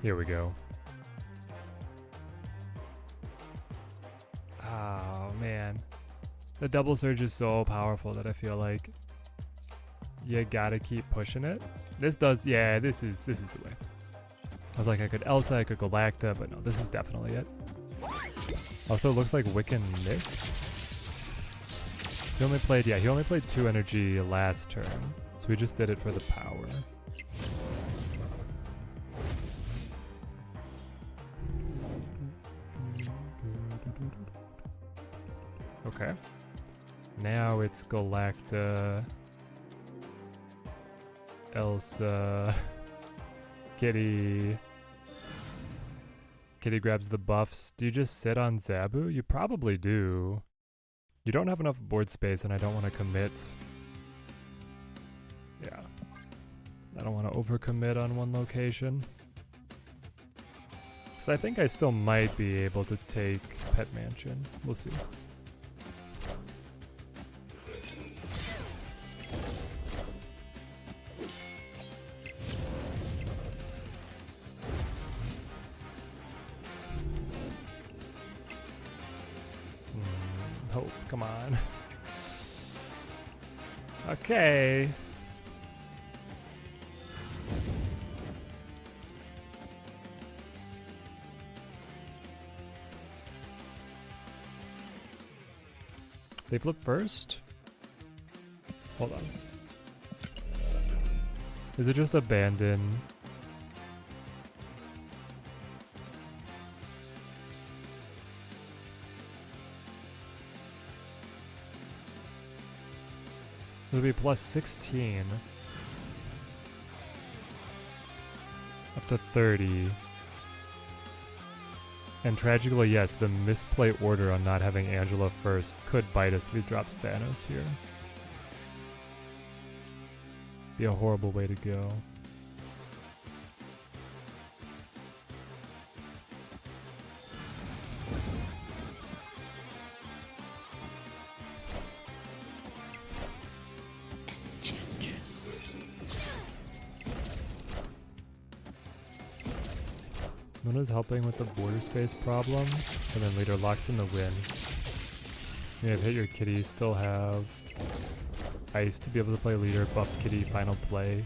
Here we go. Oh man. The double surge is so powerful that I feel like you gotta keep pushing it. This does, yeah, this is the way. I was like, I could Elsa, I could Galacta, but no, this is definitely it. Also, it looks like Wiccan missed. He only played 2 energy last turn, so we just did it for the power. Okay. Now it's Galacta, Elsa, Kitty. Kitty grabs the buffs. Do you just sit on Zabu? You probably do. You don't have enough board space and I don't want to commit. Yeah. I don't want to overcommit on one location. Because I think I still might be able to take Pet Mansion. We'll see. Oh, come on. Okay. They flip first? Hold on. Is it just abandon? It'll be plus 16. Up to 30. And tragically, yes, the misplay order on not having Angela first could bite us if he drops Thanos here. Be a horrible way to go. Luna's helping with the border space problem, and then later locks in the win. You have hit your Kitty, still have Ice to be able to play leader, buffed Kitty, final play.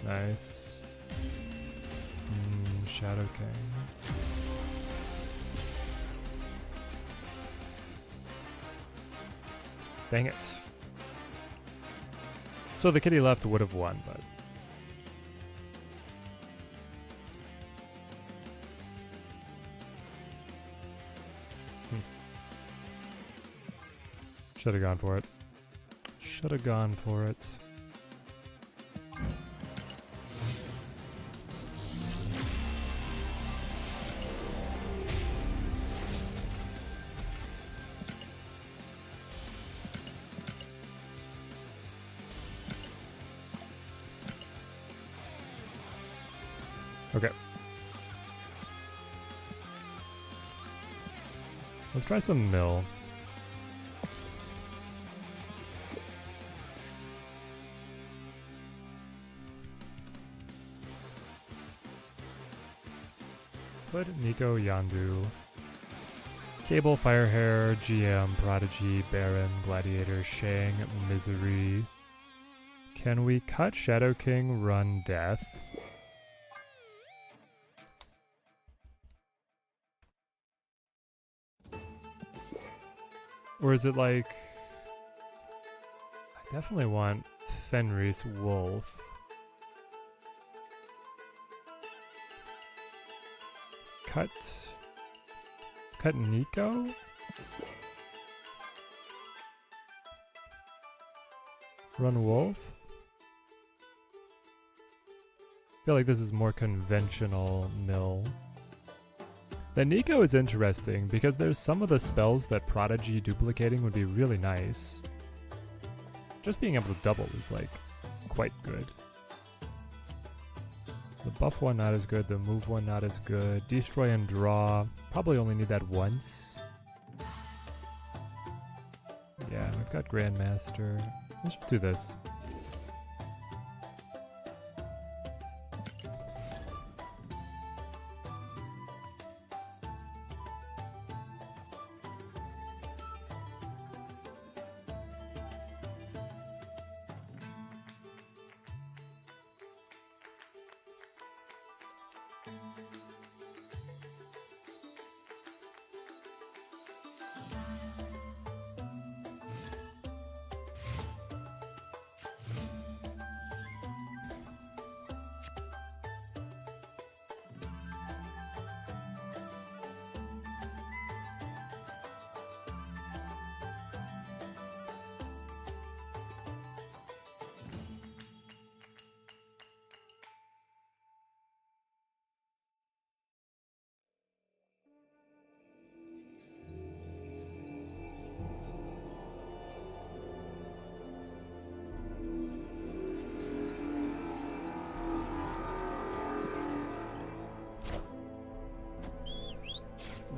Nice. Shadow King. Dang it. So the Kitty left would have won, but should have gone for it. Should have gone for it. Okay. Let's try some mill. Put Nico, Yandu, Cable, Firehair, GM, Prodigy, Baron, Gladiator, Shang, Misery. Can we cut Shadow King, run Death? Or is it like... I definitely want Fenris, Wolf. Cut Nico? Run Wolf? I feel like this is more conventional mill. The Nico is interesting because there's some of the spells that Prodigy duplicating would be really nice. Just being able to double is like quite good. The buff one not as good, the move one not as good. Destroy and draw, probably only need that once. Yeah, we've got Grandmaster. Let's just do this.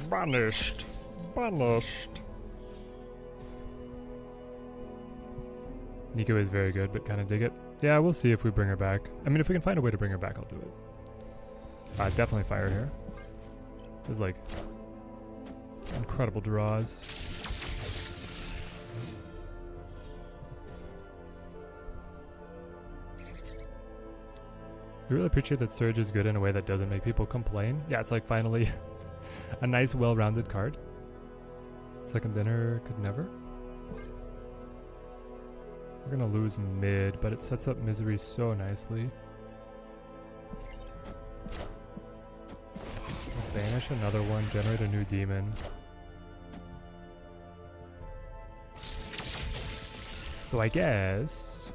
Banished. Banished. Nico is very good, but kind of dig it. Yeah, we'll see if we bring her back. I mean, if we can find a way to bring her back, I'll do it. Definitely fire here. There's like incredible draws. We really appreciate that Surge is good in a way that doesn't make people complain. Yeah, it's like finally a nice, well-rounded card. Second dinner could never. We're gonna lose mid, but it sets up Misery so nicely. Banish another one, generate a new demon. So I guess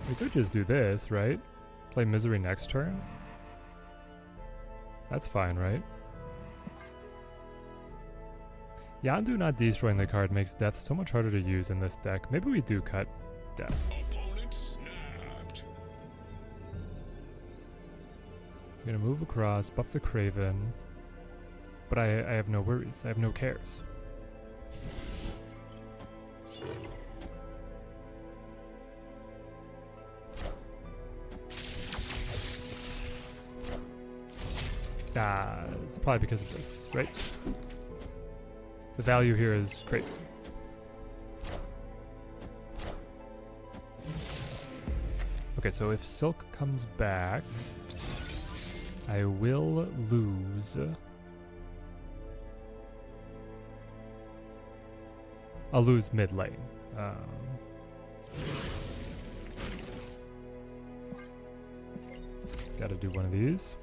we could just do this, right? Play Misery next turn? That's fine, right? Yandu not destroying the card makes Death so much harder to use in this deck. Maybe we do cut Death. Opponent snapped. I'm gonna move across, buff the Craven. But I have no worries. I have no cares. It's probably because of this, right? The value here is crazy. Okay, so if Silk comes back, I will lose. I'll lose mid lane. Gotta do one of these.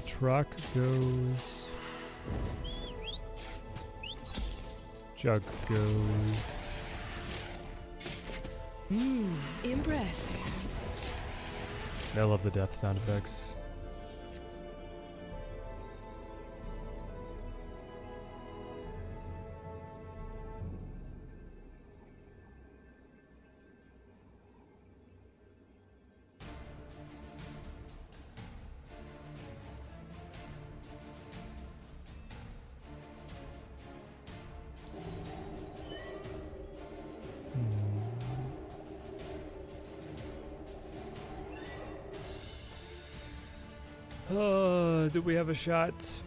Truck goes. Jug goes. Impressive. I love the death sound effects. Do we have a shot?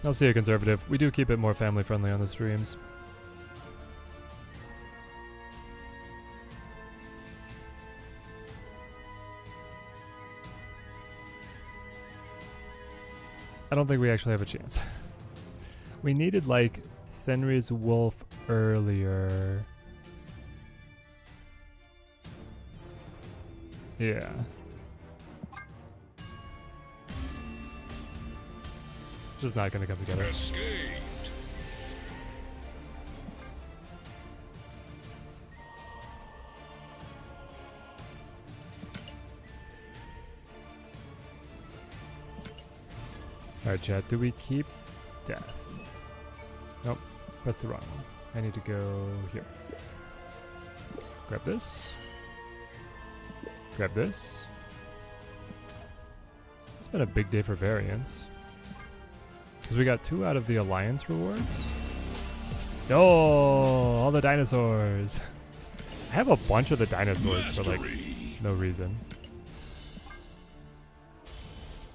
I'll see a conservative. We do keep it more family friendly on the streams. I don't think we actually have a chance. We needed like Fenrir's Wolf earlier. Yeah. Just not gonna come together. Escaped. Alright, chat. Do we keep death? Nope. That's the wrong one. I need to go here. Grab this. Grab this. It's been a big day for variants. Because we got 2 out of the Alliance rewards. Oh, all the dinosaurs. I have a bunch of the dinosaurs for like no reason.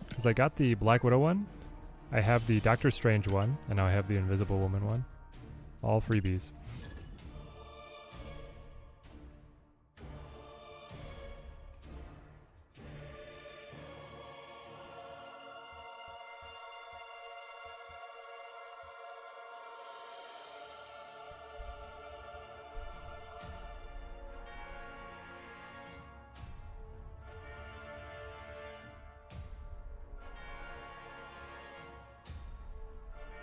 Because I got the Black Widow one, I have the Doctor Strange one, and now I have the Invisible Woman one. All freebies.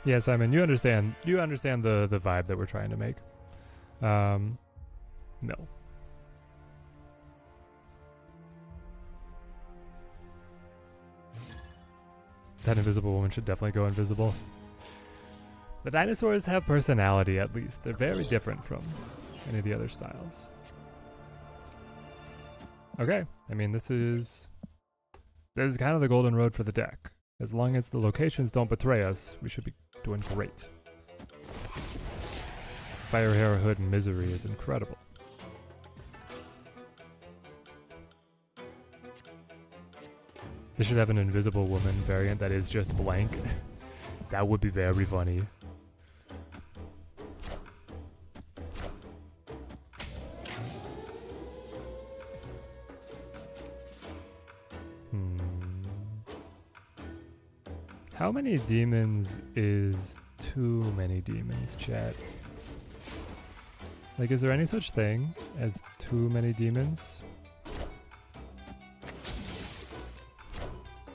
Yeah, Simon, you understand the vibe that we're trying to make. Mill. That Invisible Woman should definitely go invisible. The dinosaurs have personality, at least. They're very different from any of the other styles. Okay, I mean, this is kind of the golden road for the deck. As long as the locations don't betray us, we should be doing great. Fire Hair Hood Misery is incredible. They should have an Invisible Woman variant that is just blank. That would be very funny. How many demons is too many demons, chat? Like, is there any such thing as too many demons?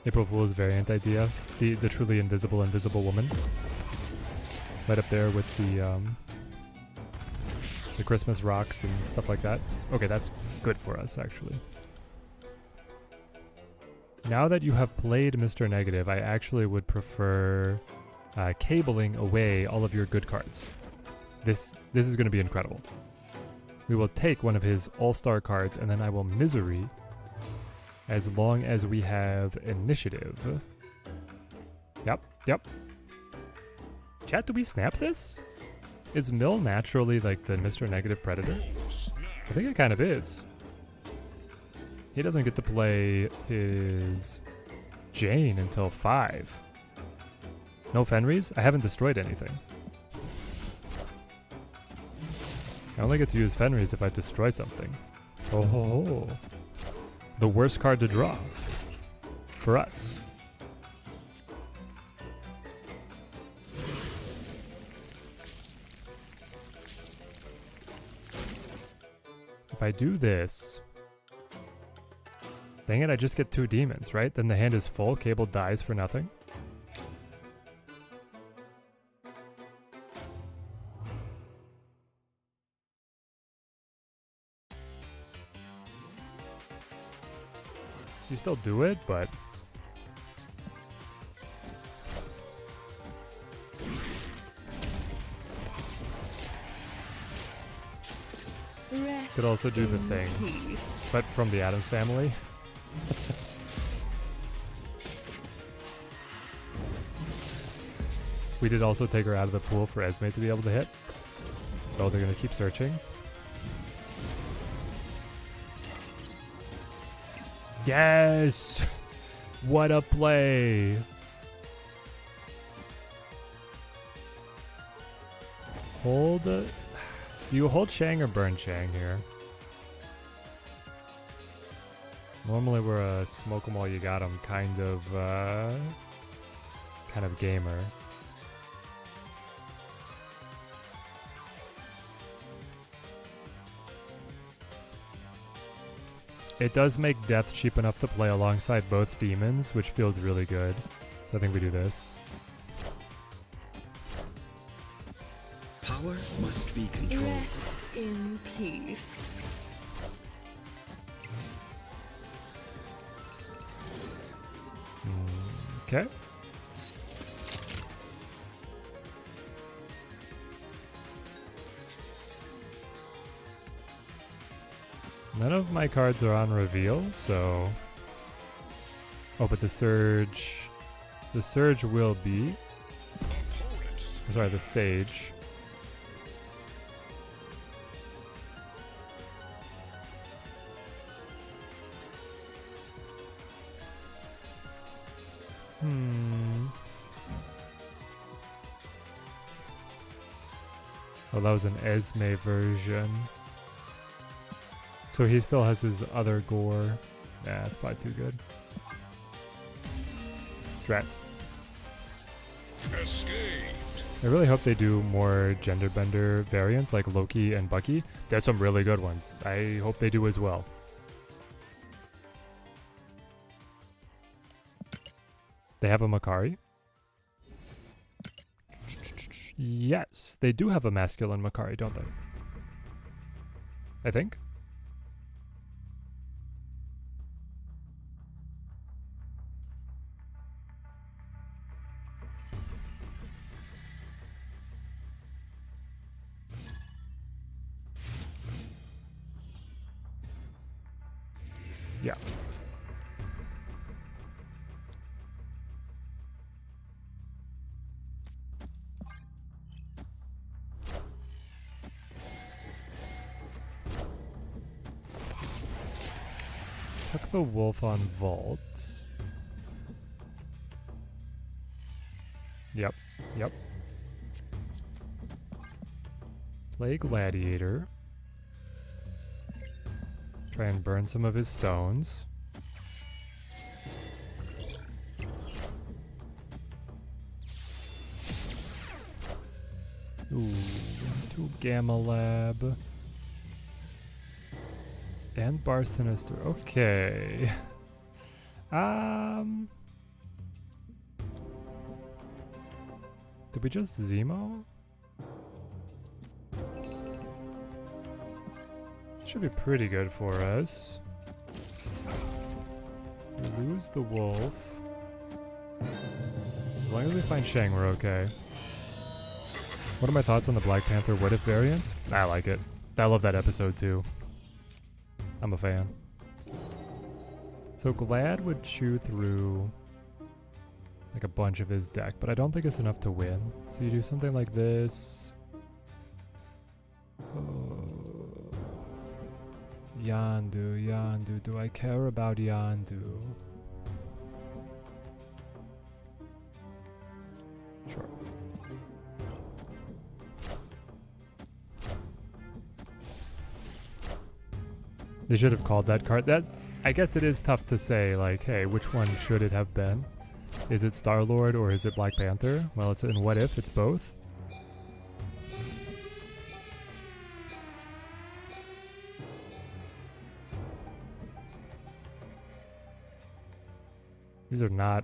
April Fool's variant idea. The truly invisible woman. Right up there with the Christmas rocks and stuff like that. Okay, that's good for us, actually. Now that you have played Mr. Negative, I actually would prefer cabling away all of your good cards. This is going to be incredible. We will take one of his all-star cards, and then I will Misery as long as we have Initiative. Yep. Chat, do we snap this? Is Mill naturally like the Mr. Negative Predator? I think it kind of is. He doesn't get to play his Jane until 5. No Fenris? I haven't destroyed anything. I only get to use Fenris if I destroy something. Oh ho ho. The worst card to draw. For us. If I do this... Dang it, I just get 2 demons, right? Then the hand is full, Cable dies for nothing. You still do it, but... Rest Could also do the in thing, peace. but from the Addams Family. We did also take her out of the pool for Esme to be able to hit. Oh, they're going to keep searching. Yes! What a play! Hold... Do you hold Shang or burn Shang here? Normally we're a smoke 'em while you got 'em kind of gamer. It does make death cheap enough to play alongside both demons, which feels really good. So I think we do this. Power must be controlled. Rest in peace. Okay. None of my cards are on reveal, so... Oh, but the Surge... The Surge will be... I'm sorry, the Sage. Oh, that was an Esme version. So he still has his other gore. Nah, that's probably too good. Drat. Escaped. I really hope they do more gender bender variants like Loki and Bucky. There's some really good ones. I hope they do as well. They have a Makari? Yes, they do have a masculine Makari, don't they? I think. Yeah. Took the wolf on Vault. Yep, yep. Play Gladiator. Try and burn some of his stones. Ooh, into Gamma Lab. And Bar Sinister. Okay. Did we just Zemo? Should be pretty good for us. We lose the wolf. As long as we find Shang, we're okay. What are my thoughts on the Black Panther What If variant? I like it. I love that episode too. I'm a fan. So Glad would chew through like a bunch of his deck, but I don't think it's enough to win. So you do something like this. Yandu. Do I care about Yandu? Sure. They should have called that card. That, I guess it is tough to say, like, hey, which one should it have been? Is it Star-Lord or is it Black Panther? Well, it's in What If, it's both. These are not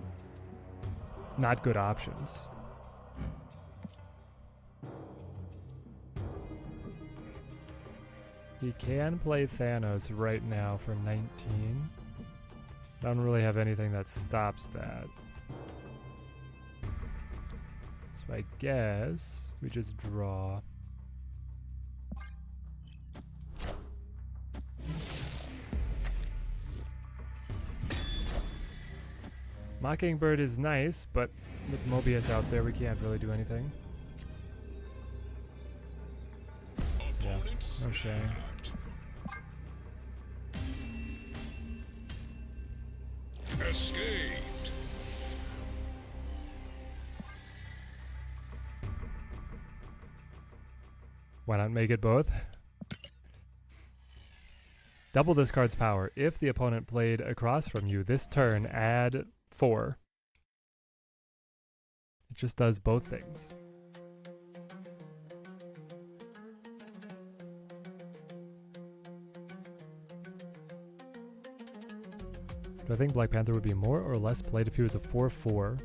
good options. He can play Thanos right now for 19. I don't really have anything that stops that. So I guess we just draw. Mockingbird is nice, but With Mobius out there, we can't really do anything. Yeah, no shame. Escaped. Why not make it both? Double this card's power. If the opponent played across from you this turn, add 4. It just does both things. Do I think Black Panther would be more or less played if he was a 4/4?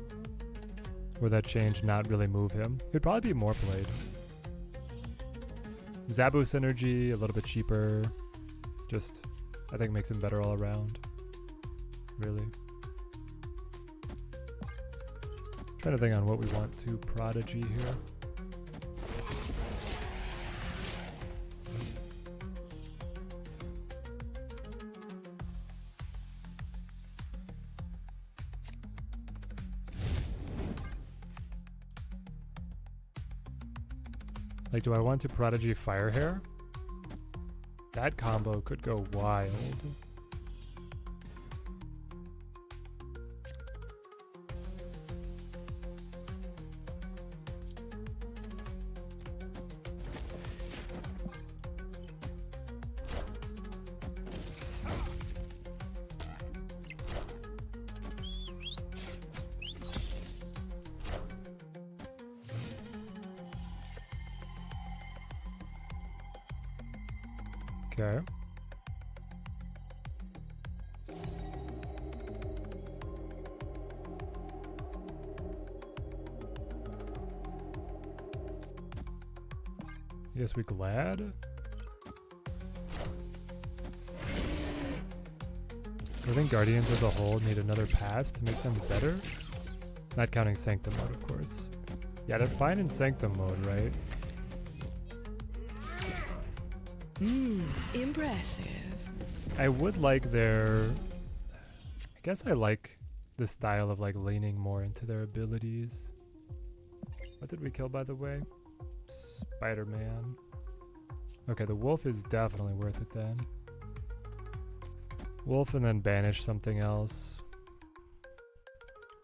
Would that change not really move him? He would probably be more played. Zabu synergy, a little bit cheaper. Just, I think makes him better all around. Really. Trying to think on what we want to Prodigy here. Like, do I want to Prodigy Firehair? That combo could go wild. Okay. I guess we glad. I think Guardians as a whole need another pass to make them better. Not counting Sanctum mode, of course. Yeah, they're fine in Sanctum mode, right? Impressive. I would like their... I guess I like the style of like leaning more into their abilities. What did we kill, by the way? Spider-Man. Okay, the wolf is definitely worth it then. Wolf and then banish something else.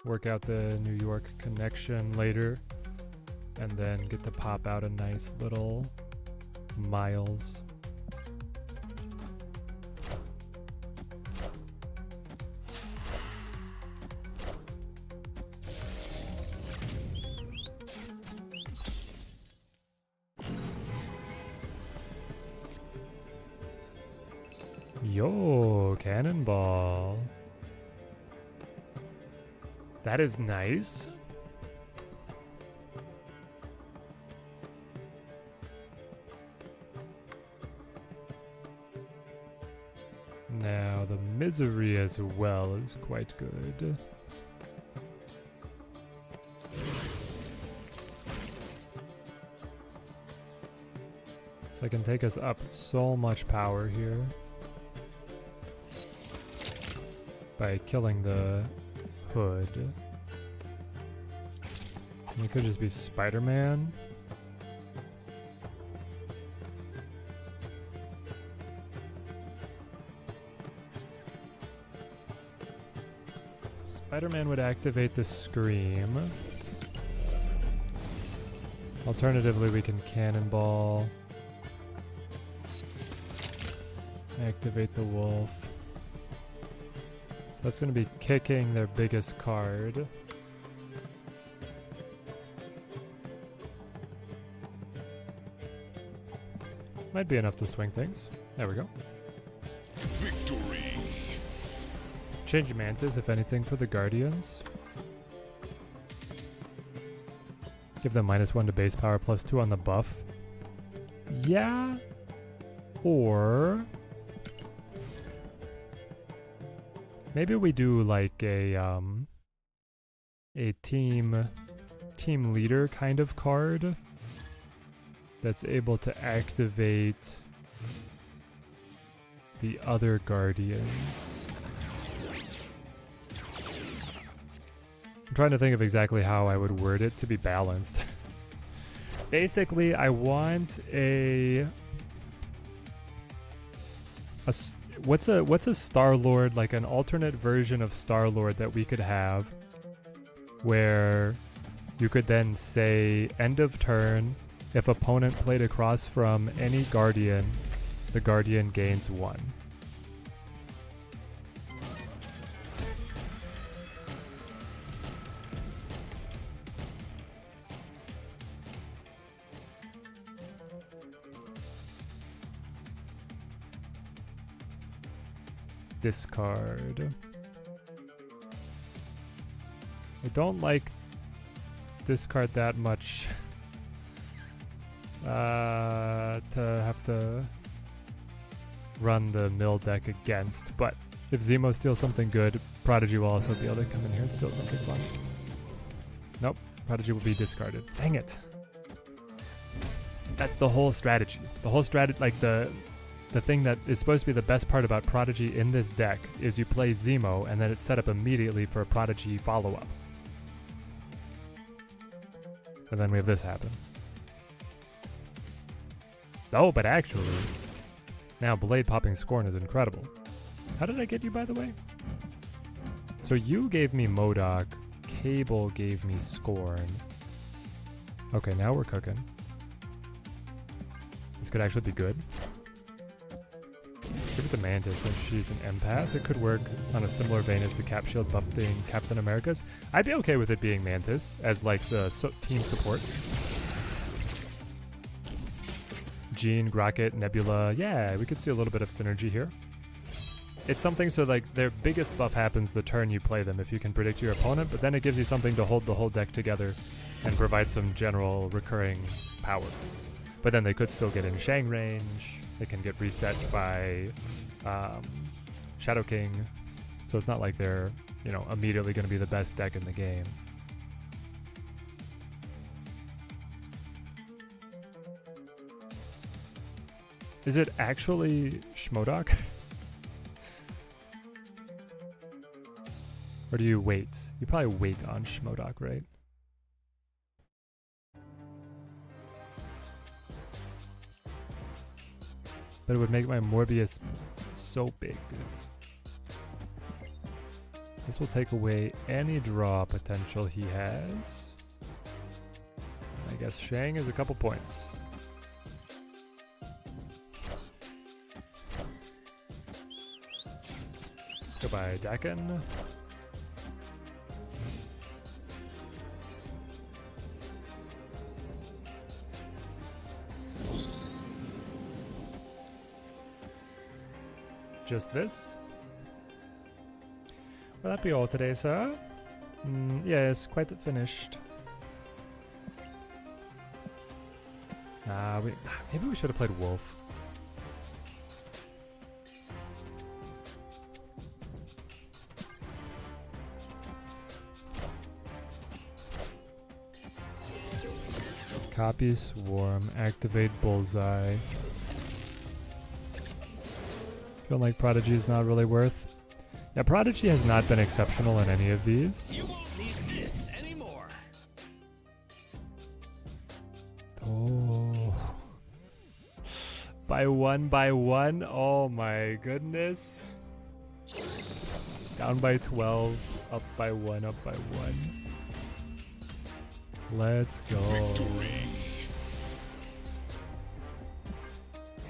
Work out the New York connection later. And then get to pop out a nice little Miles. Yo, cannonball. That is nice. Now the misery as well is quite good. So I can take us up so much power here. By killing the hood. And it could just be Spider-Man. Spider-Man would activate the Scream. Alternatively, we can Cannonball. Activate the Wolf. That's going to be kicking their biggest card. Might be enough to swing things. There we go. Victory. Change Mantis, if anything, for the Guardians. Give them -1 to base power, +2 on the buff. Yeah. Or... maybe we do like a team leader kind of card that's able to activate the other Guardians. I'm trying to think of exactly how I would word it to be balanced. Basically, I want what's a Star-Lord, like an alternate version of Star-Lord that we could have, where you could then say end of turn, if opponent played across from any Guardian, the Guardian gains 1. Discard. I don't like discard that much to have to run the mill deck against, but if Zemo steals something good, Prodigy will also be able to come in here and steal something fun. Nope, Prodigy will be discarded. Dang it. That's the whole strategy. The whole strategy, like the thing that is supposed to be the best part about Prodigy in this deck is you play Zemo and then it's set up immediately for a Prodigy follow-up. And then we have this happen. Oh, but actually, now Blade popping Scorn is incredible. How did I get you, by the way? So you gave me MODOK, Cable gave me Scorn. Okay, now we're cooking. This could actually be good. Give it to Mantis if she's an empath. It could work on a similar vein as the Cap Shield buffing Captain America's. I'd be okay with it being Mantis as like the team support. Jean, Grocket, Nebula. Yeah, we could see a little bit of synergy here. It's something so like their biggest buff happens the turn you play them if you can predict your opponent, but then it gives you something to hold the whole deck together and provide some general recurring power. But then they could still get in Shang range. They can get reset by Shadow King. So it's not like they're, you know, immediately going to be the best deck in the game. Is it actually Schmodok? Or do you wait? You probably wait on Schmodok, right? But it would make my Morbius so big. This will take away any draw potential he has. I guess Shang is a couple points. Goodbye, Dakin. Just this? Will that be all today, sir? Yes, quite finished. Maybe we should have played Wolf. Copy Swarm, activate Bullseye. Feel like Prodigy is not really worth. Yeah, Prodigy has not been exceptional in any of these. You won't need this anymore. Oh. By one. Oh my goodness. Down by 12, up by 1, up by 1. Let's go. Victory.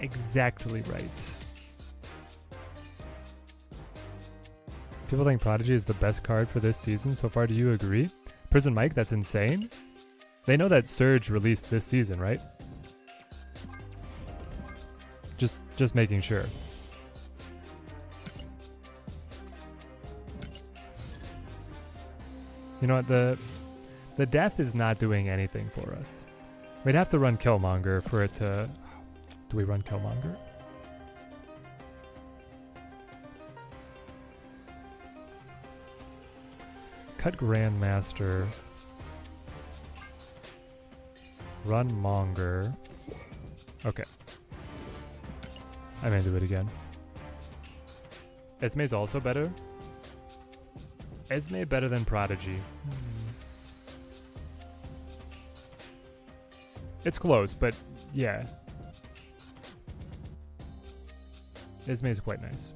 Exactly right. People think Prodigy is the best card for this season so far. Do you agree? Prison Mike, that's insane. They know that Surge released this season, right? Just making sure. You know what, the death is not doing anything for us. We'd have to run Killmonger for it to... Do we run Killmonger? Cut Grandmaster. Run Monger. Okay. I may do it again. Esme's also better. Esme better than Prodigy. It's close, but yeah. Esme is quite nice.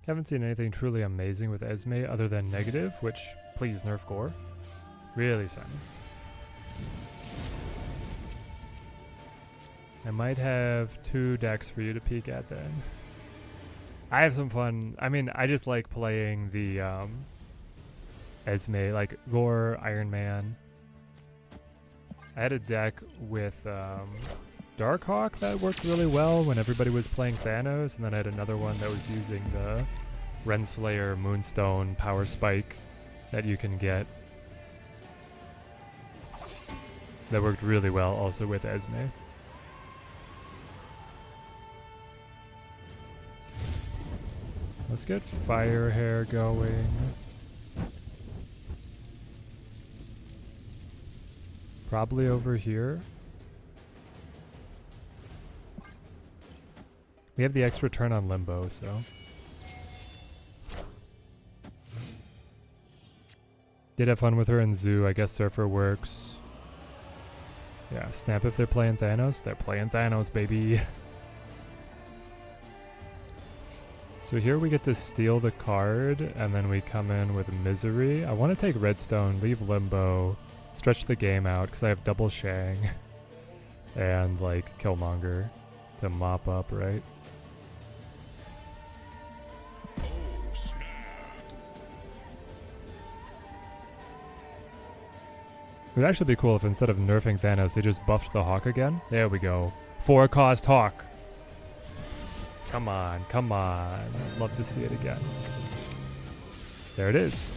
Haven't seen anything truly amazing with Esme other than negative, which, please nerf gore. Really sad. I might have 2 decks for you to peek at then. I have some fun. I mean, I just like playing the Esme, like Gore, Iron Man. I had a deck with Darkhawk that worked really well when everybody was playing Thanos, and then I had another one that was using the Renslayer Moonstone Power Spike that you can get. That worked really well also with Esme. Let's get Fire Hair going. Probably over here. We have the extra turn on Limbo, so. Did have fun with her in Zoo. I guess Surfer works. Yeah, Snap if they're playing Thanos. They're playing Thanos, baby. So here we get to steal the card, and then we come in with Misery. I want to take Redstone, leave Limbo, stretch the game out, because I have double Shang and, like, Killmonger to mop up, right? It would actually be cool if instead of nerfing Thanos, they just buffed the Hawk again. There we go. 4-cost Hawk. Come on, come on. I'd love to see it again. There it is.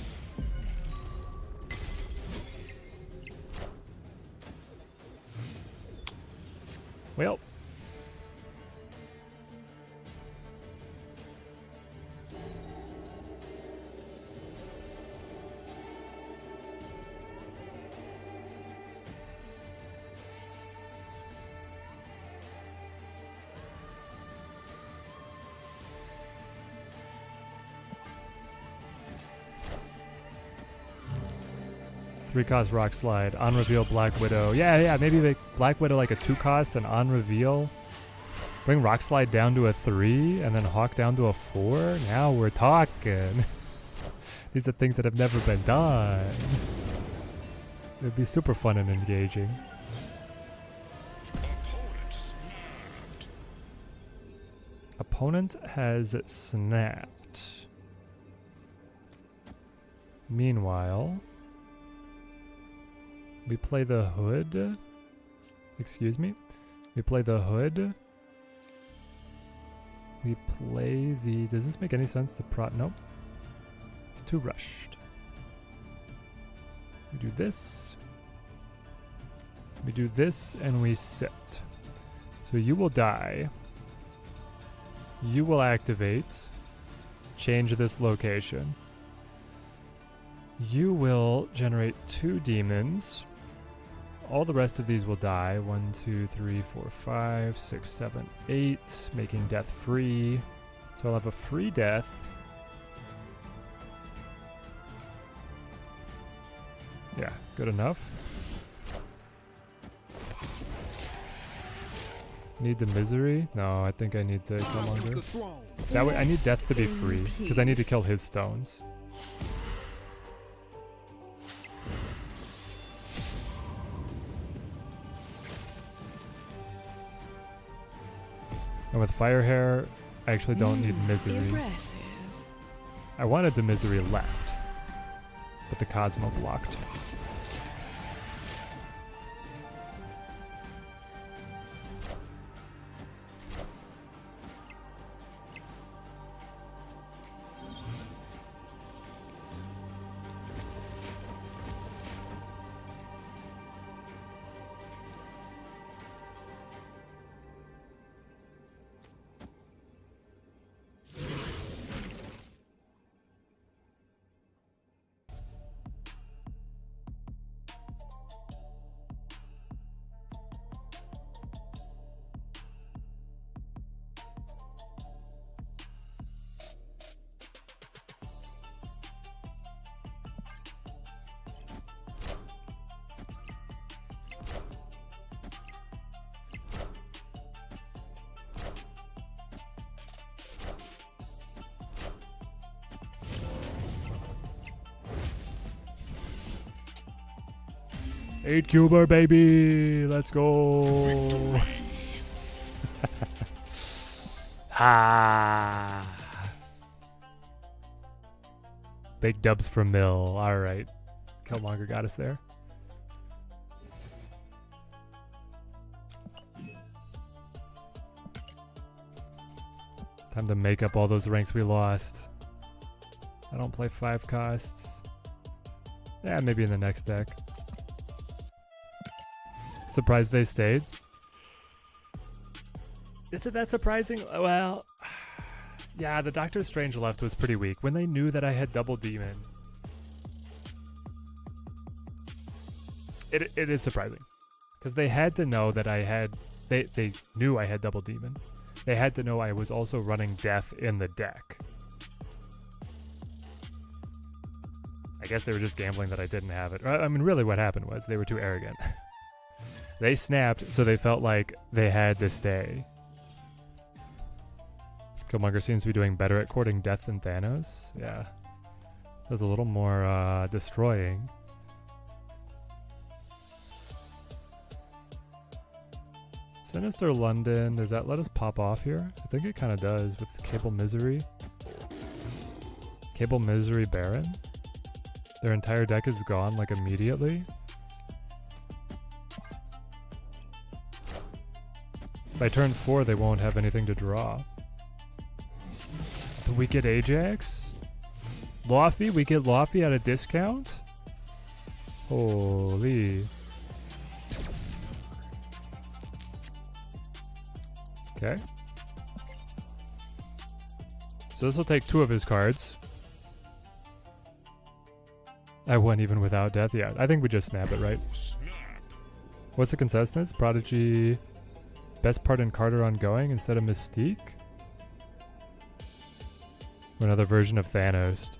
Well. Three-cost Rock Slide, on reveal Black Widow. Yeah, maybe make Black Widow like a 2-cost and on reveal. Bring Rock Slide down to a 3 and then Hawk down to a 4. Now we're talking. These are things that have never been done. It'd be super fun and engaging. Opponent has snapped. Meanwhile, we play the Hood. Excuse me. We play the Hood. We play the... Does this make any sense? The Nope. It's too rushed. We do this. We do this and we sit. So you will die. You will activate. Change this location. You will generate 2 demons. All the rest of these will die. 1, 2, 3, 4, 5, 6, 7, 8. Making death free. So I'll have a free death. Yeah, good enough. Need the Misery? No, I think I need to kill longer. That way, I need death to be free, because I need to kill his stones. And with Fire Hair, I actually don't need Misery. Impressive. I wanted the Misery left, but the Cosmo blocked. 8 cuber, baby. Let's go. Ah. Big dubs for Mill. All right. Killmonger got us there. Time to make up all those ranks we lost. I don't play 5 costs. Yeah, maybe in the next deck. Surprised they stayed. Is it that surprising? Well, yeah, the Doctor Strange left was pretty weak. When they knew that I had double demon, it is surprising. Because they had to know that I had, they knew I had double demon. They had to know I was also running death in the deck. I guess they were just gambling that I didn't have it. I mean, really what happened was they were too arrogant. They snapped, so they felt like they had to stay. Killmonger seems to be doing better at courting death than Thanos. Yeah. Does a little more destroying. Sinister London, does that let us pop off here? I think it kind of does with Cable Misery. Cable Misery Baron? Their entire deck is gone like immediately. By turn 4 they won't have anything to draw. Do we get Ajax? Laufey? We get Laufey at a discount? Holy. Okay. So this will take 2 of his cards. I won even without death. Yeah, I think we just snap it, right? What's the consensus? Prodigy, best part in Carter ongoing instead of Mystique? Or another version of Thanos.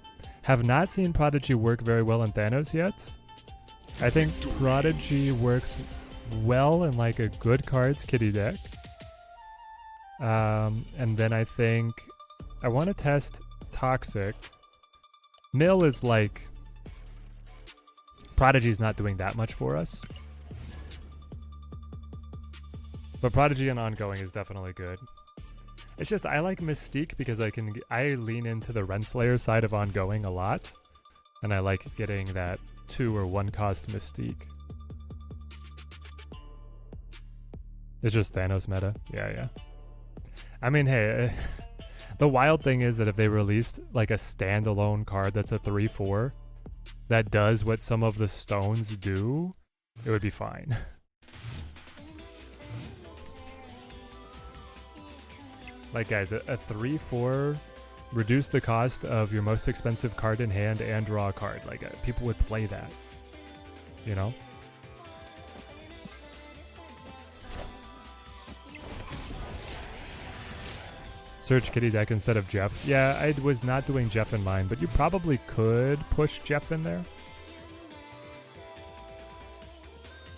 Have not seen Prodigy work very well in Thanos yet. I think Prodigy works well in like a good cards kitty deck. And then I think I want to test Toxic. Mill is like... Prodigy's not doing that much for us. But Prodigy and ongoing is definitely good. It's just I like Mystique because I lean into the Renslayer side of ongoing a lot. And I like getting that 2 or 1 cost Mystique. It's just Thanos meta. Yeah. I mean, hey, the wild thing is that if they released like a standalone card that's a 3/4 that does what some of the stones do, it would be fine. Like guys, a 3/4 reduce the cost of your most expensive card in hand and draw a card. Like people would play that, you know? Search kitty deck instead of Jeff. Yeah, I was not doing Jeff in mind, but you probably could push Jeff in there.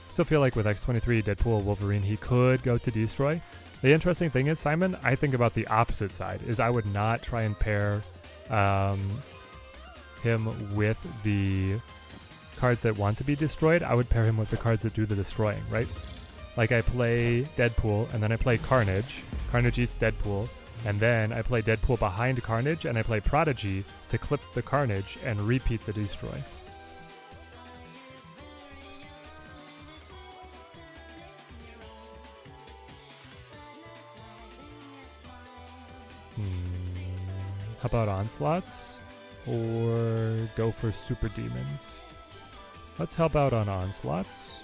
Still feel like with X-23, Deadpool, Wolverine, he could go to Destroy. The interesting thing is, Simon, I think about the opposite side, is I would not try and pair him with the cards that want to be destroyed. I would pair him with the cards that do the destroying, right? Like I play Deadpool, and then I play Carnage. Carnage eats Deadpool. And then I play Deadpool behind Carnage, and I play Prodigy to clip the Carnage and repeat the Destroy. How about Onslaughts? Or go for Super Demons? Let's help out on Onslaughts.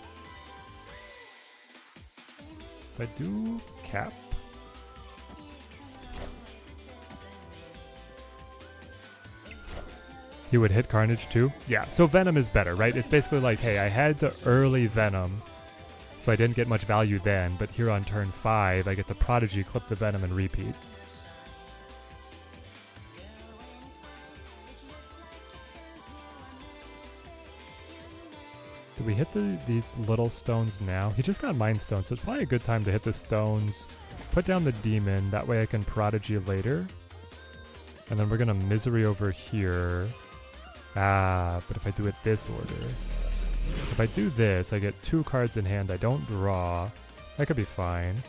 If I do Cap. He would hit Carnage too? Yeah, so Venom is better, right? It's basically like, hey, I had to early Venom, so I didn't get much value then, but here on turn 5, I get the Prodigy, clip the Venom, and repeat. Do we hit these little stones now? He just got Mind Stone, so it's probably a good time to hit the stones, put down the Demon, that way I can Prodigy later. And then we're gonna Misery over here. Ah, but if I do it this order... So if I do this, I get 2 cards in hand. I don't draw. That could be fine.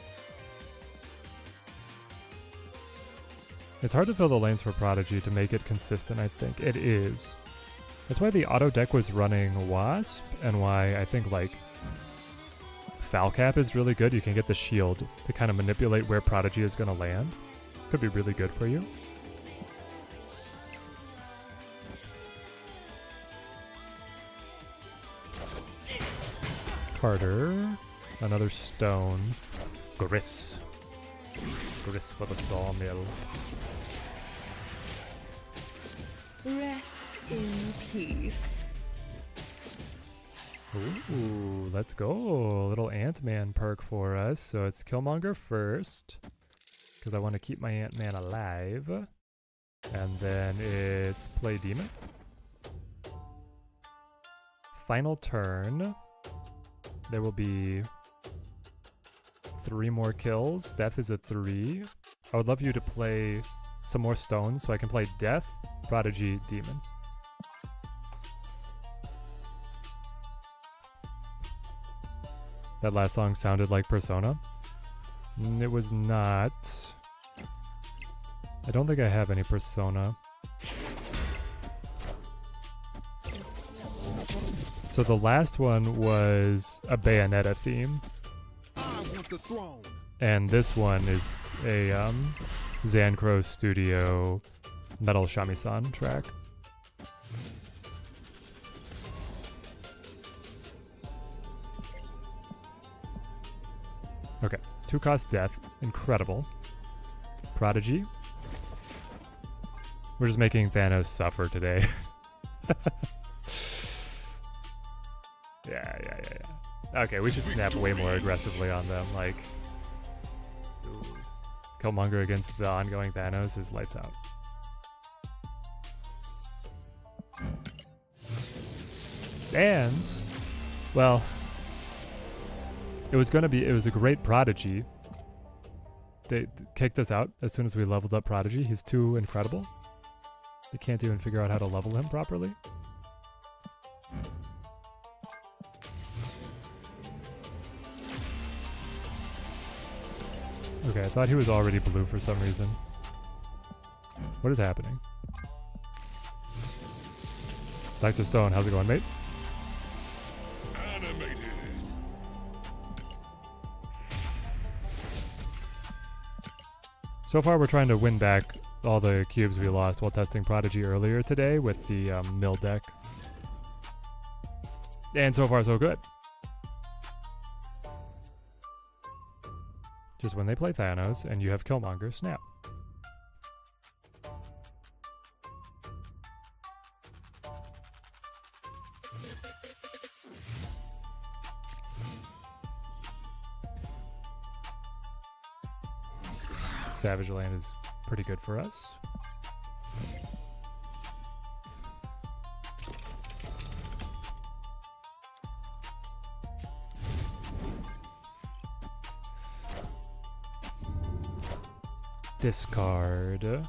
It's hard to fill the lanes for Prodigy to make it consistent, I think. It is. That's why the auto deck was running Wasp, and why I think, like, Foul Cap is really good. You can get the shield to kind of manipulate where Prodigy is going to land. Could be really good for you. Carter. Another stone. Gris. Gris for the sawmill. Rest in peace. Ooh, let's go. A little Ant-Man perk for us. So it's Killmonger first, because I want to keep my Ant-Man alive. And then it's Play Demon. Final turn. There will be 3 more kills. Death is a 3. I would love you to play some more stones so I can play Death, Prodigy, Demon. That last song sounded like Persona. It was not. I don't think I have any Persona. So the last one was a Bayonetta theme. I want the throne. And this one is a Zancro Studio Metal Shamisen track. Okay, 2 cost Death, incredible. Prodigy. We're just making Thanos suffer today. Yeah. Okay, we should snap way more aggressively on them, like... Dude. Killmonger against the ongoing Thanos is lights out. And... well... It was a great Prodigy. They kicked us out as soon as we leveled up Prodigy. He's too incredible. They can't even figure out how to level him properly. Okay, I thought he was already blue for some reason. What is happening? Dr. Stone, how's it going, mate? Animated. So far, we're trying to win back all the cubes we lost while testing Prodigy earlier today with the mill deck. And so far, so good. Just when they play Thanos and you have Killmonger, snap. Savage Land is pretty good for us. Discard.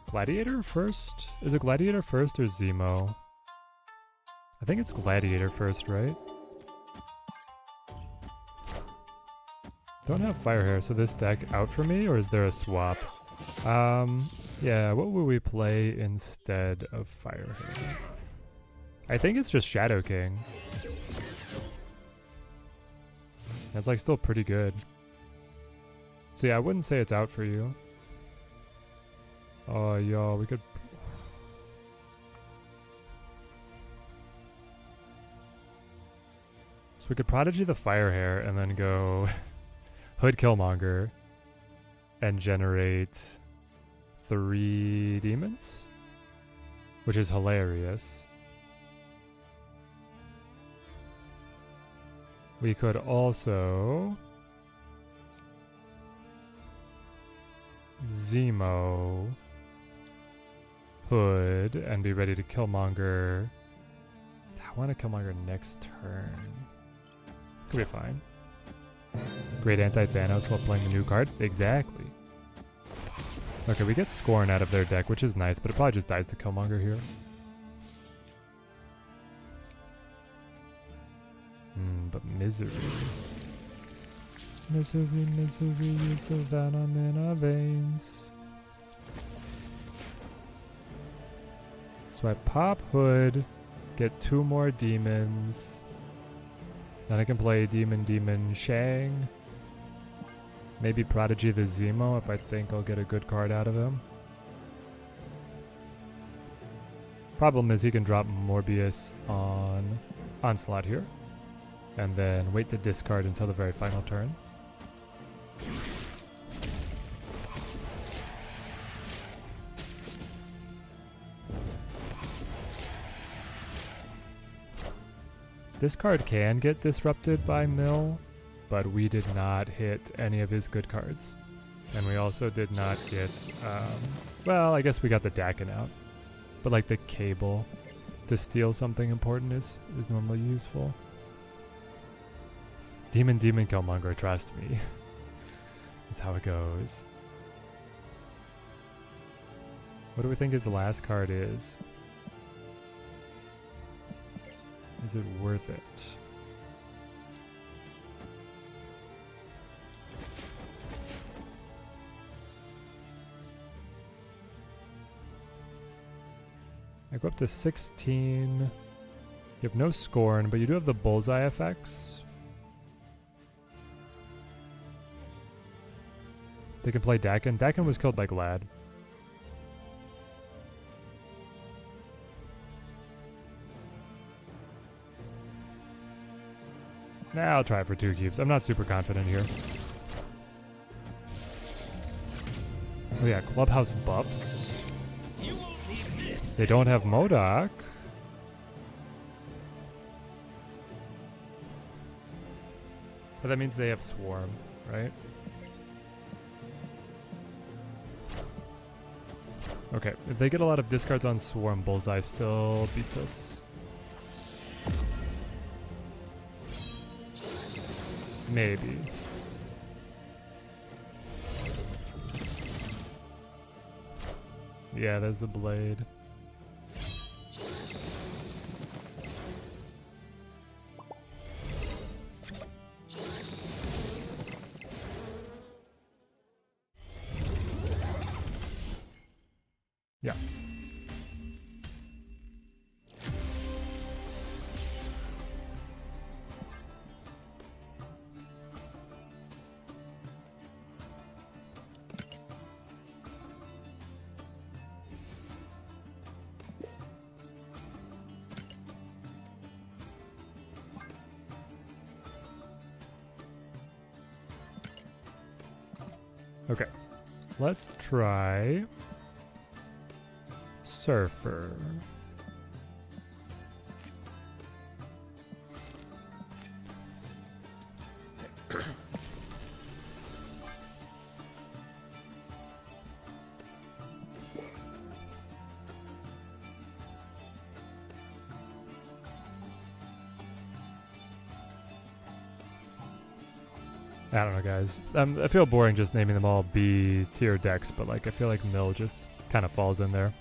Gladiator first? Is it Gladiator first or Zemo? I think it's Gladiator first, right? Don't have Fire Hair, so this deck out for me, or is there a swap? Yeah, what would we play instead of Fire Hair? I think it's just Shadow King. That's like still pretty good. So yeah, I wouldn't say it's out for you. Oh, yo, we could... So we could Prodigy the Fire Hair and then go Hood Killmonger and generate 3 demons? Which is hilarious. We could also... Zemo, Hood, and be ready to Killmonger. I want to Killmonger next turn. Could be fine. Great anti-Thanos while playing the new card. Exactly. Okay, we get Scorn out of their deck, which is nice, but it probably just dies to Killmonger here. misery. Misery, misery is the venom in our veins. So I pop Hood, get 2 more demons. Then I can play Demon Shang. Maybe Prodigy the Zemo if I think I'll get a good card out of him. Problem is he can drop Morbius on Onslaught here. And then wait to discard until the very final turn. This card can get disrupted by Mill, but we did not hit any of his good cards. And we also did not get, well, I guess we got the Dakin out. But like the cable to steal something important is normally useful. Demon Killmonger, trust me. That's how it goes. What do we think his last card is? Is it worth it? I go up to 16. You have no Scorn, but you do have the Bullseye effects. They can play Dakin. Dakin was killed by Glad. Nah, I'll try for 2 cubes. I'm not super confident here. Oh yeah, Clubhouse buffs. They don't have MODOK. But that means they have Swarm, right? Okay, if they get a lot of discards on Swarm, Bullseye still beats us. Maybe. Yeah, there's the blade. Yeah. Okay, let's try Surfer. I don't know, guys. I feel boring just naming them all B tier decks, but like I feel like Mill just kind of falls in there.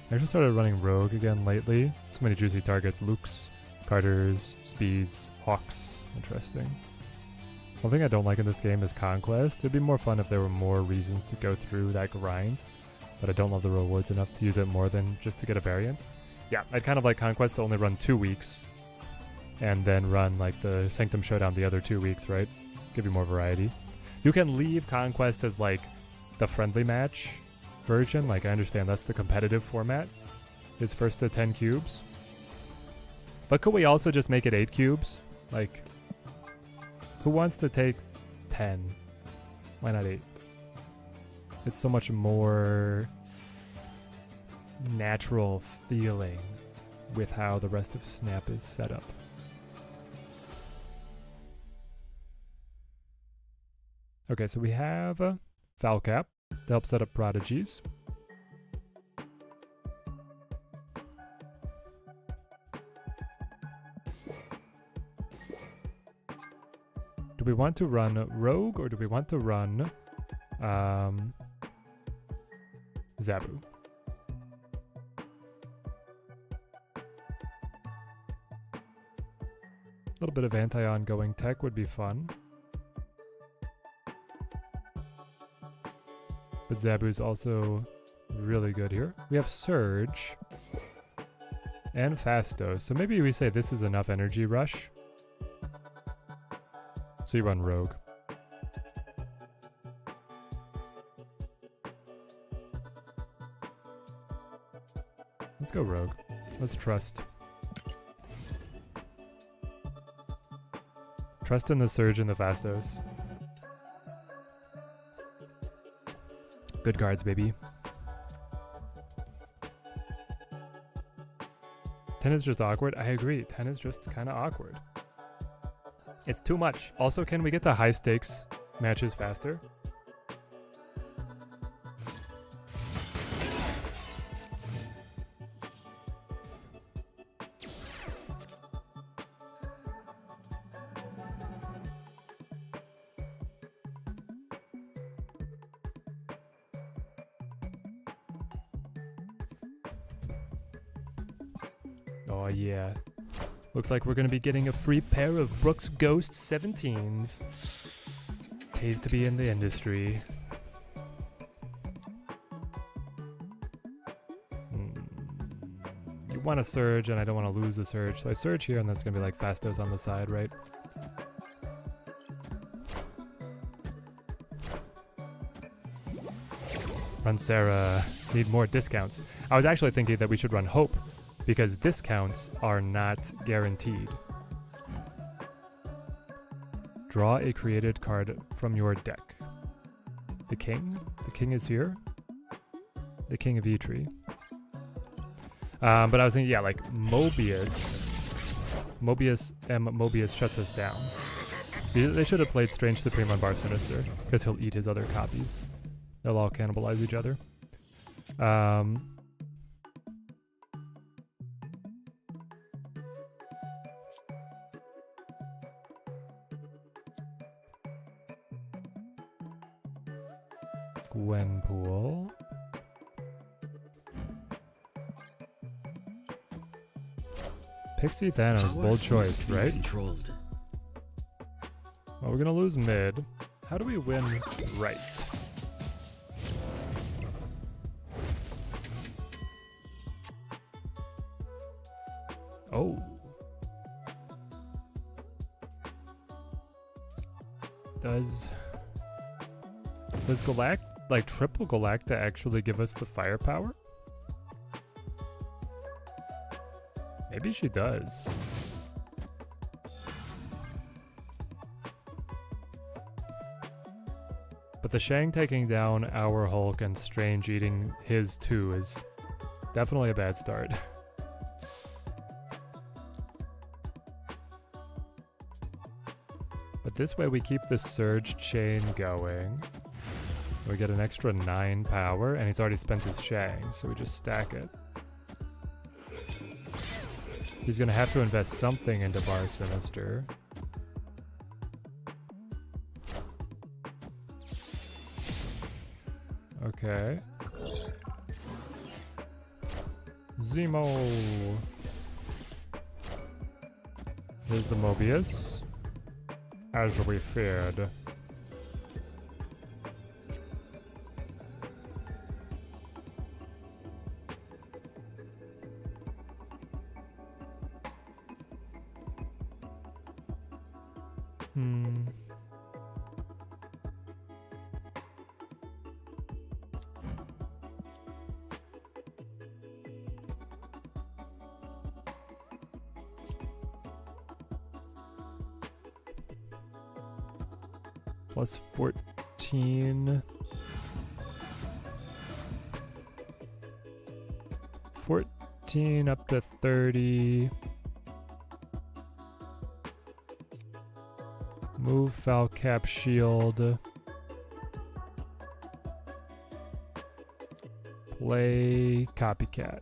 I actually started running Rogue again lately. So many juicy targets. Lukes, Carters, Speeds, Hawks. Interesting. One thing I don't like in this game is Conquest. It'd be more fun if there were more reasons to go through that grind, but I don't love the rewards enough to use it more than just to get a variant. Yeah, I'd kind of like Conquest to only run 2 weeks, and then run like the Sanctum Showdown the other 2 weeks, right? Give you more variety. You can leave Conquest as like the friendly match version. Like I understand that's the competitive format, is first to 10 cubes. But could we also just make it 8 cubes? Like, who wants to take 10? Why not 8? It's so much more natural feeling with how the rest of Snap is set up. Okay, so we have a Falcap to help set up Prodigies. Do we want to run Rogue or do we want to run Zabu? little bit of anti-ongoing tech would be fun. But Zabu's also really good here. We have Surge and Fasto, so maybe we say this is enough energy rush. So you run Rogue. Let's go Rogue. Let's trust. Trust in the Surge and the Fastos. Good cards, baby. 10 is just awkward. I agree. 10 is just kind of awkward. It's too much. Also, can we get to high stakes matches faster? Oh yeah. Looks like we're gonna be getting a free pair of Brooks Ghost 17s. Pays to be in the industry. You want to surge, and I don't want to lose the surge, so I surge here, and that's gonna be like Fastos on the side, right? Run Sarah. Need more discounts. I was actually thinking that we should run Hope, because discounts are not guaranteed. Draw a created card from your deck. The King? The King is here. The King of Eitri. But I was thinking, yeah, like Mobius. Mobius shuts us down. They should have played Strange Supreme on Bar Sinister, because he'll eat his other copies. They'll all cannibalize each other. Gwenpool. Pixie Thanos, bold choice, right? Controlled. Well, we're gonna lose mid. How do we win right? Oh. Does triple Galacta actually give us the firepower? Maybe she does. But the Shang taking down our Hulk and Strange eating his too is definitely a bad start. But this way we keep the Surge chain going. We get an extra 9 power, and he's already spent his Shang, so we just stack it. He's gonna have to invest something into Bar Sinister. Okay. Zemo. Here's the Mobius. As we feared. Plus 14. 14 up to 30. Move Falcap Shield. Play Copycat.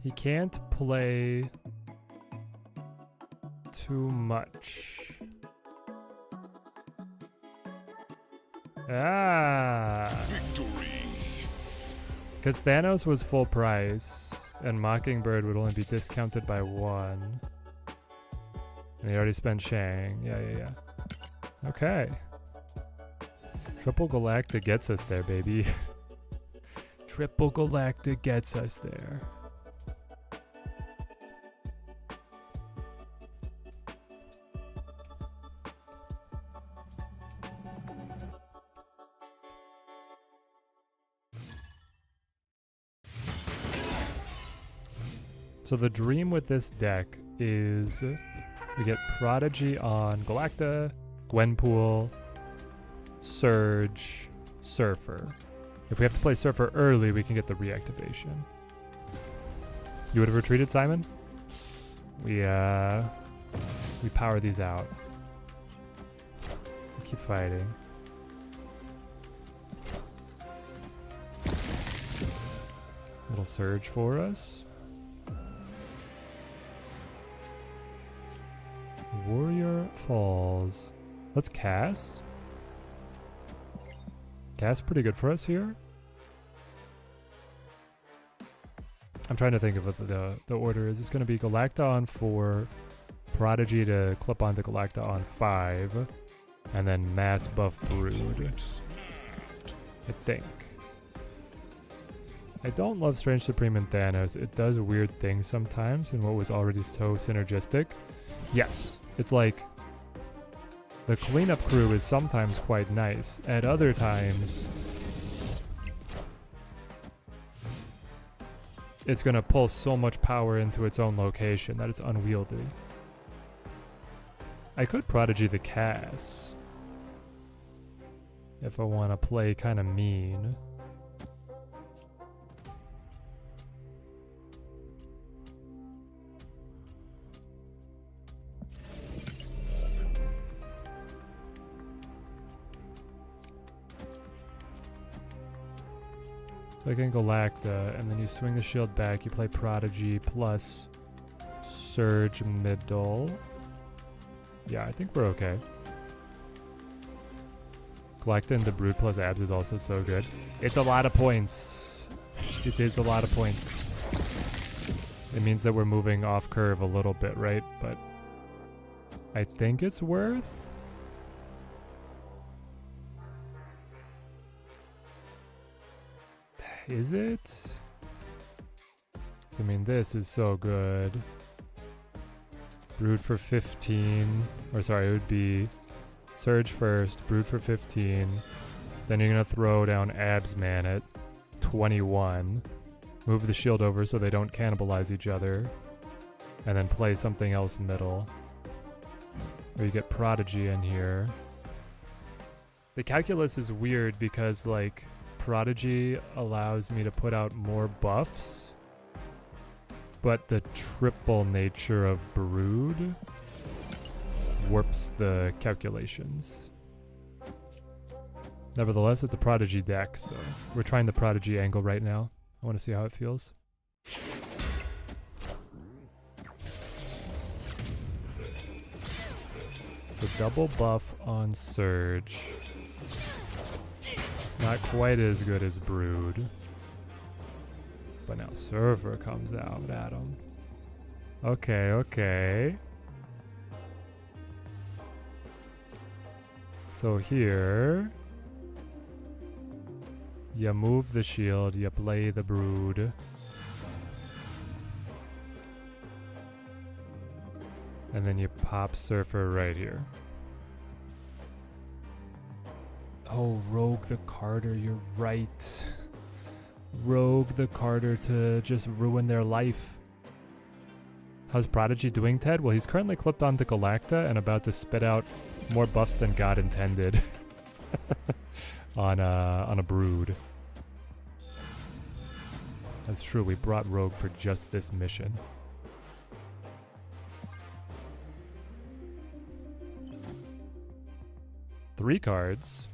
He can't play too much. Ah. Because Thanos was full price, and Mockingbird would only be discounted by 1. And he already spent Shang. Yeah. Okay. Triple Galactic gets us there, baby. Triple Galactic gets us there. So the dream with this deck is we get Prodigy on Galacta, Gwenpool, Surge, Surfer. If we have to play Surfer early, we can get the reactivation. You would have retreated, Simon? We power these out. We keep fighting. Little Surge for us. Warrior Falls. Let's cast. Cast pretty good for us here. I'm trying to think of what the order is. It's going to be Galacta on 4, Prodigy to clip onto Galacta on 5, and then Mass Buff Brood. I think. I don't love Strange Supreme and Thanos. It does weird things sometimes in what was already so synergistic. Yes, it's like the cleanup crew is sometimes quite nice. At other times, it's going to pull so much power into its own location that it's unwieldy. I could Prodigy the Cass if I want to play kind of mean. So I can Galacta, and then you swing the shield back, you play Prodigy plus Surge middle. Yeah, I think we're okay. Galacta into Brood plus Abs is also so good. It's a lot of points. It is a lot of points. It means that we're moving off curve a little bit, right? But I think it's worth. Is it? I mean, this is so good. Brood for 15. Or sorry, it would be Surge first, Brood for 15. Then you're going to throw down Abs Man at 21. Move the shield over so they don't cannibalize each other. And then play something else middle. Or you get Prodigy in here. The calculus is weird because, like, Prodigy allows me to put out more buffs, but the triple nature of Brood warps the calculations. Nevertheless, it's a Prodigy deck, so we're trying the Prodigy angle right now. I want to see how it feels. So double buff on Surge. Not quite as good as Brood. But now Surfer comes out at him. Okay. So here, you move the shield, you play the Brood. And then you pop Surfer right here. Oh, Rogue the Carter, you're right. Rogue the Carter to just ruin their life. How's Prodigy doing, Ted? Well, he's currently clipped onto Galacta and about to spit out more buffs than God intended on a Brood. That's true, we brought Rogue for just this mission. Three cards.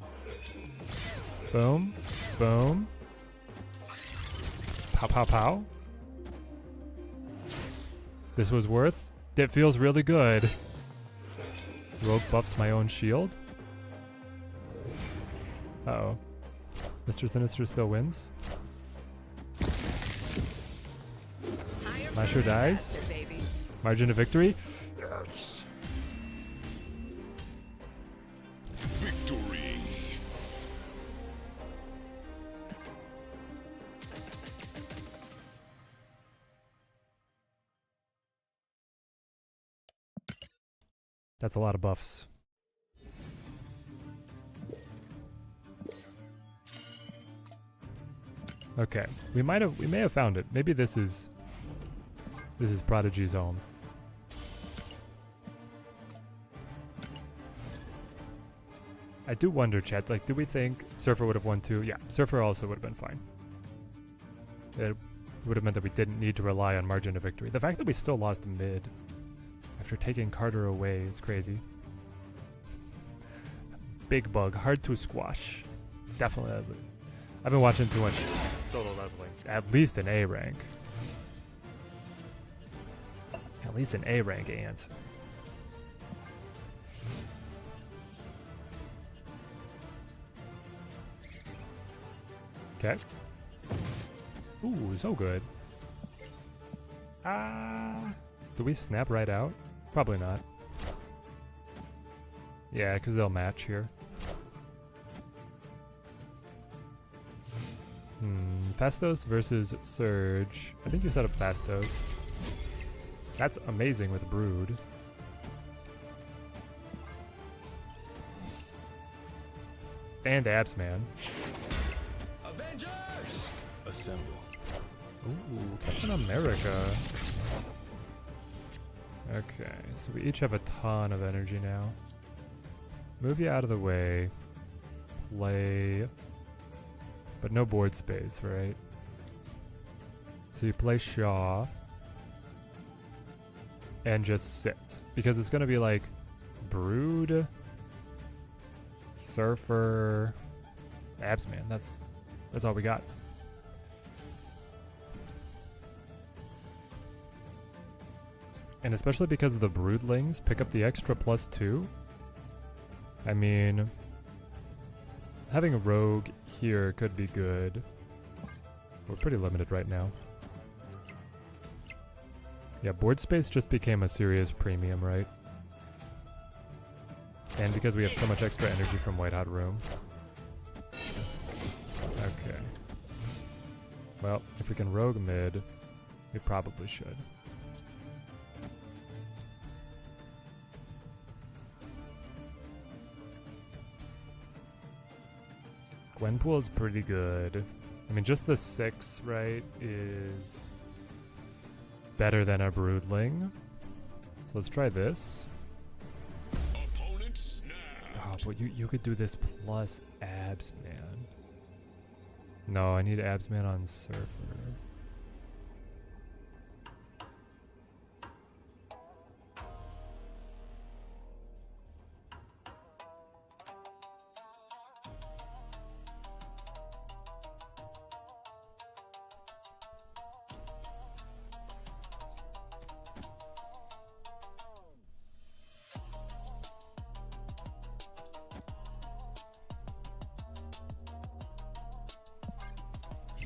Boom. Boom. Pow, pow, pow. This was worth. It feels really good. Rogue buffs my own shield. Uh-oh. Mr. Sinister still wins. Masher dies. Baby. Margin of victory. Victory. That's a lot of buffs. Okay, we may have found it. Maybe this is Prodigy's home. I do wonder, chat, like, do we think Surfer would have won too? Yeah, Surfer also would have been fine. It would have meant that we didn't need to rely on margin of victory. The fact that we still lost mid after taking Carter away is crazy. Big bug, hard to squash. Definitely. I've been watching too much solo leveling. At least an A rank. At least an A rank ant. Okay. Ooh, so good. Do we snap right out? Probably not. Yeah, because they'll match here. Fastos versus Surge. I think you set up Fastos. That's amazing with Brood. And Abs Man. Avengers! Assemble. Ooh, Captain America. Okay, so we each have a ton of energy now. Move you out of the way. Play. But no board space, right? So you play Shaw. And just sit. Because it's going to be like Brood, Surfer, Absman. That's all we got. And especially because the Broodlings pick up the extra +2. I mean, having a rogue here could be good. We're pretty limited right now. Yeah, board space just became a serious premium, right? And because we have so much extra energy from White Hot Room. Okay. Well, if we can rogue mid, we probably should. Gwenpool is pretty good. I mean, just the 6, right, is better than a Broodling. So let's try this. Opponent snapped. Oh, but you could do this plus Abs Man. No, I need Abs Man on Surfer.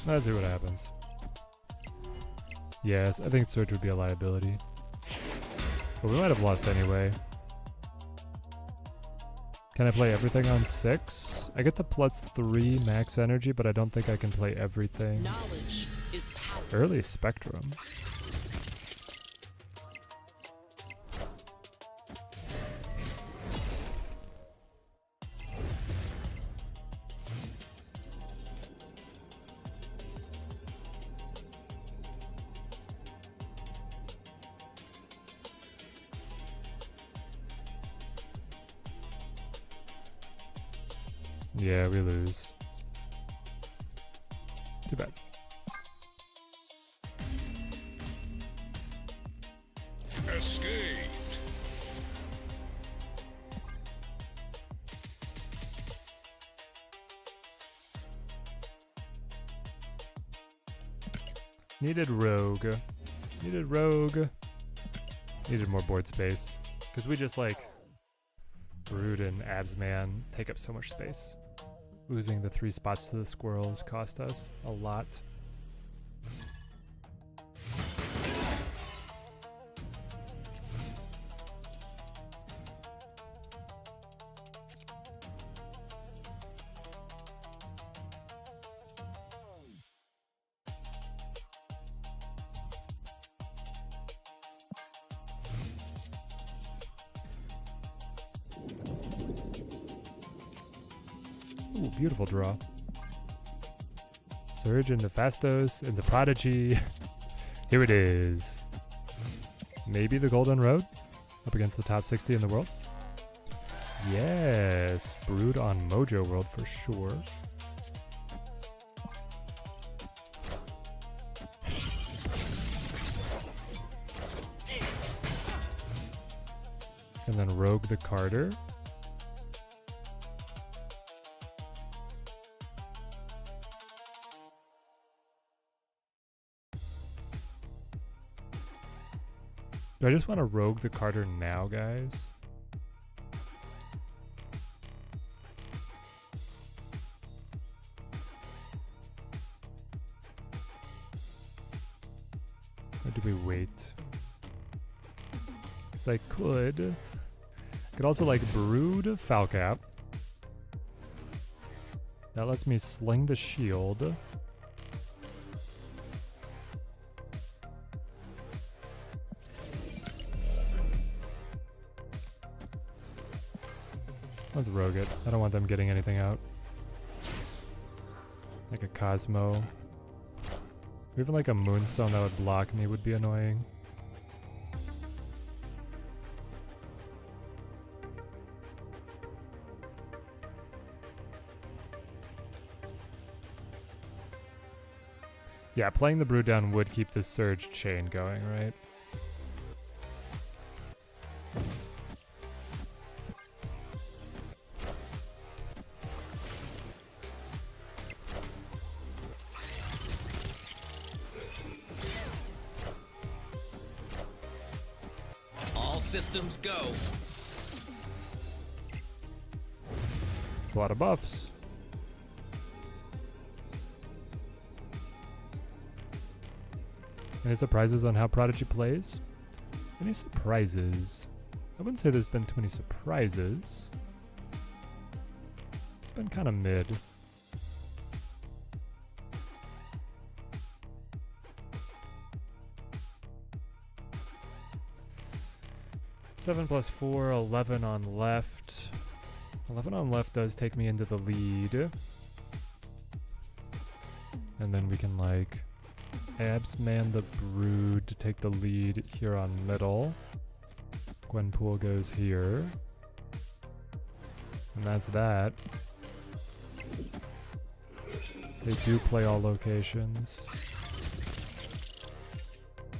Let's see what happens. Yes, I think Surge would be a liability. But we might have lost anyway. Can I play everything on 6? I get the +3 max energy, but I don't think I can play everything. Knowledge is power. Early Spectrum. Yeah, we lose. Too bad. Escaped. Needed rogue. Needed rogue. Needed more board space. Because we just like Brood and Abs Man take up so much space. Losing the 3 spots to the squirrels cost us a lot. Ooh, beautiful draw. Surge into Fastos, into Prodigy. Here it is. Maybe the Golden Road? Up against the top 60 in the world? Yes! Brood on Mojo World for sure. And then Rogue the Carter. Do I just want to Rogue the Carter now, guys? Or do we wait? Because I could also like Brood Falcap. That lets me sling the shield. Let's rogue it. I don't want them getting anything out. Like a Cosmo. Or even like a Moonstone that would block me would be annoying. Yeah, playing the Brood down would keep this Surge chain going, right? Systems go. It's a lot of buffs. Any surprises on how Prodigy plays? Any surprises? I wouldn't say there's been too many surprises. It's been kind of mid. Seven plus 4, 11 on left. 11 on left does take me into the lead. And then we can like abs man the Brood to take the lead here on middle. Gwenpool goes here. And that's that. They do play all locations.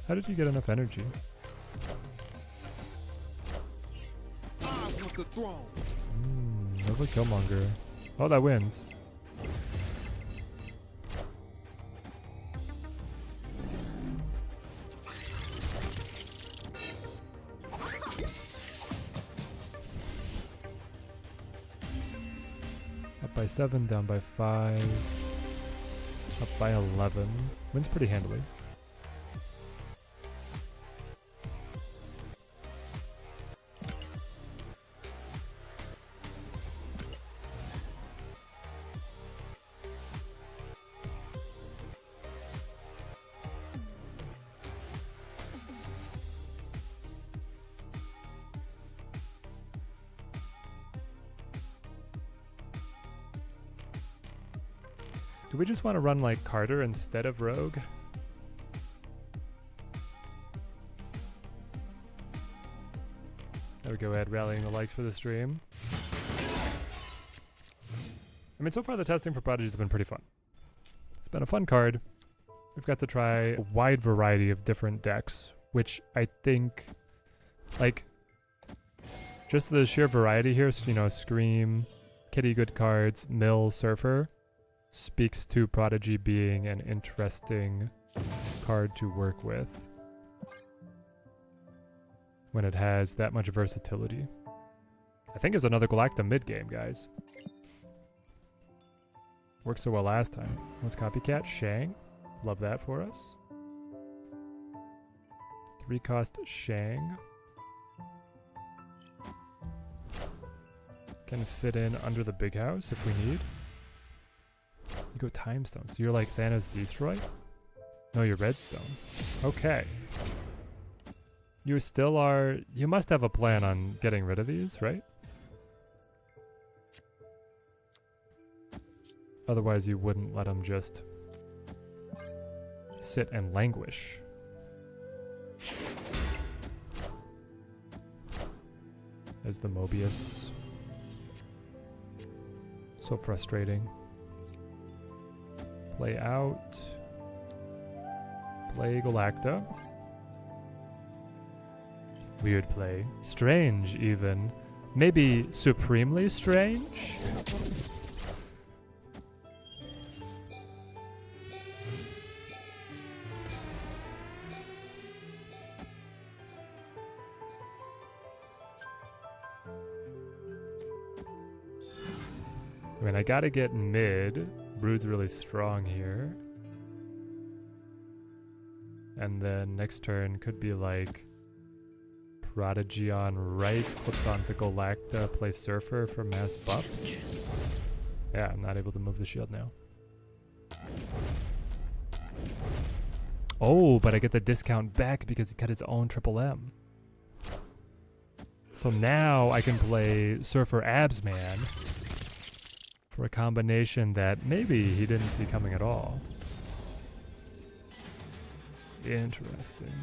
How did you get enough energy? The throne. Nova Killmonger. Oh, that wins. Up by 7, down by 5. Up by 11. Wins pretty handily. Do we just want to run like Carter instead of Rogue? There we go, Ed, rallying the likes for the stream. I mean, so far the testing for Prodigy has been pretty fun. It's been a fun card. We've got to try a wide variety of different decks, which I think, like, just the sheer variety here, you know, Scream, Kitty Good cards, Mill, Surfer, speaks to Prodigy being an interesting card to work with when it has that much versatility. I think it's another Galacta mid game, guys. Worked so well last time. Let's copycat. Shang. Love that for us. 3 cost Shang. Can fit in under the big house if we need. You go time stone. So you're like Thanos Destroy? No, you're redstone. Okay. You still are... You must have a plan on getting rid of these, right? Otherwise you wouldn't let them just sit and languish. There's the Mobius. So frustrating. Play out. Play Galacta. Weird play. Strange, even. Maybe supremely strange? I mean, I gotta get mid. Brood's really strong here. And then next turn could be like Prodigy on right, clips onto Galacta, play Surfer for mass buffs. Yeah, I'm not able to move the shield now. Oh, but I get the discount back because he cut his own triple M. So now I can play Surfer Absman for a combination that maybe he didn't see coming at all. Interesting.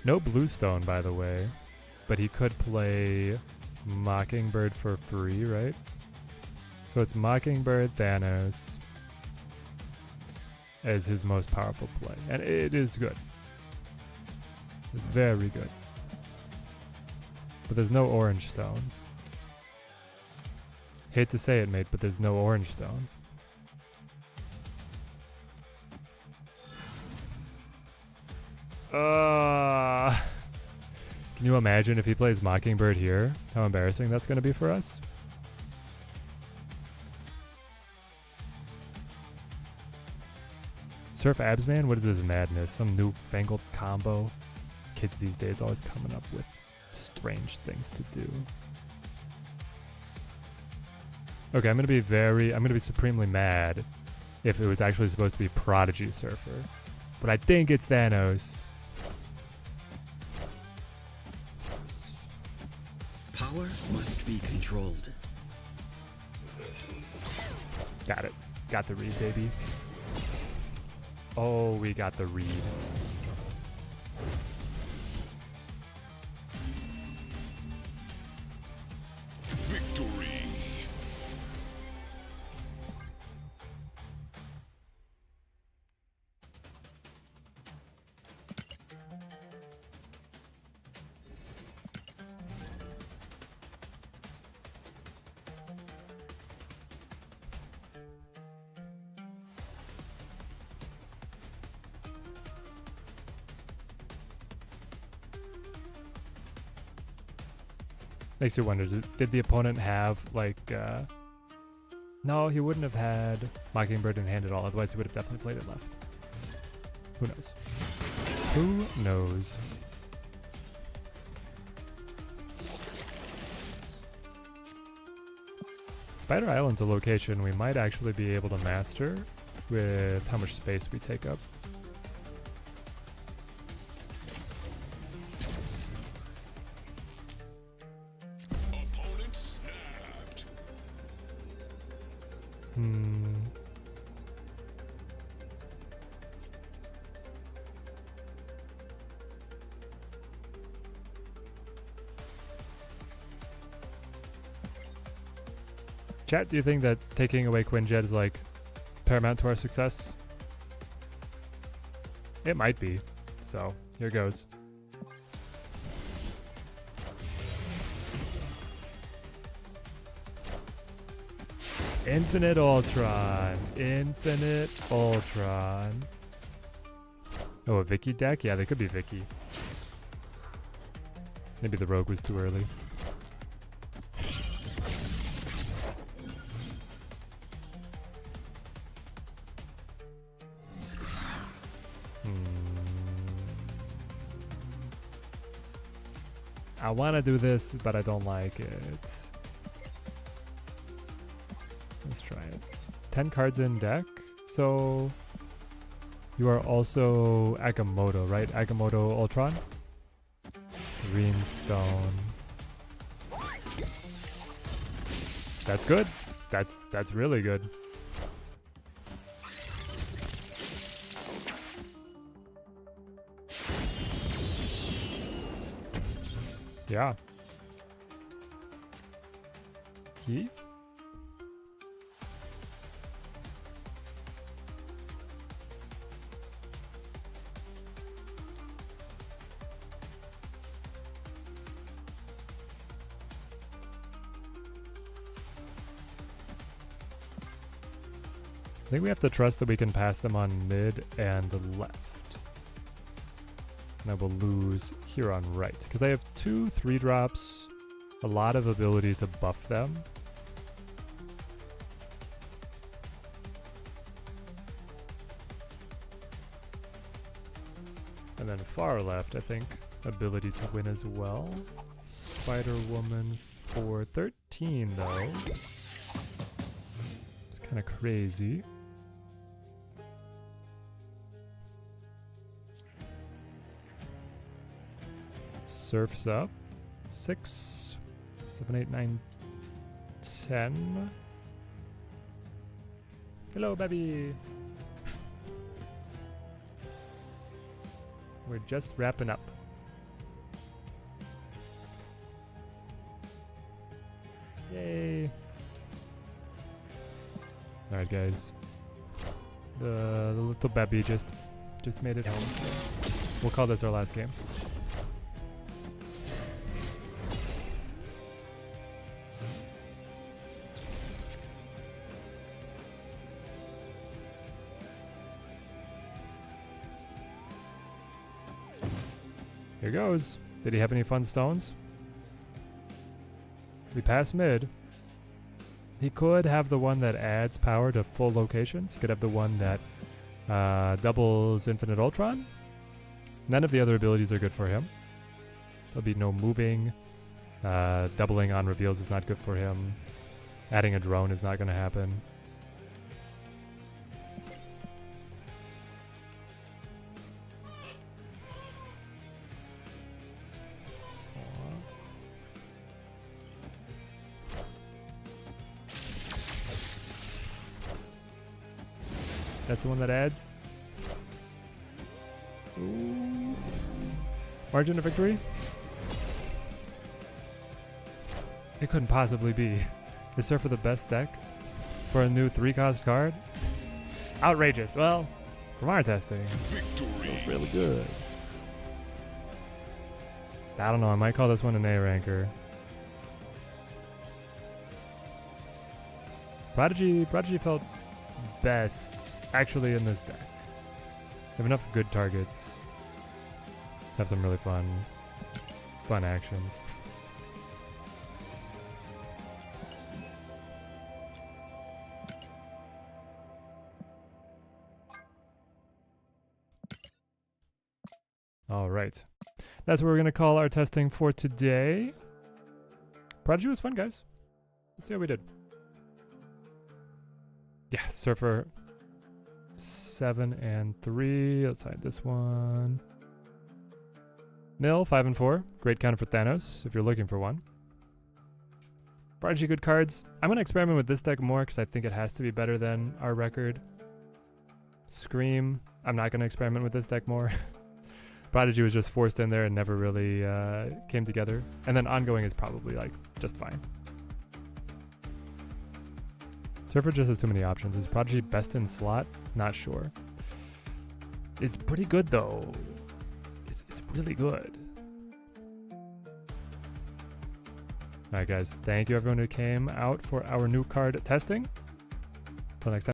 No Bluestone, by the way, but he could play Mockingbird for free, right? So it's Mockingbird, Thanos as his most powerful play, and it is good. It's very good. But there's no Orange Stone. Hate to say it, mate, but there's no Orange Stone. Can you imagine if he plays Mockingbird here? How embarrassing that's going to be for us? Surf Absman? What is this madness? Some new fangled combo? Kids these days always coming up with strange things to do. Okay, I'm going to be supremely mad if it was actually supposed to be Prodigy Surfer. But I think it's Thanos. Power must be controlled. Got it. Got the read, baby. Oh, we got the read. Victory. Makes you wonder, did the opponent have, like, no, he wouldn't have had Mockingbird in hand at all, otherwise he would have definitely played it left. Who knows? Who knows? Spider Island's a location we might actually be able to master with how much space we take up. Opponent snapped. Chat, do you think that taking away Quinjet is like paramount to our success? It might be. So, here goes. Infinite Ultron. Infinite Ultron. Oh, a Vicky deck? Yeah, they could be Vicky. Maybe the Rogue was too early. I want to do this, but I don't like it. Let's try it. 10 cards in deck. So you are also Agamotto, right? Agamotto Ultron. Green stone. That's good. That's really good. Yeah. Key? I think we have to trust that we can pass them on mid and left. And I will lose here on right. Because I have 2 3-drops, a lot of ability to buff them. And then far left, I think, ability to win as well. Spider-Woman for 13, though. It's kind of crazy. Surf's up. 6, 7, 8, 9, 10. Hello, baby. We're just wrapping up. Yay. Alright, guys. The little baby just made it home, so we'll call this our last game. Here goes. Did he have any fun stones? We pass mid. He could have the one that adds power to full locations. He could have the one that doubles Infinite Ultron. None of the other abilities are good for him. There'll be no moving. Doubling on reveals is not good for him. Adding a drone is not going to happen. That's the one that adds. Ooh. Margin of victory? It couldn't possibly be. Is Surfer the best deck for a new 3-cost card? Outrageous. Well, from our testing, feels really good. I don't know. I might call this one an A ranker. Prodigy felt best actually in this deck. Have enough good targets. Have some really fun actions. All right. That's what we're going to call our testing for today. Prodigy was fun, guys. Let's see how we did. Yeah, Surfer 7 and 3. Let's hide this one. Mill 5 and 4. Great counter for Thanos if you're looking for one. Prodigy good cards. I'm going to experiment with this deck more because I think it has to be better than our record. Scream. I'm not going to experiment with this deck more. Prodigy was just forced in there and never really came together. And then ongoing is probably like just fine. Surfer just has too many options. Is Prodigy best in slot? Not sure. It's pretty good though. It's really good. Alright guys, thank you everyone who came out for our new card testing. Until next time.